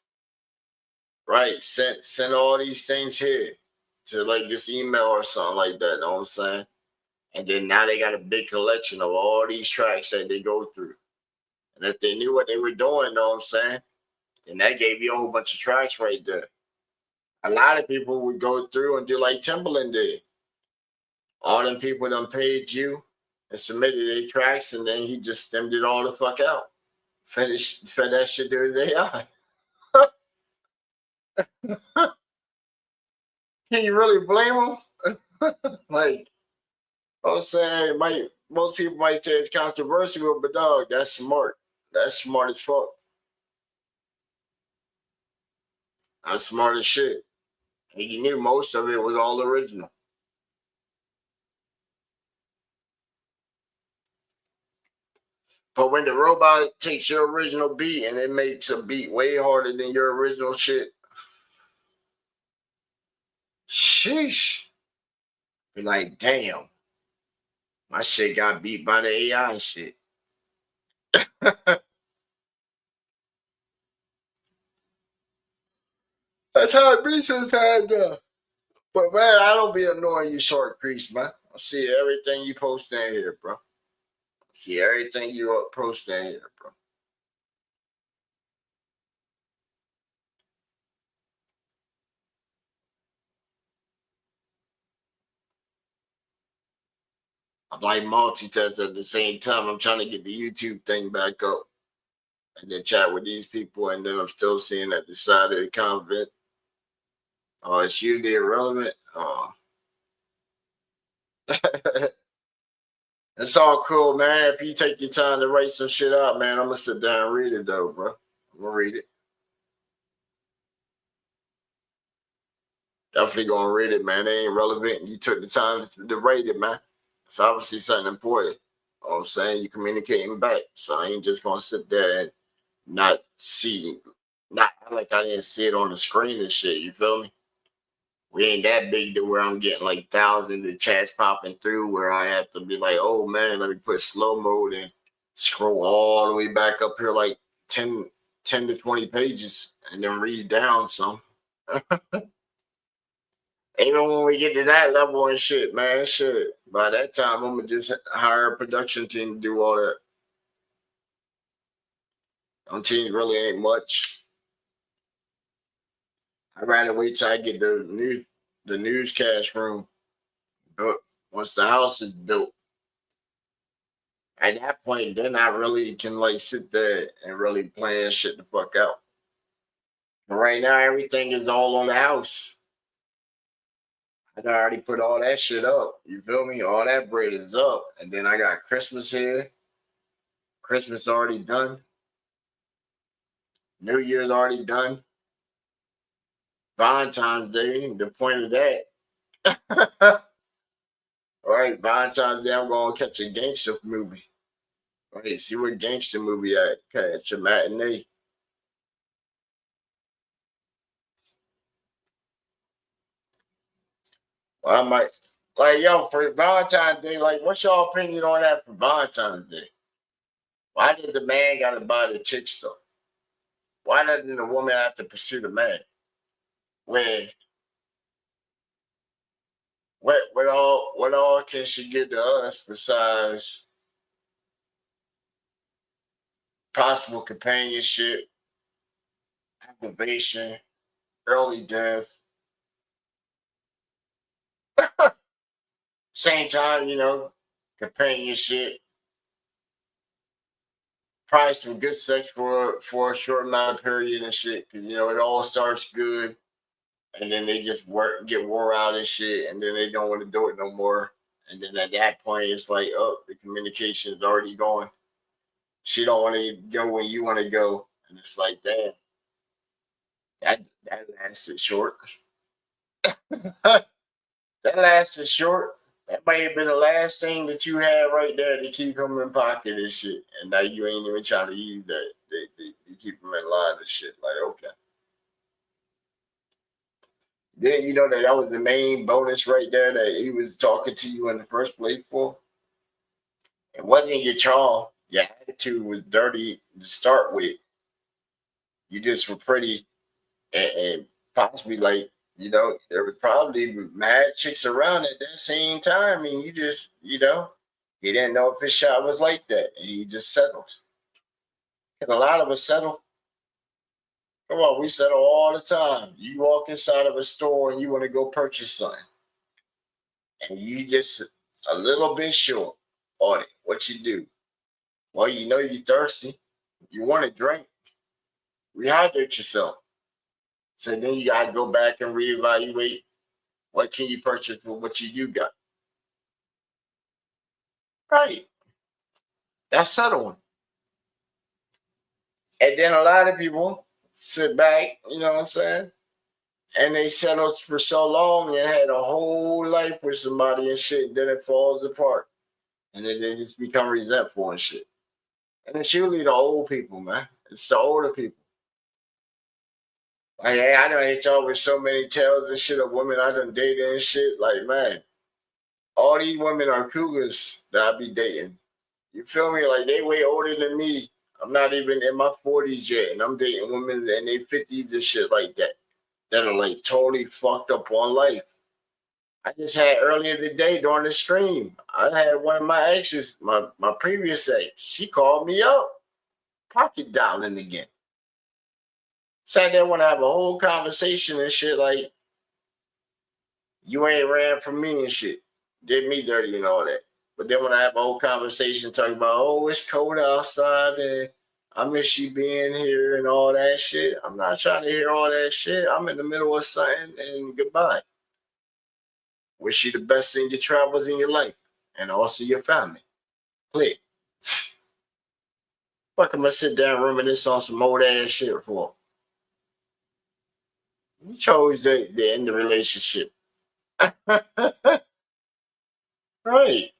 Right. Send all these things here to like this email or something like that. Know what I'm saying? And then now they got a big collection of all these tracks that they go through. And if they knew what they were doing, know what I'm saying? Then that gave you a whole bunch of tracks right there. A lot of people would go through and do like Timbaland did. All them people done paid you and submitted their tracks, and then he just stemmed it all the fuck out. Fed that shit to his AI. Can you really blame him? Like, I'm saying, most people might say it's controversial, but dog, that's smart. That's smart as fuck. That's smart as shit. And you knew most of it was all original. But when the robot takes your original beat and it makes a beat way harder than your original shit, sheesh. Be like, damn, my shit got beat by the AI and shit. That's how it be sometimes, though. But man, I don't be annoying you, short crease, man. I see everything you post in here, bro. I see everything you post in here, bro. I'm like multitask at the same time. I'm trying to get the YouTube thing back up and then chat with these people, and then I'm still seeing at the side of the comment. Oh, it's usually irrelevant. Oh. It's all cool, man. If you take your time to write some shit out, man, I'm gonna sit down and read it though, bro. I'm gonna read it. Definitely gonna read it, man. It ain't relevant. You took the time to write it, man. It's obviously something important. You know what I'm saying? You communicating back. So I ain't just gonna sit there and not like I didn't see it on the screen and shit. You feel me? We ain't that big to where I'm getting like thousands of chats popping through where I have to be like, oh man, let me put slow mode and scroll all the way back up here like 10 to 20 pages and then read down some. Even when we get to that level and shit, man, shit. By that time, I'm gonna just hire a production team to do all that. Them teams really ain't much. I'd rather wait till I get the newscast room built. Once the house is built, at that point, then I really can like sit there and really plan shit the fuck out. But right now, everything is all on the house. I done already put all that shit up. You feel me? All that bread is up. And then I got Christmas here. Christmas already done. New Year's already done. Valentine's Day, the point of that. All right, Valentine's Day, I'm going to catch a gangster movie. All right, see what gangster movie at. Catch a matinee. Well, I might, like, yo, for Valentine's Day, like, what's your opinion on that for Valentine's Day? Why did the man got to buy the chick stuff? Why doesn't the woman have to pursue the man? When, what all can she give to us besides possible companionship, activation, early death? Same time, companionship, probably some good sex for a short amount of period and shit. 'Cause, it all starts good, and then they just get wore out and shit, and then they don't want to do it no more. And then at that point, it's like, oh, the communication is already going. She don't want to go when you want to go, and it's like, damn, that lasted short. That lasted short. That might have been the last thing that you had right there to keep him in pocket and shit. And now you ain't even trying to use that. They keep him in line and shit. Like, okay. Then you know that was the main bonus right there that he was talking to you in the first place for. It wasn't your charm. Your attitude was dirty to start with. You just were pretty and possibly like, there was probably mad chicks around at that same time, and you just, he didn't know if his shot was like that, and he just settled. And a lot of us settle. Come on, we settle all the time. You walk inside of a store and you want to go purchase something, and you just a little bit short on it. What you do? Well, you're thirsty. You want to drink. Rehydrate yourself. So then you got to go back and reevaluate what can you purchase with what you do got. Right. That's settling. And then a lot of people sit back, you know what I'm saying? And they settled for so long and had a whole life with somebody and shit. Then it falls apart. And then they just become resentful and shit. And it's usually the old people, man. It's the older people. Like, hey, I done hit y'all with so many tales and shit of women I done dated and shit. Like, man, all these women are cougars that I be dating. You feel me? Like, they way older than me. I'm not even in my 40s yet, and I'm dating women in their 50s and shit like that are like totally fucked up on life. I just had earlier today during the stream, I had one of my exes, my previous ex, she called me up, pocket dialing again. Sat there want to have a whole conversation and shit like, you ain't ran from me and shit. Did me dirty and all that. But then when I have a whole conversation talking about, oh, it's cold outside and I miss you being here and all that shit, I'm not trying to hear all that shit. I'm in the middle of something and goodbye. Wish you the best in your travels in your life and also your family. Click. Fuck, I'm gonna sit down and reminisce on some old ass shit for? You chose to end the relationship. Right.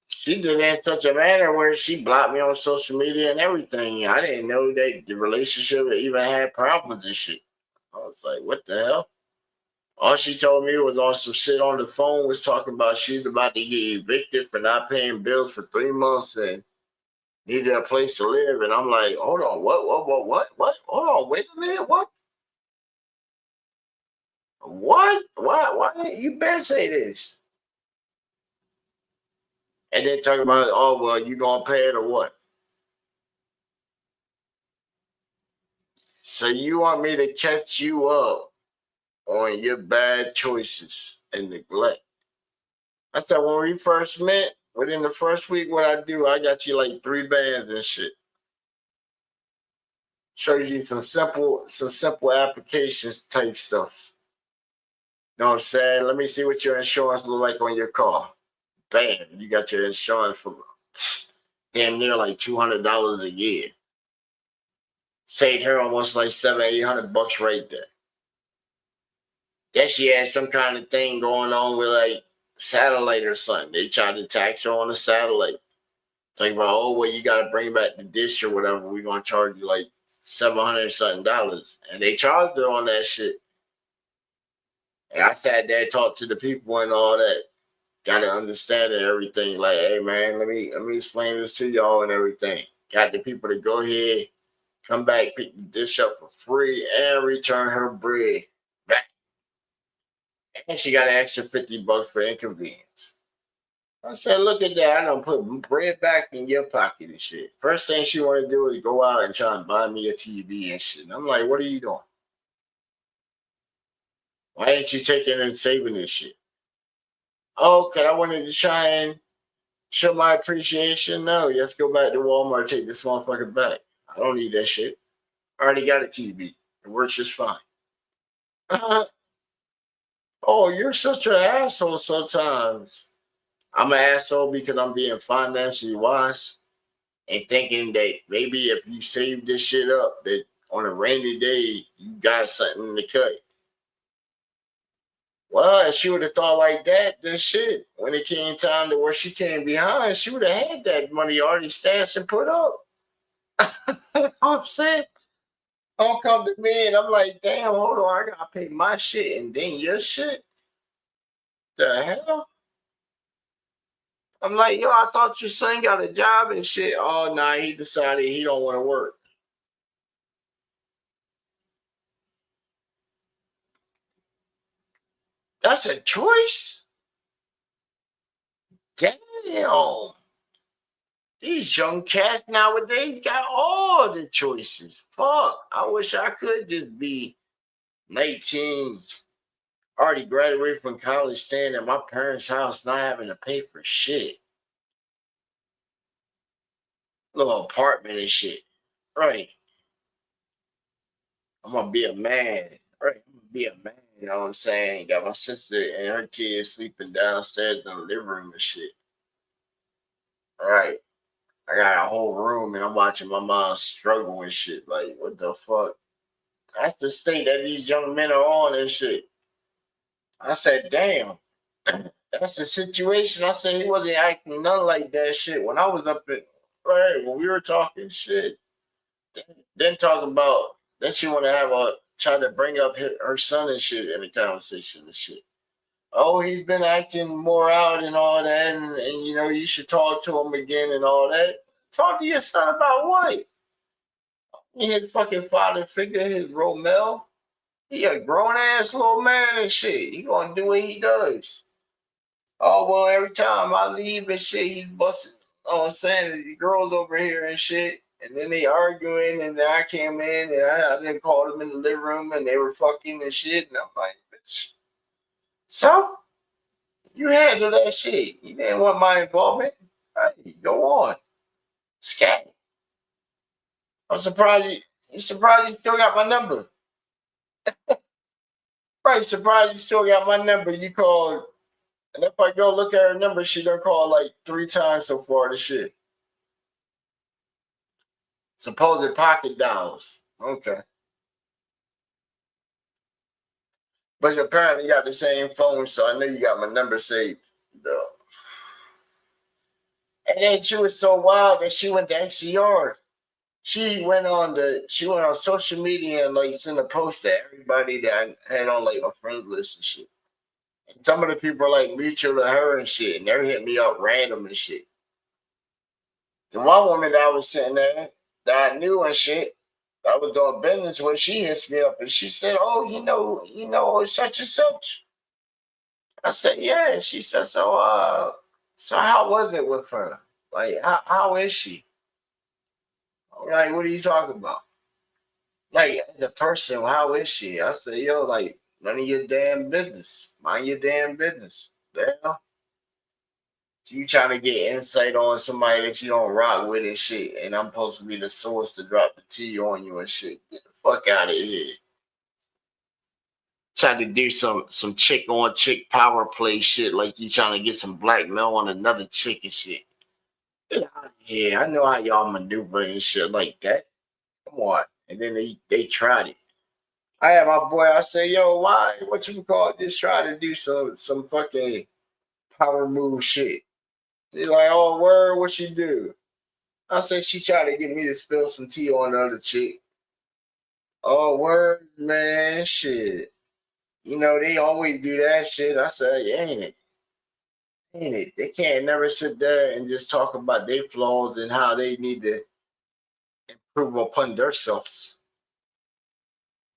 She did that in such a manner where she blocked me on social media and everything. I didn't know that the relationship even had problems and shit. I was like, what the hell? All she told me was on some shit on the phone, was talking about she's about to get evicted for not paying bills for 3 months and needed a place to live. And I'm like, hold on, what? Hold on, wait a minute, what? What? Why you been say this? And then talk about, oh, well, you gonna pay it or what? So you want me to catch you up on your bad choices and neglect? I said, when we first met, within the first week, what I do, I got you like 3 bands and shit. Showed you some simple applications type stuff. know what I'm saying? Let me see what your insurance look like on your car. Bam, you got your insurance for damn near like $200 a year. Saved her almost like $700-800 right there. Then she had some kind of thing going on with like satellite or something. They tried to tax her on the satellite. Talking about, oh well, you gotta bring back the dish or whatever. We're gonna charge you like $700 something, and they charged her on that shit. And I sat there, talked to the people and all that. Got to understand and everything. Like, hey man, let me explain this to y'all and everything. Got the people to go ahead, come back, pick the dish up for free, and return her bread back. And she got an extra $50 for inconvenience. I said, look at that. I done put bread back in your pocket and shit. First thing she want to do is go out and try and buy me a TV and shit. And I'm like, what are you doing? Why ain't you taking and saving this shit? Oh, because I wanted to try and show my appreciation. No, let's go back to Walmart and take this motherfucker back. I don't need that shit. I already got a TV. It works just fine. Oh, you're such an asshole sometimes. I'm an asshole because I'm being financially wise and thinking that maybe if you save this shit up, that on a rainy day, you got something to cut. Well, if she would have thought like that, then shit, when it came time to where she came behind, she would have had that money already stashed and put up. You know what I'm saying? Don't come to me and I'm like, damn, hold on, I gotta pay my shit and then your shit. The hell? I'm like, yo, I thought your son got a job and shit. Oh, nah, he decided he don't want to work. That's a choice? Damn. These young cats nowadays got all the choices. Fuck. I wish I could just be 19, already graduated from college, staying at my parents' house, not having to pay for shit. Little apartment and shit. Right. I'm gonna be a man. Right. I'm gonna be a man. You know what I'm saying? Got my sister and her kids sleeping downstairs in the living room and shit. All right. I got a whole room and I'm watching my mom struggle and shit. Like, what the fuck? That's the state that these young men are on and shit. I said, damn. That's the situation. I said he wasn't acting none like that shit when I was up in right when we were talking shit. Then talking about then she want to have a try to bring up her son and shit in the conversation and shit. Oh, he's been acting more out and all that, and you know you should talk to him again and all that. Talk to your son about what? His fucking father figure, his Romel. He a grown ass little man and shit. He gonna do what he does. Oh well, every time I leave and shit, he's busting. Oh, I'm saying the girls over here and shit, and then they arguing, and then I came in and I then called them in the living room, and they were fucking and shit, and I'm like, bitch. So you handle that shit. You didn't want my involvement. Right, go on, scat. I'm surprised you surprised you still got my number. Right, surprised you still got my number. You called, and if I go look at her number, she done called like 3 times so far. This shit. Supposed pocket dials. Okay. But you apparently got the same phone, so I know you got my number saved. Though. And then she was so wild that she went to XCR. She went on social media and like sent a post to everybody that I had on like my friends list and shit. And some of the people are like mutual to her and shit, and they're hitting me up random and shit. The one woman that I was sitting there that I knew and shit, I was doing business with, she hits me up and she said, oh, you know, such and such. I said, yeah. She said, so how was it with her? Like, how is she? I'm like, what are you talking about? Like, the person, how is she? I said, yo, like, none of your damn business. Mind your damn business. The hell? You trying to get insight on somebody that you don't rock with and shit, and I'm supposed to be the source to drop the tea on you and shit. Get the fuck out of here. Tried to do some chick on chick power play shit, like you trying to get some blackmail on another chick and shit. Yeah, I know how y'all maneuver and shit like that. Come on. And then they tried it. I had my boy, I say, yo, why, what you call this, try to do some fucking power move shit. They like, oh, word, what she do? I said, she tried to get me to spill some tea on the other chick. Oh, word, man, shit. You know, they always do that shit. I said, yeah, ain't it? Ain't it? They can't never sit there and just talk about their flaws and how they need to improve upon themselves.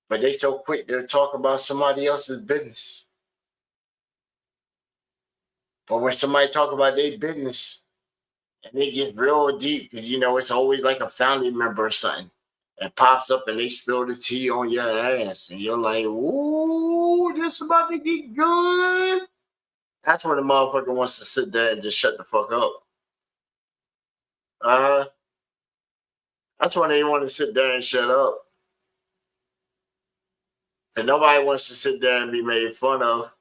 But they so quick to talk about somebody else's business. But when somebody talk about their business and they get real deep, because you know it's always like a family member or something, and pops up and they spill the tea on your ass, and you're like, ooh, this about to get good. That's when the motherfucker wants to sit there and just shut the fuck up. That's when they want to sit there and shut up. And nobody wants to sit there and be made fun of.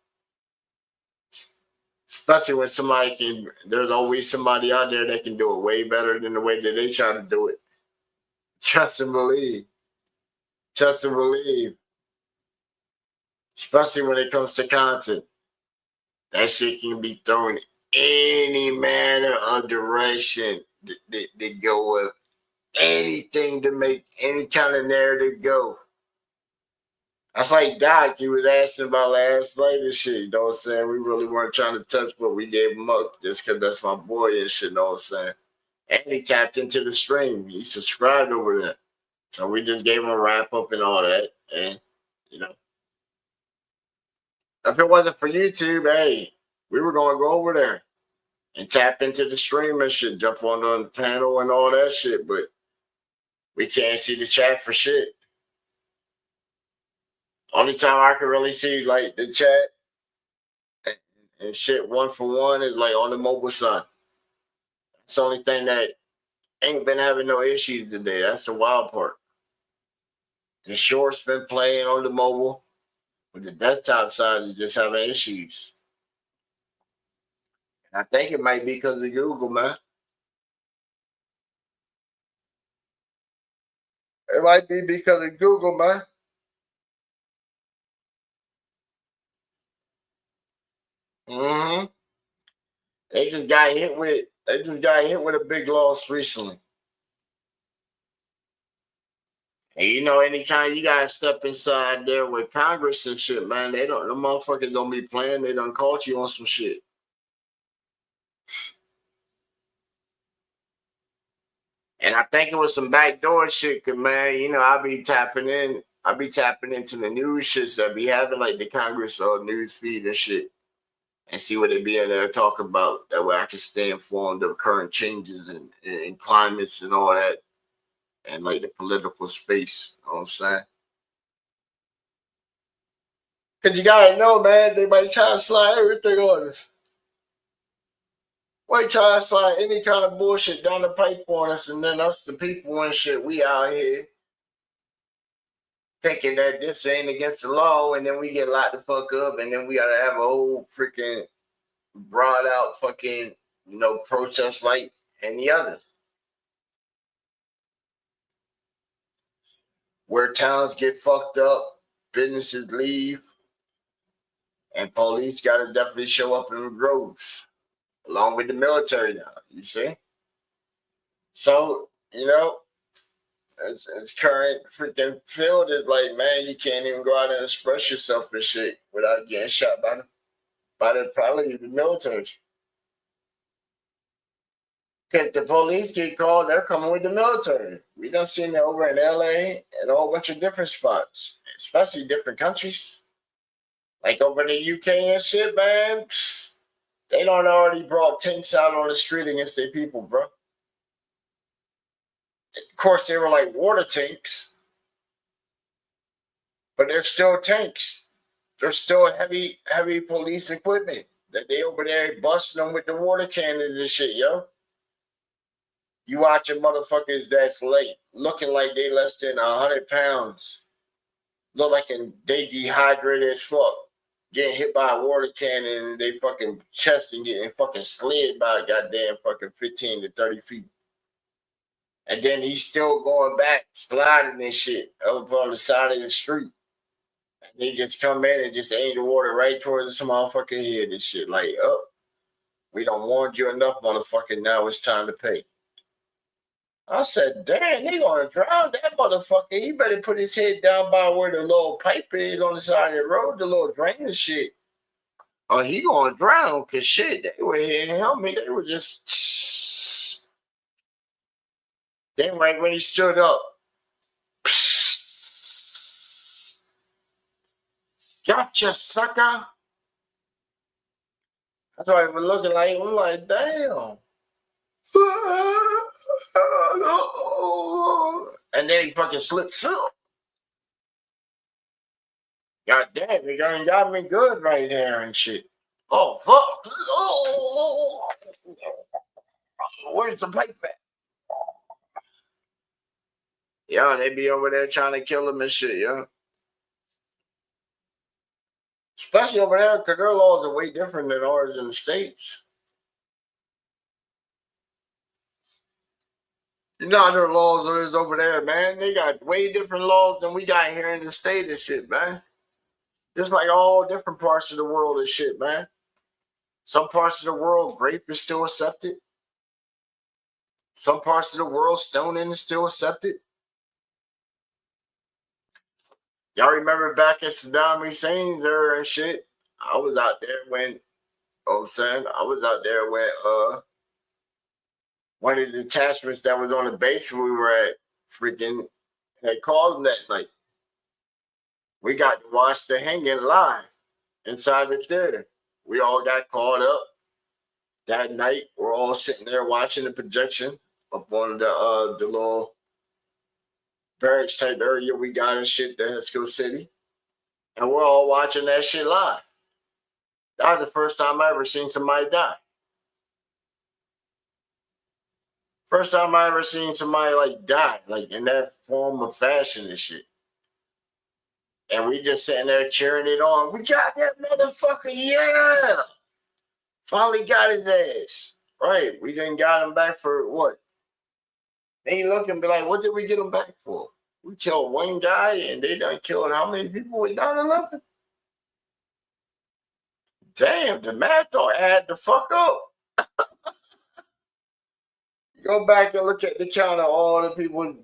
Especially when somebody can, there's always somebody out there that can do it way better than the way that they try to do it. Trust and believe. Trust and believe. Especially when it comes to content. That shit can be thrown any manner of direction that go with anything to make any kind of narrative go. That's like Doc, he was asking about last night and shit, you know what I'm saying? We really weren't trying to touch, but we gave him up just because that's my boy and shit, you know what I'm saying? And he tapped into the stream. He subscribed over there. So we just gave him a wrap up and all that. And, you know, if it wasn't for YouTube, hey, we were going to go over there and tap into the stream and shit, jump on the panel and all that shit, but we can't see the chat for shit. Only time I can really see like the chat and shit one for one is like on the mobile side. That's the only thing that ain't been having no issues today. That's the wild part. The short's been playing on the mobile, but the desktop side is just having issues. And I think it might be because of Google, man. It might be because of Google, man. Mm-hmm. They just got hit with a big loss recently. And you know, anytime you guys step inside there with Congress and shit, man, the motherfuckers don't be playing. They done caught you on some shit. And I think it was some backdoor shit, cause man, you know, I be tapping into the news shits that be having like the Congress news feed and shit. And see what they be in there talk about. That way I can stay informed of current changes and climates and all that. And like the political space. You know what I'm saying? Cause you gotta know, man, they might try to slide everything on us. Might try to slide any kind of bullshit down the pipe on us, and then us the people and shit, we out here thinking that this ain't against the law, and then we get locked the fuck up, and then we gotta have a whole freaking brought out fucking, you know, protest like any other. Where towns get fucked up, businesses leave, and police gotta definitely show up in groves, along with the military now, you see? So, you know, it's current freaking field is like, man, you can't even go out and express yourself and shit without getting shot by the probably the military. Cause the police get called, they're coming with the military. We done seen that over in LA and a whole bunch of different spots, especially different countries. Like over in the UK and shit, man. They done already brought tanks out on the street against their people, bro. Of course, they were like water tanks, but they're still tanks. They're still heavy police equipment that they over there busting them with the water cannons and shit, yo. You watching motherfuckers that's late, looking like they less than 100 pounds, look like they dehydrated as fuck, getting hit by a water cannon and they fucking chest and getting fucking slid by a goddamn fucking 15 to 30 feet. And then he's still going back, sliding and shit up on the side of the street. And they just come in and just aim the water right towards this motherfucker head and shit. Like, oh, we don't warned you enough, motherfucker. Now it's time to pay. I said, damn, they gonna drown that motherfucker. He better put his head down by where the little pipe is on the side of the road, the little drain and shit. Oh, he gonna drown, cause shit, they were hitting him. They were just. Then right when he stood up, gotcha, sucker. That's why he was looking like, I'm like, damn. And then he fucking slipped through. God damn, he got me good right there and shit. Oh, fuck. Oh, where's the pipe at? Yeah, they be over there trying to kill him and shit, yeah. Especially over there, because their laws are way different than ours in the States. You know how their laws is over there, man. They got way different laws than we got here in the state and shit, man. Just like all different parts of the world and shit, man. Some parts of the world, grape is still accepted. Some parts of the world, stoning is still accepted. Y'all remember back at Saddam Hussein's era and shit? I was out there when, I was out there when one of the detachments that was on the base where we were at freaking had called them that night. We got to watch the hanging live inside the theater. We all got called up that night. We're all sitting there watching the projection up on the little barracks type area we got and shit, the Hetsko City. And we're all watching that shit live. That was the first time I ever seen somebody die. First time I ever seen somebody like die, like in that form of fashion and shit. And we just sitting there cheering it on. We got that motherfucker, yeah. Finally got his ass. Right. We didn't got him back for what? They look and be like, what did we get him back for? We killed one guy and they done killed how many people with 9/11? Damn, the math don't add the fuck up. Go back and look at the count of all the people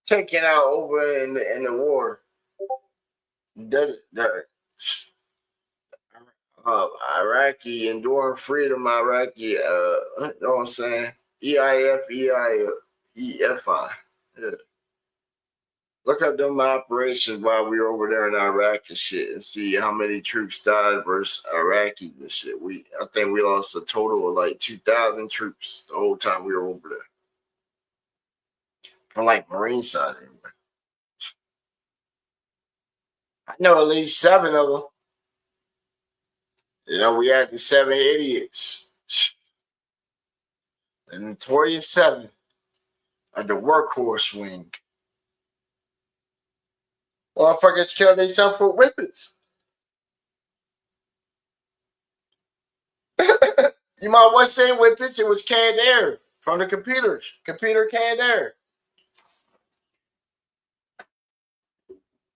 taken out over in the war. Iraqi, enduring freedom, Iraqi, you know what I'm saying? EIFI. Yeah. Look up them operations while we were over there in Iraq and shit and see how many troops died versus Iraqi and shit. I think we lost a total of like 2,000 troops the whole time we were over there. From like Marine side anyway. I know at least 7 of them. You know, we had the 7 idiots. The notorious 7 of the workhorse wing. Motherfuckers killed themselves with whippets. You might want to say whippets, it was canned air from the computers. Computer canned air.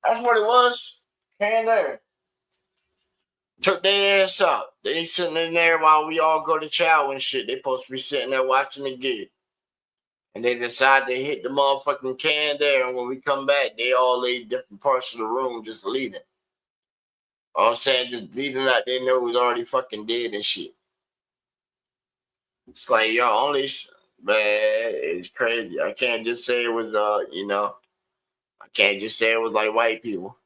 That's what it was. Canned air. Took their ass out. They sitting in there while we all go to chow and shit. They supposed to be sitting there watching the gig. And they decide to hit the motherfucking can there. And when we come back, they all lay different parts of the room just leaving. All I'm saying, just leaving like they know it was already fucking dead and shit. It's like, yo, only, man, it's crazy. I can't just say it was, you know, I can't just say it was like white people.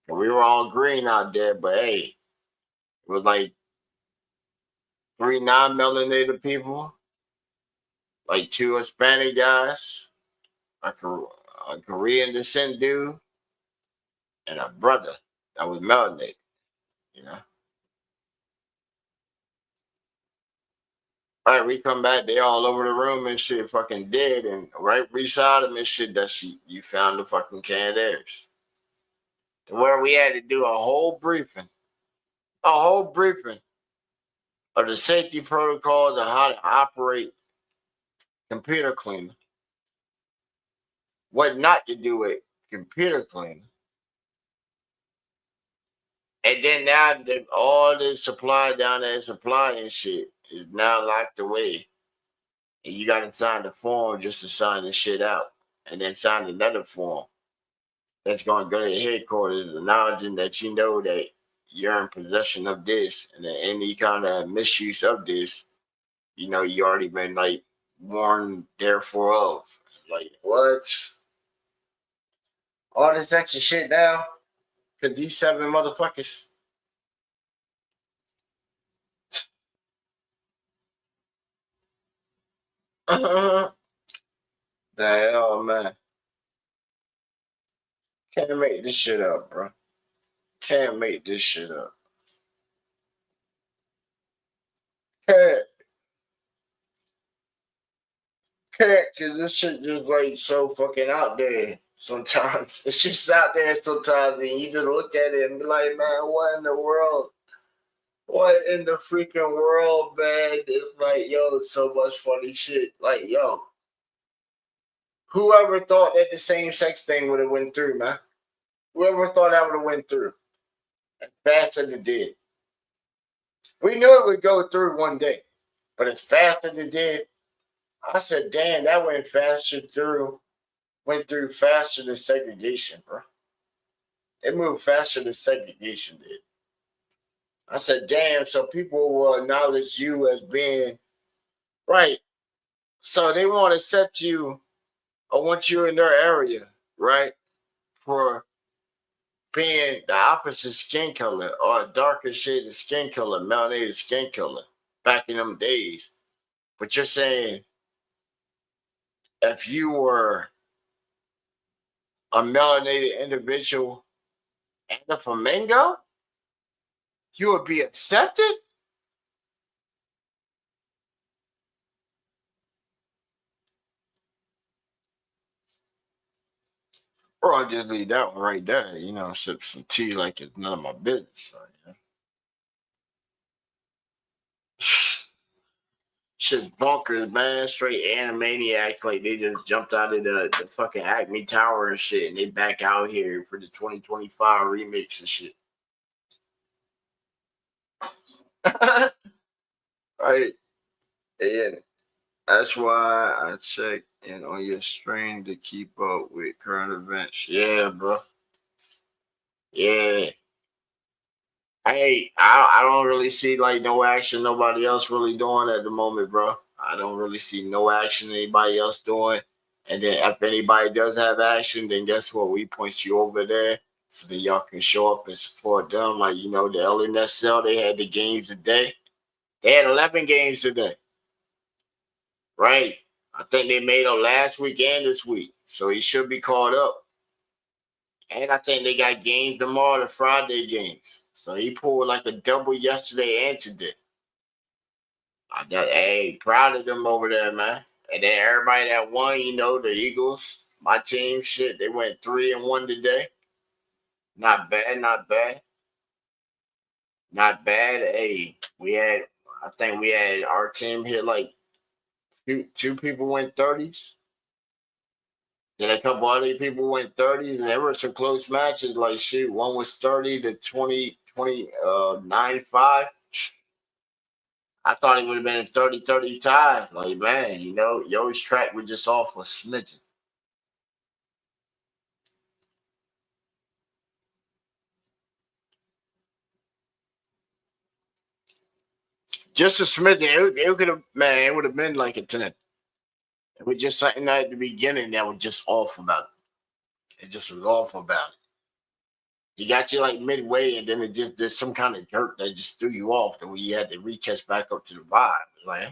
We were all green out there, but hey, it was like 3 non-melanated people, like 2 Hispanic guys, a Korean descent dude, and a brother that was melanated, you know. All right, we come back, they all over the room and shit, fucking dead, and right beside them and shit, you found the fucking Canadaires. Where we had to do a whole briefing of the safety protocols of how to operate computer cleaner, what not to do with computer cleaner. And then now all the supply down there, supply and shit, is now locked away. And you got to sign the form just to sign the shit out. And then sign another form that's going to go to the headquarters, acknowledging that you know that you're in possession of this and any kind of misuse of this, you know, you already been like warned therefore of. Like, what? All this extra shit now? Because these 7 motherfuckers. The hell, man. Can't make this shit up, bro. Can't make this shit up. Can't, because this shit just like so fucking out there sometimes. It's just out there sometimes, and you just look at it and be like, man, what in the world? What in the freaking world, man? It's like, yo, so much funny shit. Like, yo, whoever thought that the same sex thing would have went through, man? Whoever thought that would have went through? Faster than it did. We knew it would go through one day, but it's faster than it did. I said, damn, that went through faster than segregation, bro. It moved faster than segregation did. I said, damn, so people will acknowledge you as being right. So they want to accept you or want you in their area, right? For being the opposite skin color or a darker shade of skin color, melanated skin color back in them days. But you're saying if you were a melanated individual and a flamingo, you would be accepted? Or I'll just leave that one right there, you know, sip some tea like it's none of my business. So, yeah. Shit's bonkers, man. Straight animaniacs, like they just jumped out of the fucking Acme Tower and shit, and they back out here for the 2025 remix and shit. Right. Yeah. That's why I check in on your stream to keep up with current events. Yeah, bro. Yeah. I don't really see like no action nobody else really doing at the moment, bro. I don't really see no action anybody else doing. And then if anybody does have action, then guess what? We point you over there so that y'all can show up and support them. Like, you know, the LNSL, they had the games today. They had 11 games today. Right? I think they made them last week and this week. So he should be caught up. And I think they got games tomorrow, the Friday games. So he pulled like a double yesterday and today. Hey, proud of them over there, man. And then everybody that won, you know, the Eagles, my team, shit, they went 3-1 today. Not bad, not bad. Not bad. Hey, I think we had our team hit like two people went 30s. Then a couple other people went 30s, and there were some close matches. Like, shoot, one was 30 to 9-5. I thought it would have been a 30-30 tie. Like, man, you know, Yo's track was just off a smidgen. Just a smidgen. It could have, man, it would have been like a 10. It was just something at the beginning that was just off about it. It just was off about it. You got you like midway, and then there's some kind of jerk that just threw you off the way you had to recatch back up to the vibe. It's like,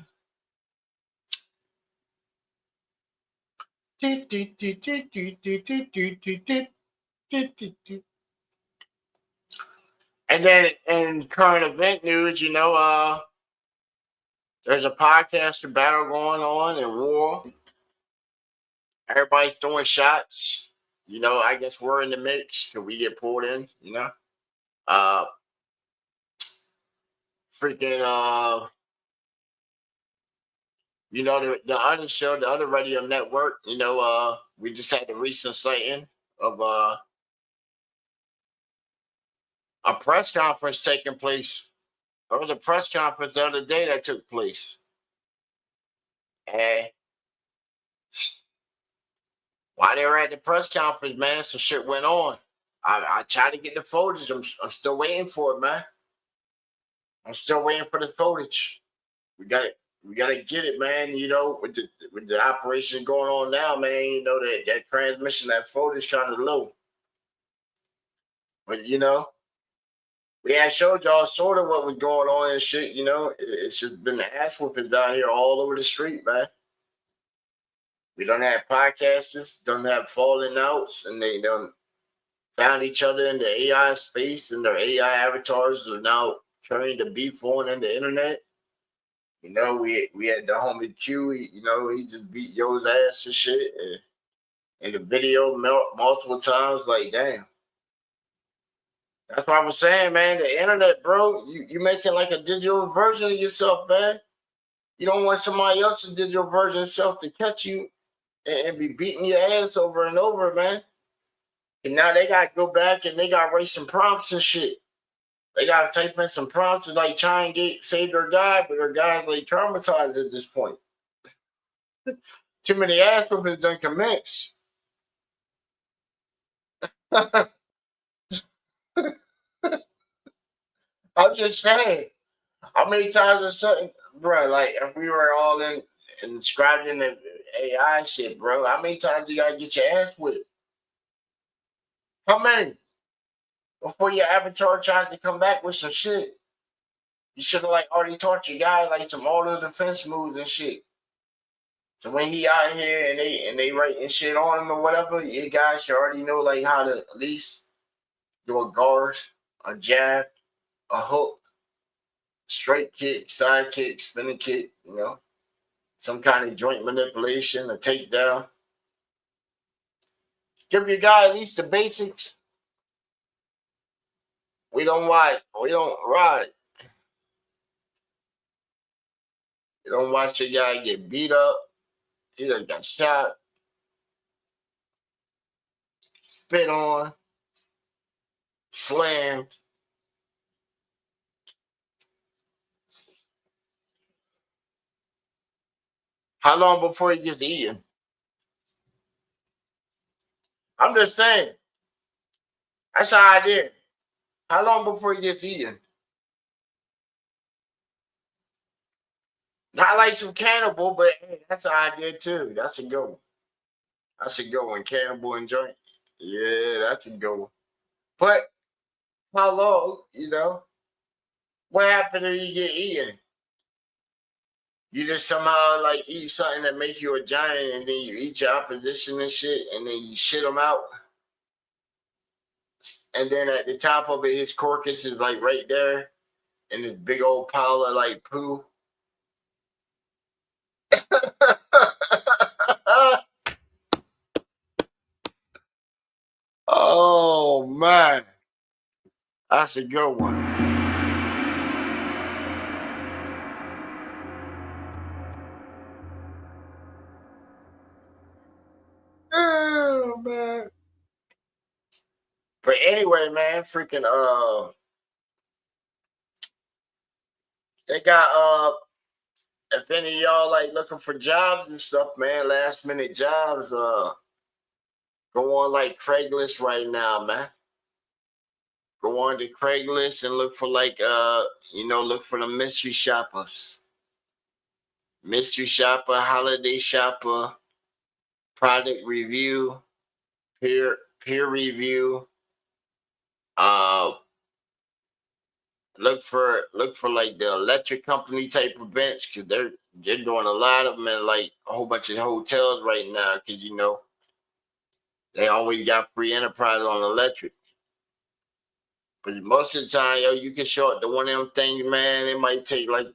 and then in current event news, you know, There's a podcaster battle going on in war. Everybody's throwing shots. You know, I guess we're in the mix because we get pulled in, you know. Uh freaking you know, the other show, the other radio network, you know, we just had the recent sighting of a press conference taking place. Or the press conference the other day that took place. And while they were at the press conference, man, some shit went on. I tried to get the footage. I'm still waiting for it, man. I'm still waiting for the footage. We gotta get it, man. You know, with the operation going on now, man. You know that transmission, that footage, kind of low. But you know, we had showed y'all sort of what was going on and shit. You know, it's just been ass whoopings out here all over the street, man. We don't have podcasters, don't have falling outs, and they don't found each other in the AI space, and their AI avatars are now carrying the beef on in the internet. You know, we had the homie Q. You know, he just beat Yo's ass and shit, and in the video multiple times. Like, damn. That's what I was saying, man. The internet, bro. You making like a digital version of yourself, man. You don't want somebody else's digital version of yourself to catch you and be beating your ass over and over, man. And now they got to go back and they got to write some prompts and shit. They got to type in some prompts to like try and save their guy, but their guy's like traumatized at this point. Too many ass whoopings done commenced. I'm just saying. How many times or something, bro? Like if we were all inscribed in the AI shit, bro. How many times you gotta get your ass whipped? How many? Before your avatar tries to come back with some shit. You should have like already taught your guy like some auto defense moves and shit. So when he out here and they writing shit on him or whatever, your guy should already know like how to at least do a guard, a jab, a hook, straight kick, side kick, spinning kick, you know. Some kind of joint manipulation, a takedown. Give your guy at least the basics. We don't watch. We don't ride. You don't watch your guy get beat up. He done got shot, spit on, slammed. How long before he gets eaten? I'm just saying. That's how I did. How long before he gets eaten? Not like some cannibal, but hey, that's how I did too. That's a good one. That's a good one. Cannibal and joint. Yeah, that's a good one. But how long, you know? What happened if you get eaten? You just somehow like eat something that make you a giant, and then you eat your opposition and shit, and then you shit them out. And then at the top of it, his carcass is like right there, and this big old pile of like poo. Oh man, that's a good one. Oh man. But anyway, man, freaking they got if any of y'all like looking for jobs and stuff, man, last minute jobs, go on like Craigslist right now, man. Go on to Craigslist and look for like you know, look for the mystery shoppers. Mystery shopper, holiday shopper, product review, peer review. Look for like the electric company type events, because they're doing a lot of them in like a whole bunch of hotels right now, because you know they always got free enterprise on electric. But most of the time, yo, you can show up to one of them things, man. It might take like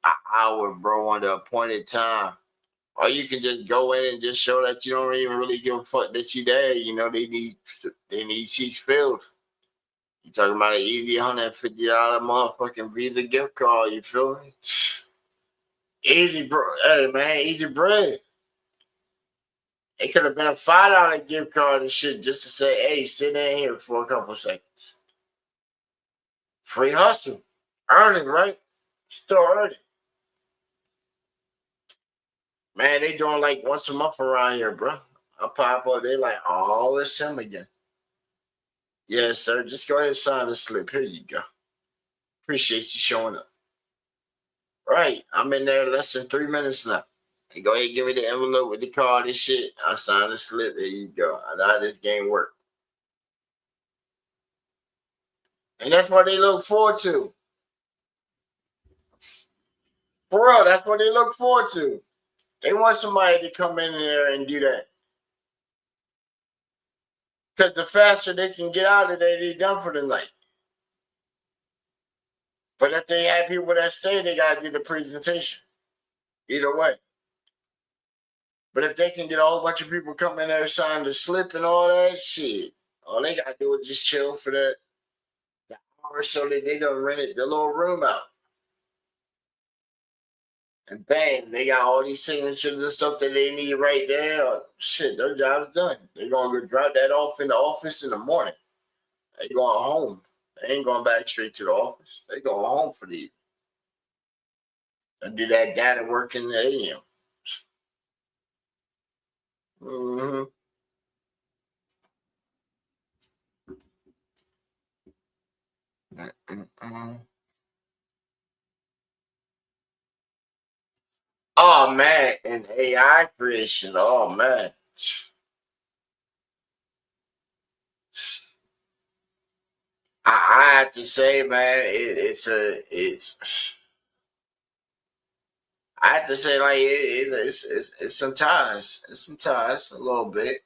an hour, bro, on the appointed time. Or you can just go in and just show that you don't even really give a fuck that you there. You know, they need seats filled. You talking about an easy $150 motherfucking Visa gift card, you feel me? Easy, bro. Hey, man, easy bread. It could have been a $5 gift card and shit just to say, hey, sit in here for a couple seconds. Free hustle. Earning, right? Still earning. Man, they doing like once a month around here, bro. I pop up, they like, oh, it's him again. Yes, sir. Just go ahead and sign the slip. Here you go. Appreciate you showing up. Right. I'm in there less than 3 minutes now. And go ahead and give me the envelope with the card and shit. I sign the slip. There you go. I know how this game works. And that's what they look forward to. For real, that's what they look forward to. They want somebody to come in there and do that. Because the faster they can get out of there, they're done for the night. But if they have people that stay, they got to do the presentation. Either way. But if they can get a whole bunch of people come in there, sign the slip and all that shit, all they got to do is just chill for the hour so that they don't rent the little room out. And bang, they got all these signatures and stuff that they need right there. Shit, their job's done. They're going to drop that off in the office in the morning. They going home. They ain't going back straight to the office. They going home for the evening. They do that data work in the AM. Mm-hmm. Oh man, and AI creation. Oh man. I have to say, man, I have to say, like, it's some ties. It's some ties a little bit.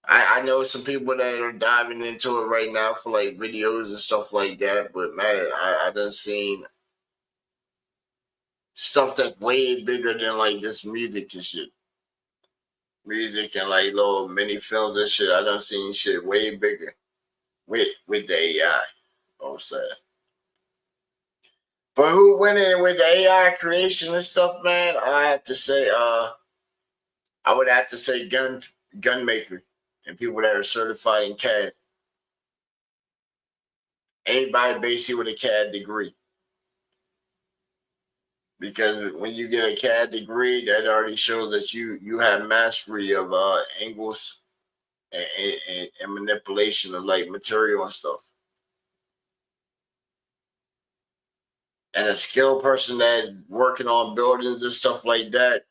I know some people that are diving into it right now for like videos and stuff like that, but man, I done seen stuff that's way bigger than like just music and shit. Music and like little mini films and shit. I done seen shit way bigger with the AI. You know what I'm saying? But who went in with the AI creation and stuff, man? I have to say, I would have to say gun maker and people that are certified in CAD. Anybody basically with a CAD degree. Because when you get a CAD degree, that already shows that you have mastery of angles and manipulation of like material and stuff. And a skilled person that's working on buildings and stuff like that,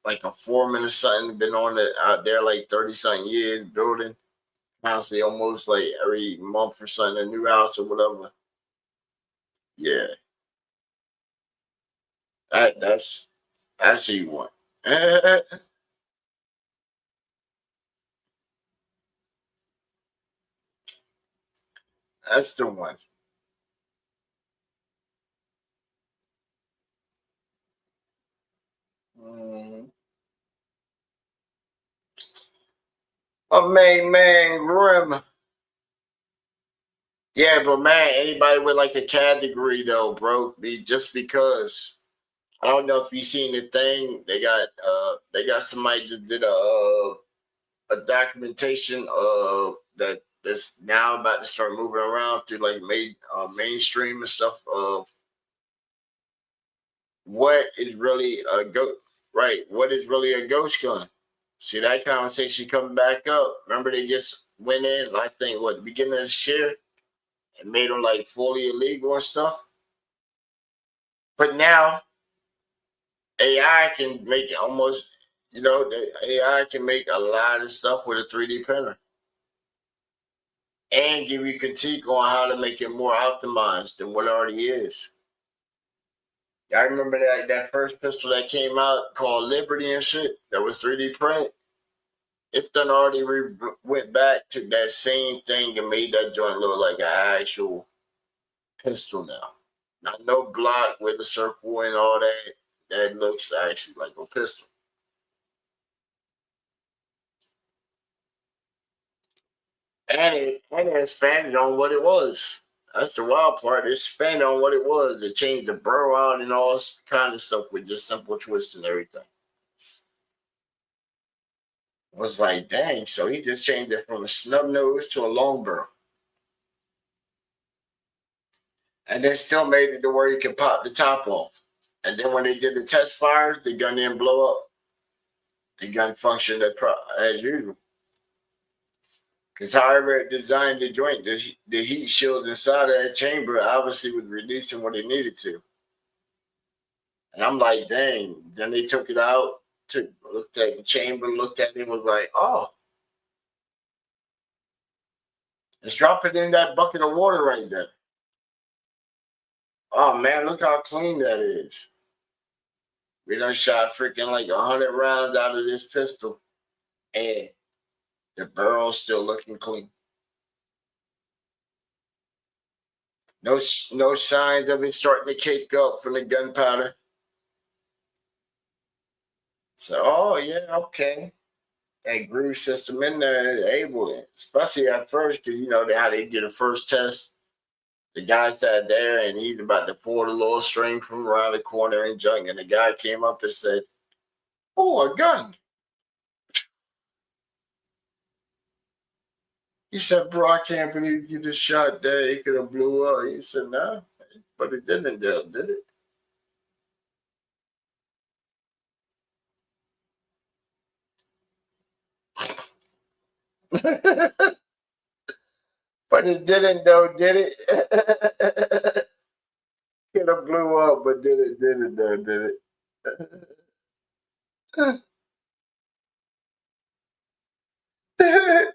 like a foreman or something, been on it out there like 30-something years building, constantly almost like every month or something, a new house or whatever. Yeah. That's who you want. That's the one. Mm. A main man Grim. Yeah, but man, anybody with like a CAD degree though, bro, just because I don't know if you seen the thing they got somebody just did a documentation that's now about to start moving around through like mainstream and stuff of what is really a ghost, right? What is really a ghost gun? See that conversation coming back up. Remember they just went in, I think, what, the beginning of this year and made them like fully illegal and stuff. But now AI can make it almost, the AI can make a lot of stuff with a 3D printer and give you critique on how to make it more optimized than what it already is. I remember that first pistol that came out called Liberty and shit that was 3D printed. It's done already went back to that same thing and made that joint look like an actual pistol now. Not no block with the circle and all that. That looks actually like a pistol. And it expanded on what it was. That's the wild part. It expanded on what it was. It changed the burrow out and all this kind of stuff with just simple twists and everything. It was like, dang, so he just changed it from a snub nose to a long barrel. And then still made it to where you can pop the top off. And then when they did the test fires, the gun didn't blow up. The gun functioned as usual. Because however it designed the joint, the heat shield inside of that chamber obviously was releasing what it needed to. And I'm like, dang. Then they took it out, looked at the chamber, looked at it, was like, oh. Let's drop it in that bucket of water right there. Oh, man, look how clean that is. We done shot freaking like 100 rounds out of this pistol. And the barrel's still looking clean. No signs of it starting to cake up from the gunpowder. So, oh, yeah, okay. That groove system in there is able, especially at first, because, you know, how they did the first test. The guy sat there and he's about to pull the little string from around the corner and junk. And the guy came up and said, oh, a gun. He said, bro, I can't believe you just shot that. It could have blew up. He said, no, but it didn't, did it? But it didn't, though, did it? Could have blew up, but did it, though, did it?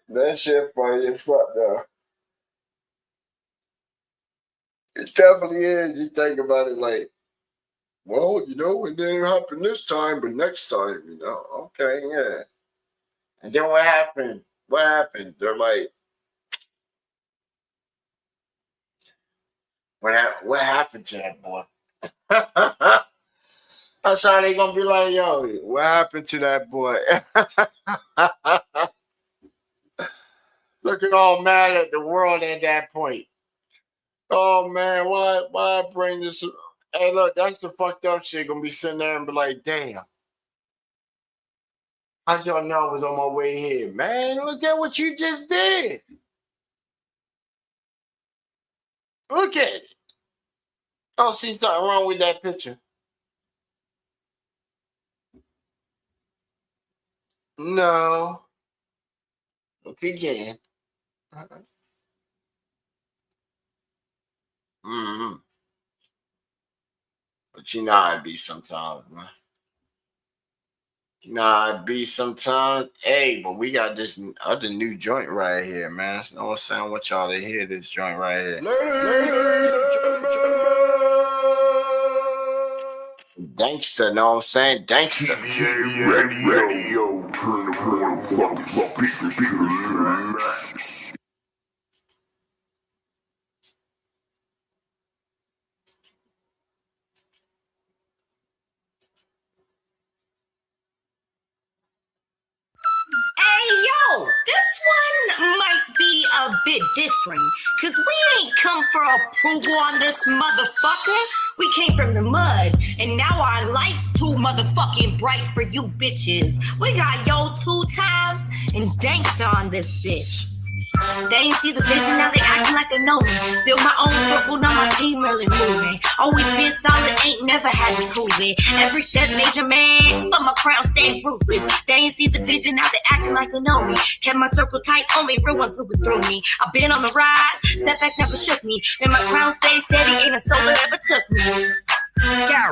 That shit funny as fuck, though. It definitely is. You think about it like, well, you know, it didn't happen this time, but next time, you know, okay, yeah. And then what happened? What happened? They're like, what happened to that boy? That's how they gonna be like, yo, what happened to that boy? Looking all mad at the world at that point. Oh man, why bring this? Hey, look, that's the fucked up shit. Gonna be sitting there and be like, damn. How'd y'all know I was on my way here? Man, look at what you just did. Look at it. I don't see something wrong with that picture. No. Look again. Mm-hmm. But you know how it be sometimes, man. You know how it be sometimes. Hey, but we got this other new joint right here, man. You know what I'm saying? I want y'all to hear this joint right here. Gangsta, know what I'm saying? Gangsta. Radio. Turn the motherfucking speakers to the max. This one might be a bit different, cause we ain't come for approval on this motherfucker. We came from the mud, and now our lights too motherfucking bright for you bitches. We got yo 2 times and Dankster on this bitch. They ain't see the vision, now they acting like they know me. Build my own circle, now my team really moving. Always been solid, ain't never had to prove it. Every step major man, but my crown stay ruthless. They ain't see the vision, now they acting like they know me. Kept my circle tight, only real ones moving through me. I've been on the rise, setbacks never shook me. And my crown stayed steady, ain't a soul that ever took me.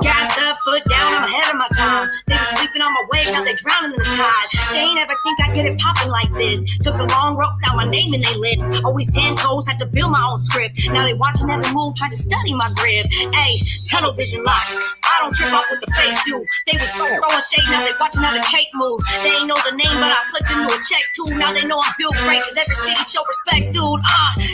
Gas up, foot down, I'm ahead of my time. They were sleeping on my wave, now they drowning in the tide. They ain't ever think I'd get it popping like this. Took the long rope, now my name in their lips. Always 10 toes, had to build my own script. Now they watching every move, trying to study my grip. Ayy, tunnel vision locked. I don't trip off what the fakes do. They was throwing shade, now they watching how the cake move. They ain't know the name, but I flipped into a check too. Now they know I'm built great, cause every city show respect, dude.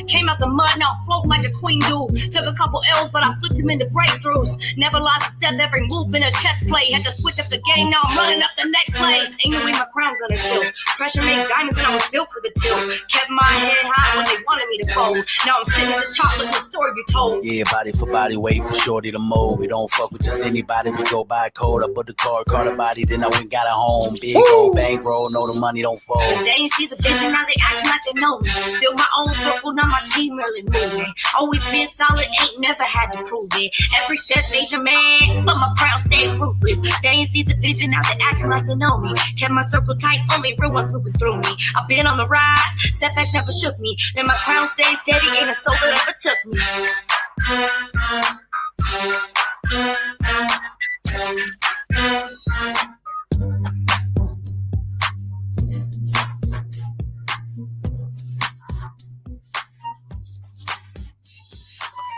Came out the mud, now float like a queen do. Took a couple L's, but I flipped them into breakthroughs. Never lost a step, every move in a chess play. Had to switch up the game, now I'm running up the next play. Ain't no way my crown gonna tilt. Pressure makes diamonds and I was built for the tilt. Kept my head high when they wanted me to fold. Now I'm sitting at the top, let the story be told. Yeah, body for body, wait for shorty to mold. We don't fuck with just anybody, we go by code. I put the card a body, then I went got a home. Big old bankroll, know the money don't fold. They ain't see the vision, now they acting like they know me. Built my own circle, now my team really moving. Always been solid, ain't never had to prove it. Every step major man, but my crown stay ruthless. They ain't see the vision, now they acting like they know me. Kept my circle tight, only real ones moving through me. I've been on the rise, setbacks never shook me. Then my crown stayed steady, ain't a soul that ever took me.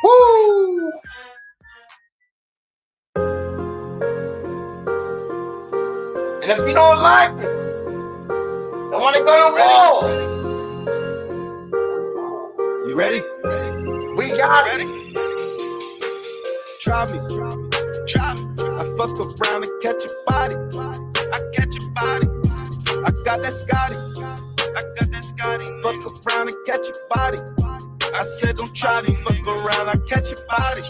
Woo! And if you don't like it, don't want to go to war. You ready? We got it. Try me. I fuck around and catch your body. I catch your body. I got that Scotty. Fuck around and catch your body. I said don't try me. Fuck around, I catch your body.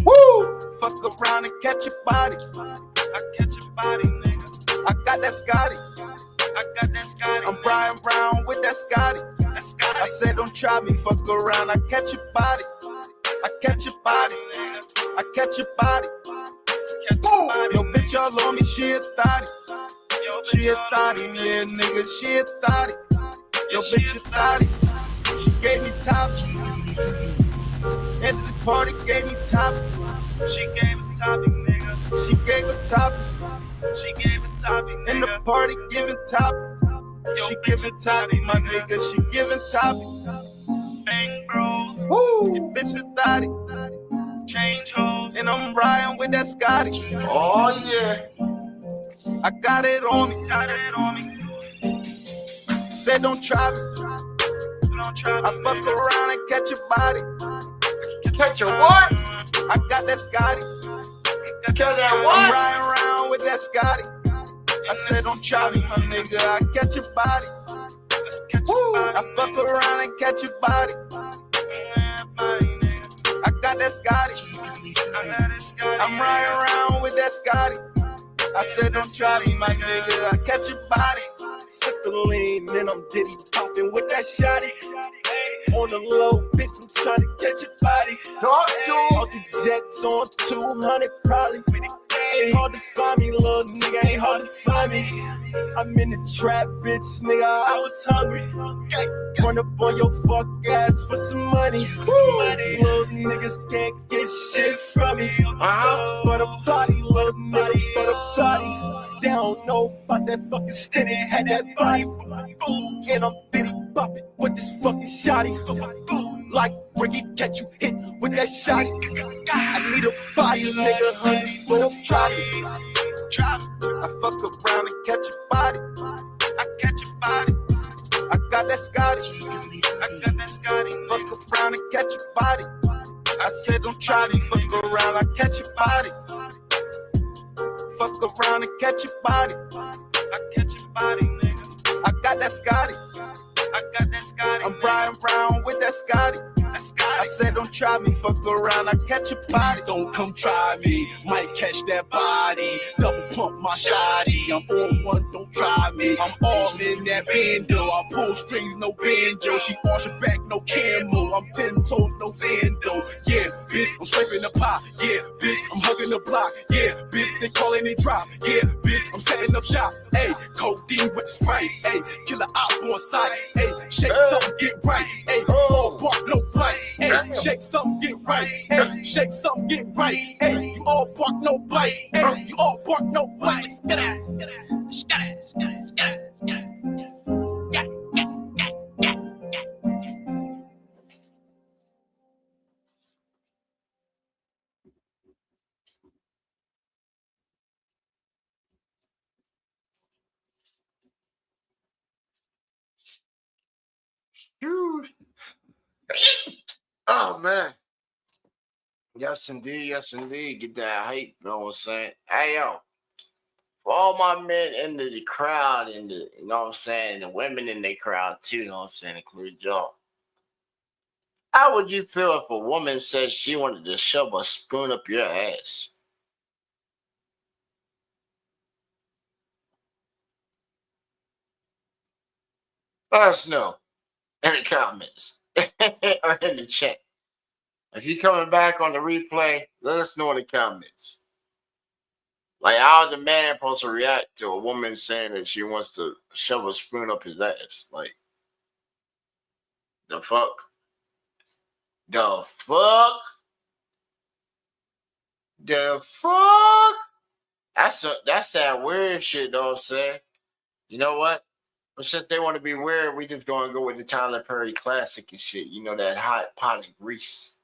Woo! Fuck around and catch your body. I catch your body, nigga. I got that Scotty. I'm Brian Brown with that Scotty. I said don't try me. Fuck around, I catch your body. I catch your body, nigga. I catch your body. Yo, bitch, all on me, she a thotty. She a thotty, yeah, nigga, she a thotty. Yo, bitch, a thotty. She gave me top. End of the party, gave me top. She gave us topping, nigga. She gave us top. In the party, giving top. She giving toppy, my nigga. She giving toppy. Bang, bros. Woo. Your bitch a thotty. Change hoes. And I'm riding with that Scotty. Oh, yeah. I got it on me. Said don't try me. I fuck around and catch your body. Catch your what? I got that Scotty. Catch that I'm what? riding around with that Scotty. I said don't try me, my nigga. I catch your body. I fuck around and catch your body. I got that Scotty. I'm riding around with that Scotty. I said don't try me, my nigga. I catch your body. Sip the lean, then I'm diddy popping with that shotty. On the low, bitch, I'm trying to catch your body. Talk to all the jets on 200 probably. Ain't hard to find me, little nigga, ain't hard to find me. I'm in the trap, bitch, nigga, I was hungry. Run up on your fuck ass for some money. Little niggas can't get shit from me. But a body, little nigga, but a body. They don't know about that fucking stinny, had that body. And I'm diddy bopping with this fucking shotty. Like Ricky, catch you hit with that shotty. I need a body, nigga, 100 for the trophy. I fuck around and catch your body. I got that Scotty. Fuck around and catch your body. I said don't try me. Fuck around, I catch your body. Fuck around and catch your body. Nigga. I got that Scotty. I'm Brian Brown with that Scotty. I said don't try me, fuck around, I catch your body. Don't come try me, might catch that body. Double pump my shotty, I'm on one, don't try me. I'm all in that bando, I pull strings, no banjo. She arch her back, no camo. I'm 10 toes, no sando. Yeah, bitch, I'm scraping the pot. Yeah, bitch, I'm hugging the block. Yeah, bitch, they calling it drop. Yeah, bitch, I'm setting up shop. Hey, codeine with Sprite. Hey, killer op on site. Hey, shake something, get right. Hey, all bark, no bite. Hey, shake something, get right. Hey, shake something, get right. Hey, you all bark, no bite. Hey, you all bark, no bite. Get out, get out, get out, get out, get out, get out. Oh man. Yes indeed, yes indeed. Get that hype, you know what I'm saying? Hey yo, for all my men in the crowd and the you know what I'm saying, and the women in the crowd too, you know what I'm saying, including y'all. How would you feel if a woman said she wanted to shove a spoon up your ass? Let us know in the comments or in the chat. If you're coming back on the replay, let us know in the comments. Like, how's a man supposed to react to a woman saying that she wants to shove a spoon up his ass? Like, the fuck? The fuck? The fuck? That's that weird shit, though, I'm saying. You know what? But since they want to be weird, we just gonna go with the Tyler Perry classic and shit. You know, that hot pot of grease.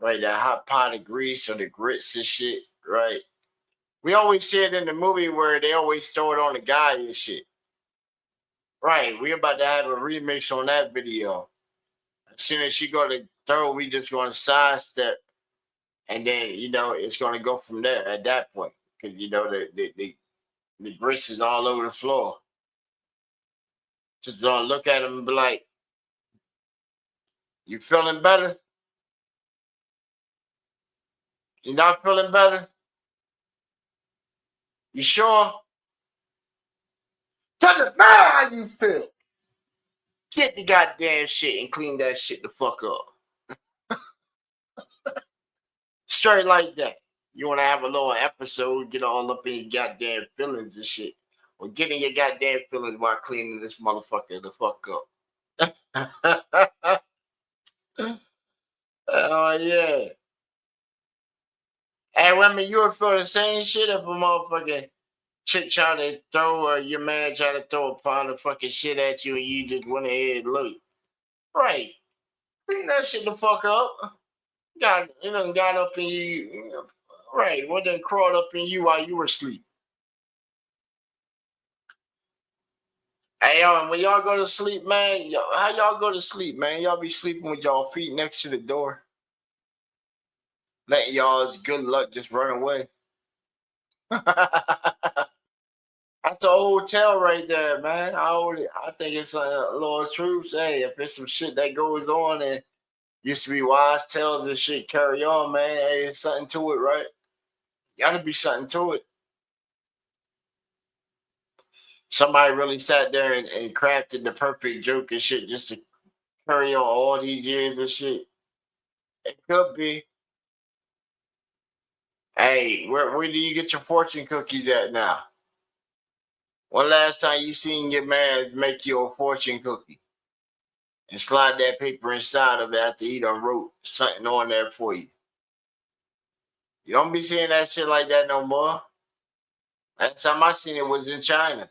Right? That hot pot of grease or the grits and shit, right? We always see it in the movie where they always throw it on the guy and shit. Right, we about to have a remix on that video. As soon as she go to throw, we just going to sidestep, and then you know it's going to go from there at that point because you know the grease is all over the floor. Just don't look at him and be like, "You feeling better? You not feeling better? You sure? Doesn't matter how you feel. Get the goddamn shit and clean that shit the fuck up." Straight like that. You want to have a little episode, get all up in your goddamn feelings and shit. Or get in your goddamn feelings while cleaning this motherfucker the fuck up. Oh, yeah. Hey, women, you would feel the same shit if a motherfucking chick try to throw or your man try to throw a pot of fucking shit at you and you just went ahead and look. Right. Clean that shit the fuck up. Got up in you. Right. What then crawled up in you while you were asleep. Hey, yo, and when y'all go to sleep, man, how y'all go to sleep, man? Y'all be sleeping with y'all feet next to the door, letting y'all's good luck just run away. That's a hotel right there, man. I think it's a little truth. Hey, if it's some shit that goes on and used to be wise tales and shit carry on, man. Hey, it's something to it, right? Gotta be something to it. Somebody really sat there and crafted the perfect joke and shit just to carry on all these years and shit. It could be. Hey, where do you get your fortune cookies at now? When last time you seen your man make you a fortune cookie and slide that paper inside of it after he done wrote something on there for you? You don't be seeing that shit like that no more. Last time I seen it was in China.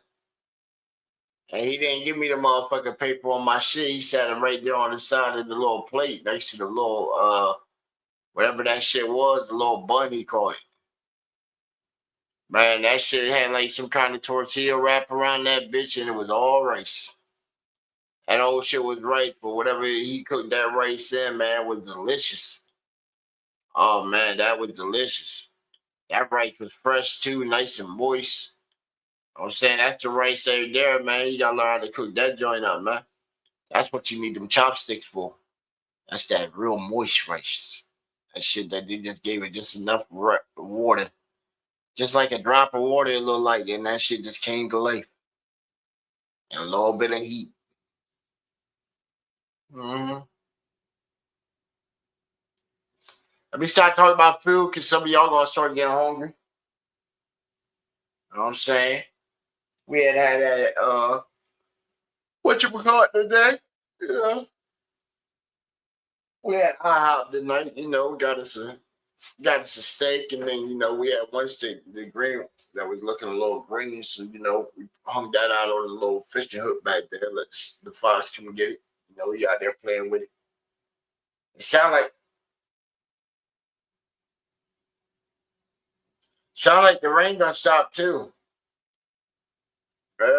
And he didn't give me the motherfucking paper on my shit. He sat it right there on the side of the little plate next to the little, whatever that shit was, the little bun he called it. Man, that shit had like some kind of tortilla wrap around that bitch and it was all rice. That old shit was rice, but whatever he cooked that rice in, man, was delicious. Oh, man, that was delicious. That rice was fresh too, nice and moist. I'm saying that's the rice there, man. You gotta learn how to cook that joint up, man. That's what you need them chopsticks for. That's that real moist rice. That shit that they just gave it just enough water. Just like a drop of water, it looked like, and that shit just came to life. And a little bit of heat. Mm-hmm. Let me start talking about food because some of y'all gonna start getting hungry. You know what I'm saying? We had that what you call it today? Yeah. We had IHOP tonight, you know, got us a steak, and then we had one steak, the green that was looking a little green, so we hung that out on the little fishing hook back there. Let the fox come and get it. He out there playing with it. It sound like the rain gonna stop too.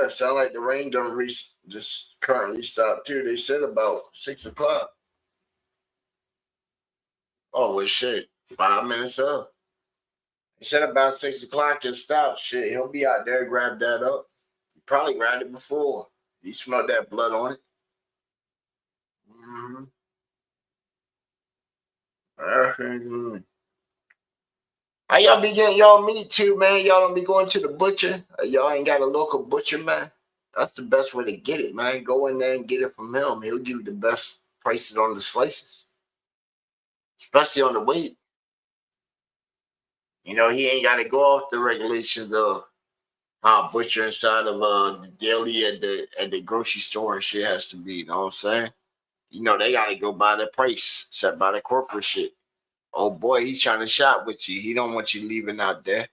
Sound like the rain done just currently stopped too. They said about 6 o'clock. Oh well, shit. 5 minutes up. They said about 6 o'clock it stopped. Shit, he'll be out there. Grab that up. He probably grabbed it before. He smelled that blood on it. Mm-hmm. How y'all be getting y'all meat too, man? Y'all don't be going to the butcher? Y'all ain't got a local butcher, man? That's the best way to get it, man. Go in there and get it from him. He'll give you the best prices on the slices, especially on the weight. You know, he ain't got to go off the regulations of how a butcher inside of the deli at the grocery store and shit has to be. You know what I'm saying? You know, they got to go by the price set by the corporate shit. Oh boy, he's trying to shop with you. He don't want you leaving out there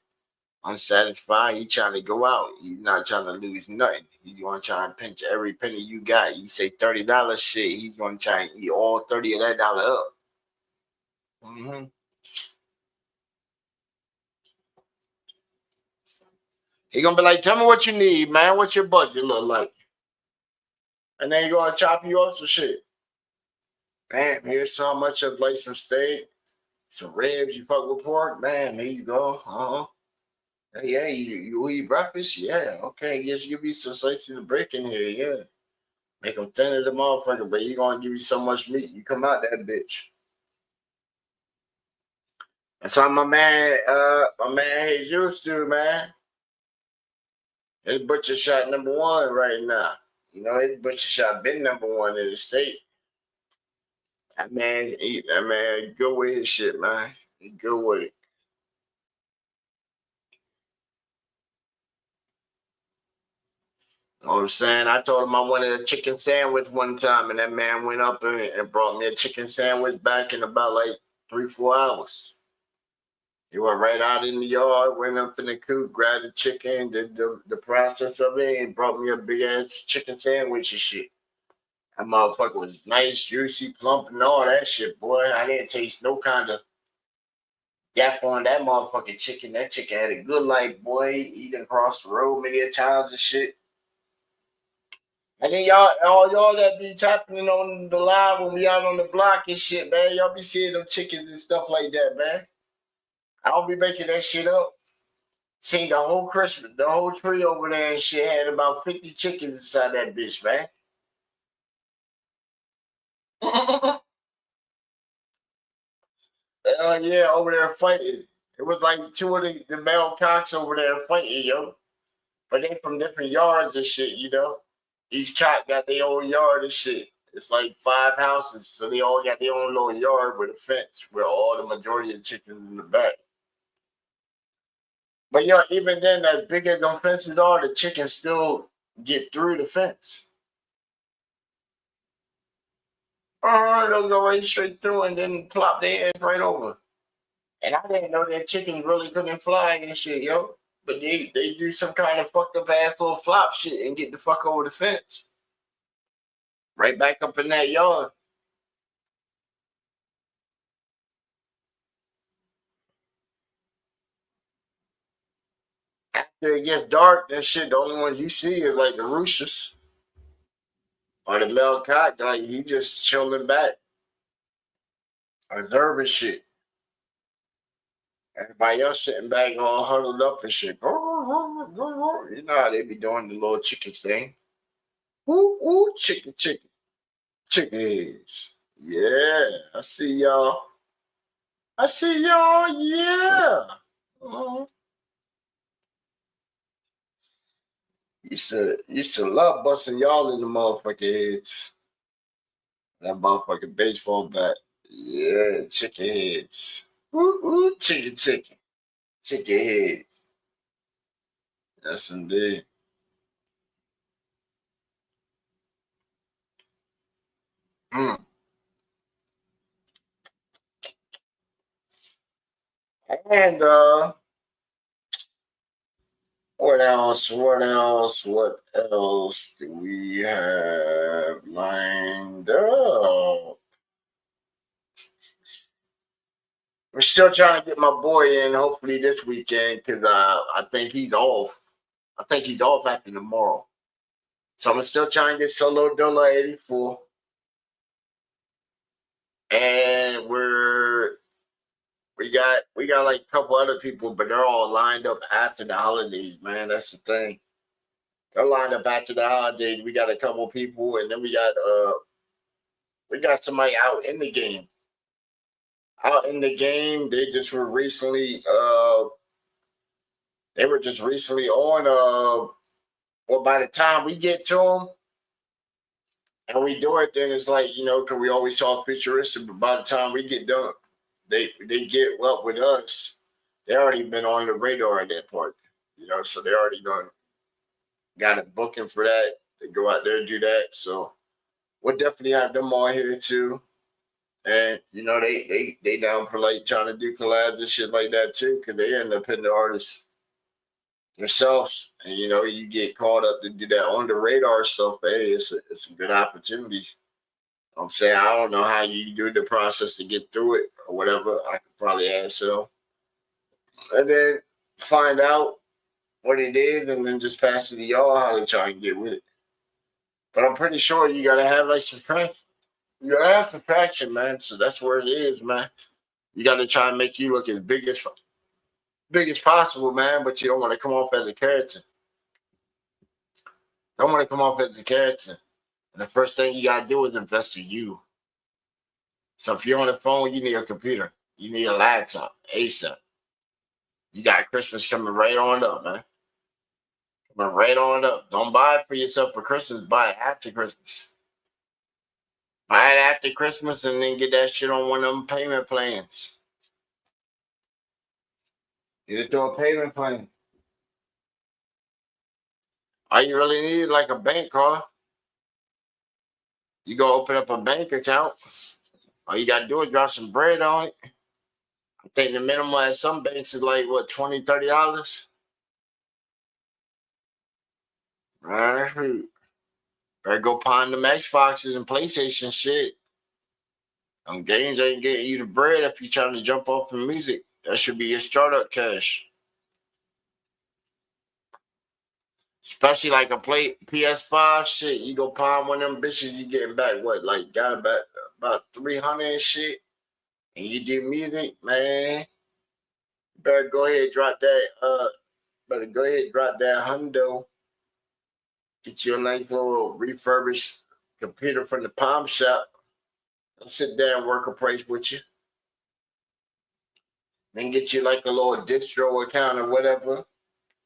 unsatisfied. He trying to go out. He's not trying to lose nothing. He's going to try and pinch every penny you got. You say $30 shit, he's going to try and eat all 30 of that dollar up. Mm-hmm. He going to be like, tell me what you need, man. What's your budget look like? And then he going to chop you up some shit. Bam, here's so much of like some steak, some ribs. You fuck with pork? Bam, here you go. Uh-huh. Hey, you eat breakfast? Yeah, okay. Just give you some slices of brick in here, yeah. Make them thin as a motherfucker, but he gonna give you so much meat, you come out that bitch. That's how my man Jesus do, man. His butcher shot #1 right now. You know, his butcher shot been #1 in the state. That man, good with his shit, man. He good with it. You know what I'm saying? I told him I wanted a chicken sandwich one time, and that man went up and brought me a chicken sandwich back in about like 3-4 hours. He went right out in the yard, went up in the coop, grabbed the chicken, did the process of it, and brought me a big ass chicken sandwich and shit. That motherfucker was nice, juicy, plump, and all that shit, boy. I didn't taste no kind of gap on that motherfucking chicken. That chicken had a good life, boy. Eating across the road many a times and shit. And then all y'all that be tapping on the live when we out on the block and shit, man. Y'all be seeing them chickens and stuff like that, man. I don't be making that shit up. Seen the whole tree over there and shit had about 50 chickens inside that bitch, man. Yeah, over there fighting. It was like two of the male cocks over there fighting, yo. But they from different yards and shit, you know. Each cock got their own yard and shit. It's like 5 houses, so they all got their own little yard with a fence where all the majority of the chickens in the back. But yo, even then, as big as them fences are, the chickens still get through the fence. They'll go right straight through and then plop their ass right over. And I didn't know that chickens really couldn't fly and shit, yo. But they do some kind of fucked up ass little flop shit and get the fuck over the fence. Right back up in that yard. After it gets dark, that shit, the only ones you see is like the roosters. Or the male cock, like he just chilling back. Observing shit. Everybody else sitting back all huddled up and shit. You know how they be doing the little chicken thing. Ooh, ooh, chicken. Chicken heads. Yeah, I see y'all. Yeah. Used to love busting y'all in the motherfucking heads. That motherfucking baseball bat. Yeah, chicken heads. Ooh, chicken. Chicken heads. Yes, indeed. Mm. And what else? What else do we have lined up? We're still trying to get my boy in, hopefully this weekend, because I think he's off. I think he's off after tomorrow. So I'm still trying to get Solo Dolo 84. And we got like a couple other people, but they're all lined up after the holidays, man. That's the thing. They're lined up after the holidays. We got a couple people, and then we got somebody out in the game. Out in the game, they just were recently on well, by the time we get to them and we do it, then it's like, you know, because we always talk futuristic, but by the time we get done, they get up with us. They already been on the radar at that point, you know, so they already got a booking for that. They go out there and do that. So we'll definitely have them on here too. And you know, they down for like trying to do collabs and shit like that too, because they end up hitting the artists themselves. And you know, you get caught up to do that on the radar stuff. Hey, it's a good opportunity. I'm saying, I don't know how you do the process to get through it or whatever. I could probably ask them. And then find out what it is and then just pass it to y'all how to try and get with it. But I'm pretty sure you gotta have like some traction. You gotta have some traction, man. So that's where it is, man. You gotta try and make you look as big as possible, man, but you don't want to come off as a character. Don't want to come off as a character. And the first thing you gotta do is invest in you. So if you're on the phone, you need a computer. You need a laptop, ASAP. You got Christmas coming right on up, man. Coming right on up. Don't buy it for yourself for Christmas. Buy it after Christmas. Buy it after Christmas and then get that shit on one of them payment plans. Get it through a payment plan. All you really need is like a bank card. You go open up a bank account. All you gotta do is drop some bread on it. I think the minimum at some banks is like what, $20, $30? Right. Better go pawn them Xboxes and PlayStation shit. Them games ain't getting you the bread if you're trying to jump off the music. That should be your startup cash. Especially like a PS5 shit. You go pawn one of them bitches, you getting back what? Like got about 300 and shit. And you do music, man. Better go ahead and drop that. Hundo. Get you a nice little refurbished computer from the palm shop. I'll sit there and work a price with you. Then get you like a little distro account or whatever.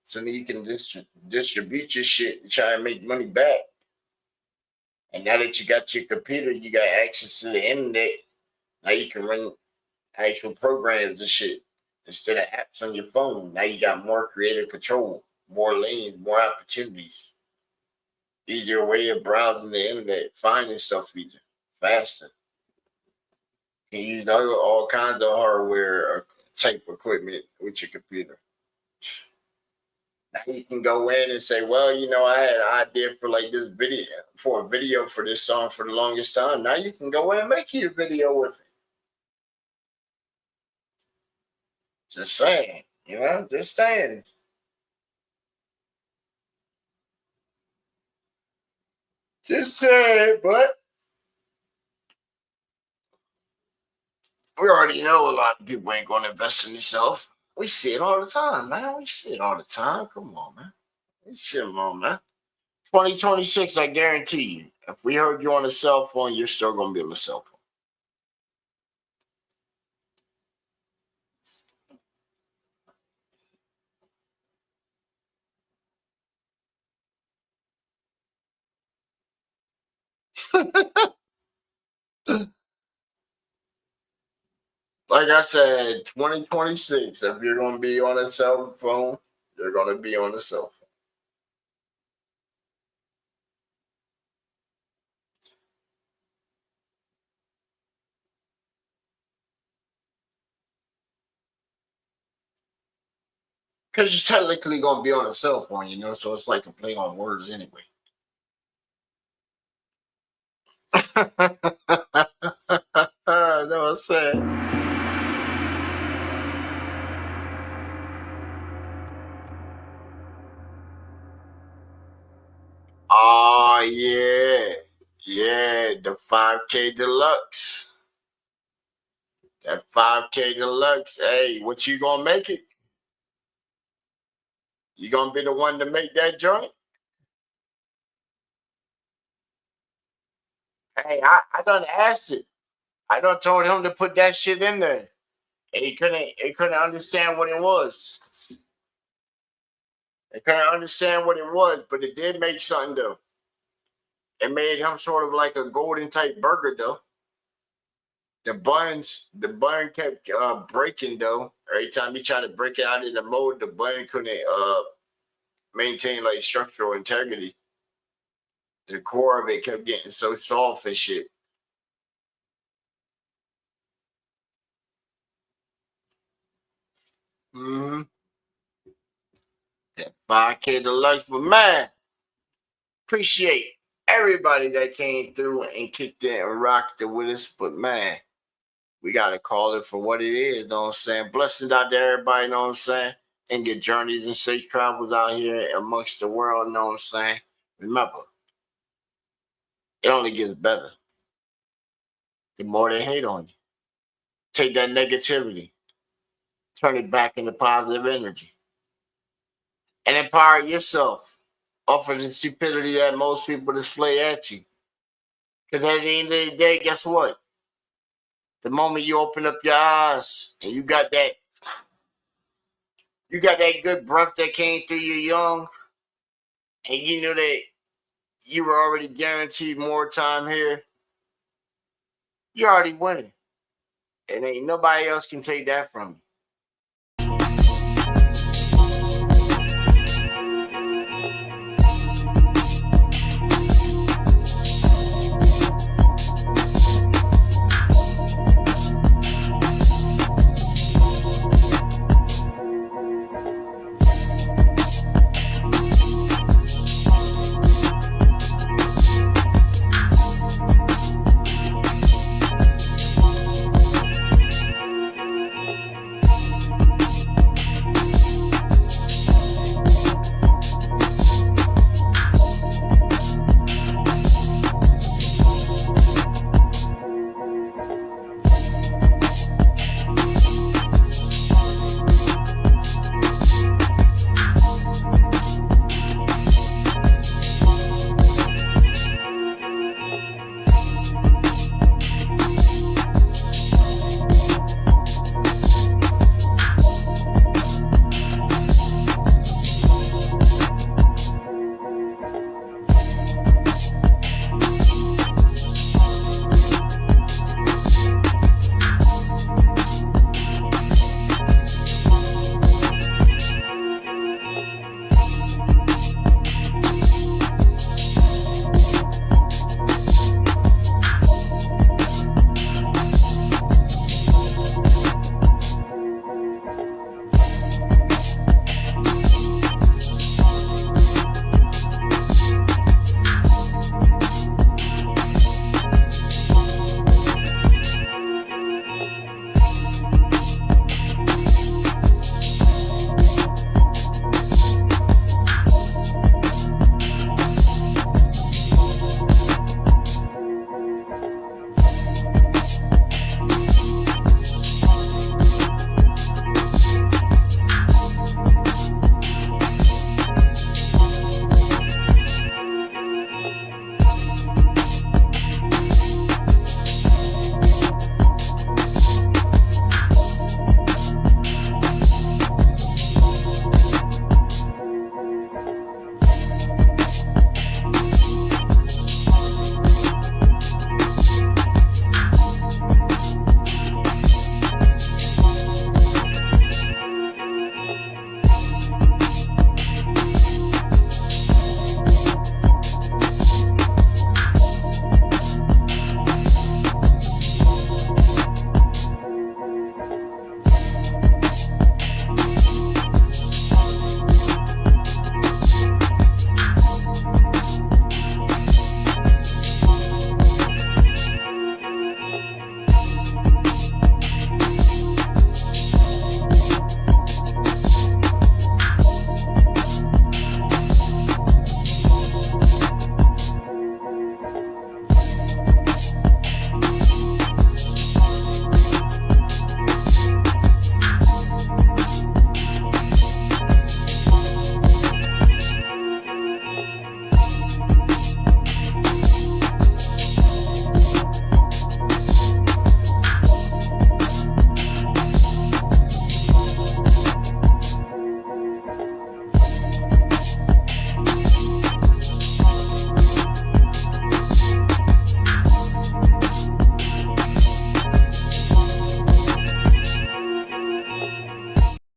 So then you can distribute your shit and try and make money back. And now that you got your computer, you got access to the internet. Now you can run actual programs and shit instead of apps on your phone. Now you got more creative control, more lanes, more opportunities. Easier way of browsing the internet, finding stuff easier, faster. You can use all kinds of hardware or type equipment with your computer. Now you can go in and say, well, you know, I had an idea for like this video, for a video for this song for the longest time. Now you can go in and make you a video with it. Just saying, you know, just saying. Just saying, but we already know a lot of people ain't going to invest in themselves. We see it all the time, man. We see it all the time. Come on, man. We see it on, man. 2026, I guarantee you, if we heard you on a cell phone, you're still going to be on the cell phone. Like I said, 2026, if you're going to be on a cell phone, you're going to be on a cell phone. Because you're technically going to be on a cell phone, you know, so it's like a play on words anyway. No, I'm saying. Yeah, the 5K Deluxe. That 5K Deluxe. Hey, what you gonna make it? You gonna be the one to make that joint? Hey, I done asked it. I done told him to put that shit in there. And he couldn't understand what it was. He couldn't understand what it was, but it did make something though. It made him sort of like a golden type burger though. The bun kept breaking though. Every time he tried to break it out of the mold, the bun couldn't maintain like structural integrity. The core of it kept getting so soft and shit. Mm-hmm. That 5K Deluxe, but man, appreciate everybody that came through and kicked it and rocked it with us. But man, we gotta call it for what it is, you know what I'm saying? Blessings out to everybody, you know what I'm saying? And get journeys and safe travels out here amongst the world, you know what I'm saying? Remember, it only gets better the more they hate on you. Take that negativity, turn it back into positive energy, and empower yourself off of the stupidity that most people display at you. Because at the end of the day, guess what? The moment you open up your eyes and you got that good breath that came through you young, and you knew that you were already guaranteed more time here, you're already winning. And ain't nobody else can take that from you.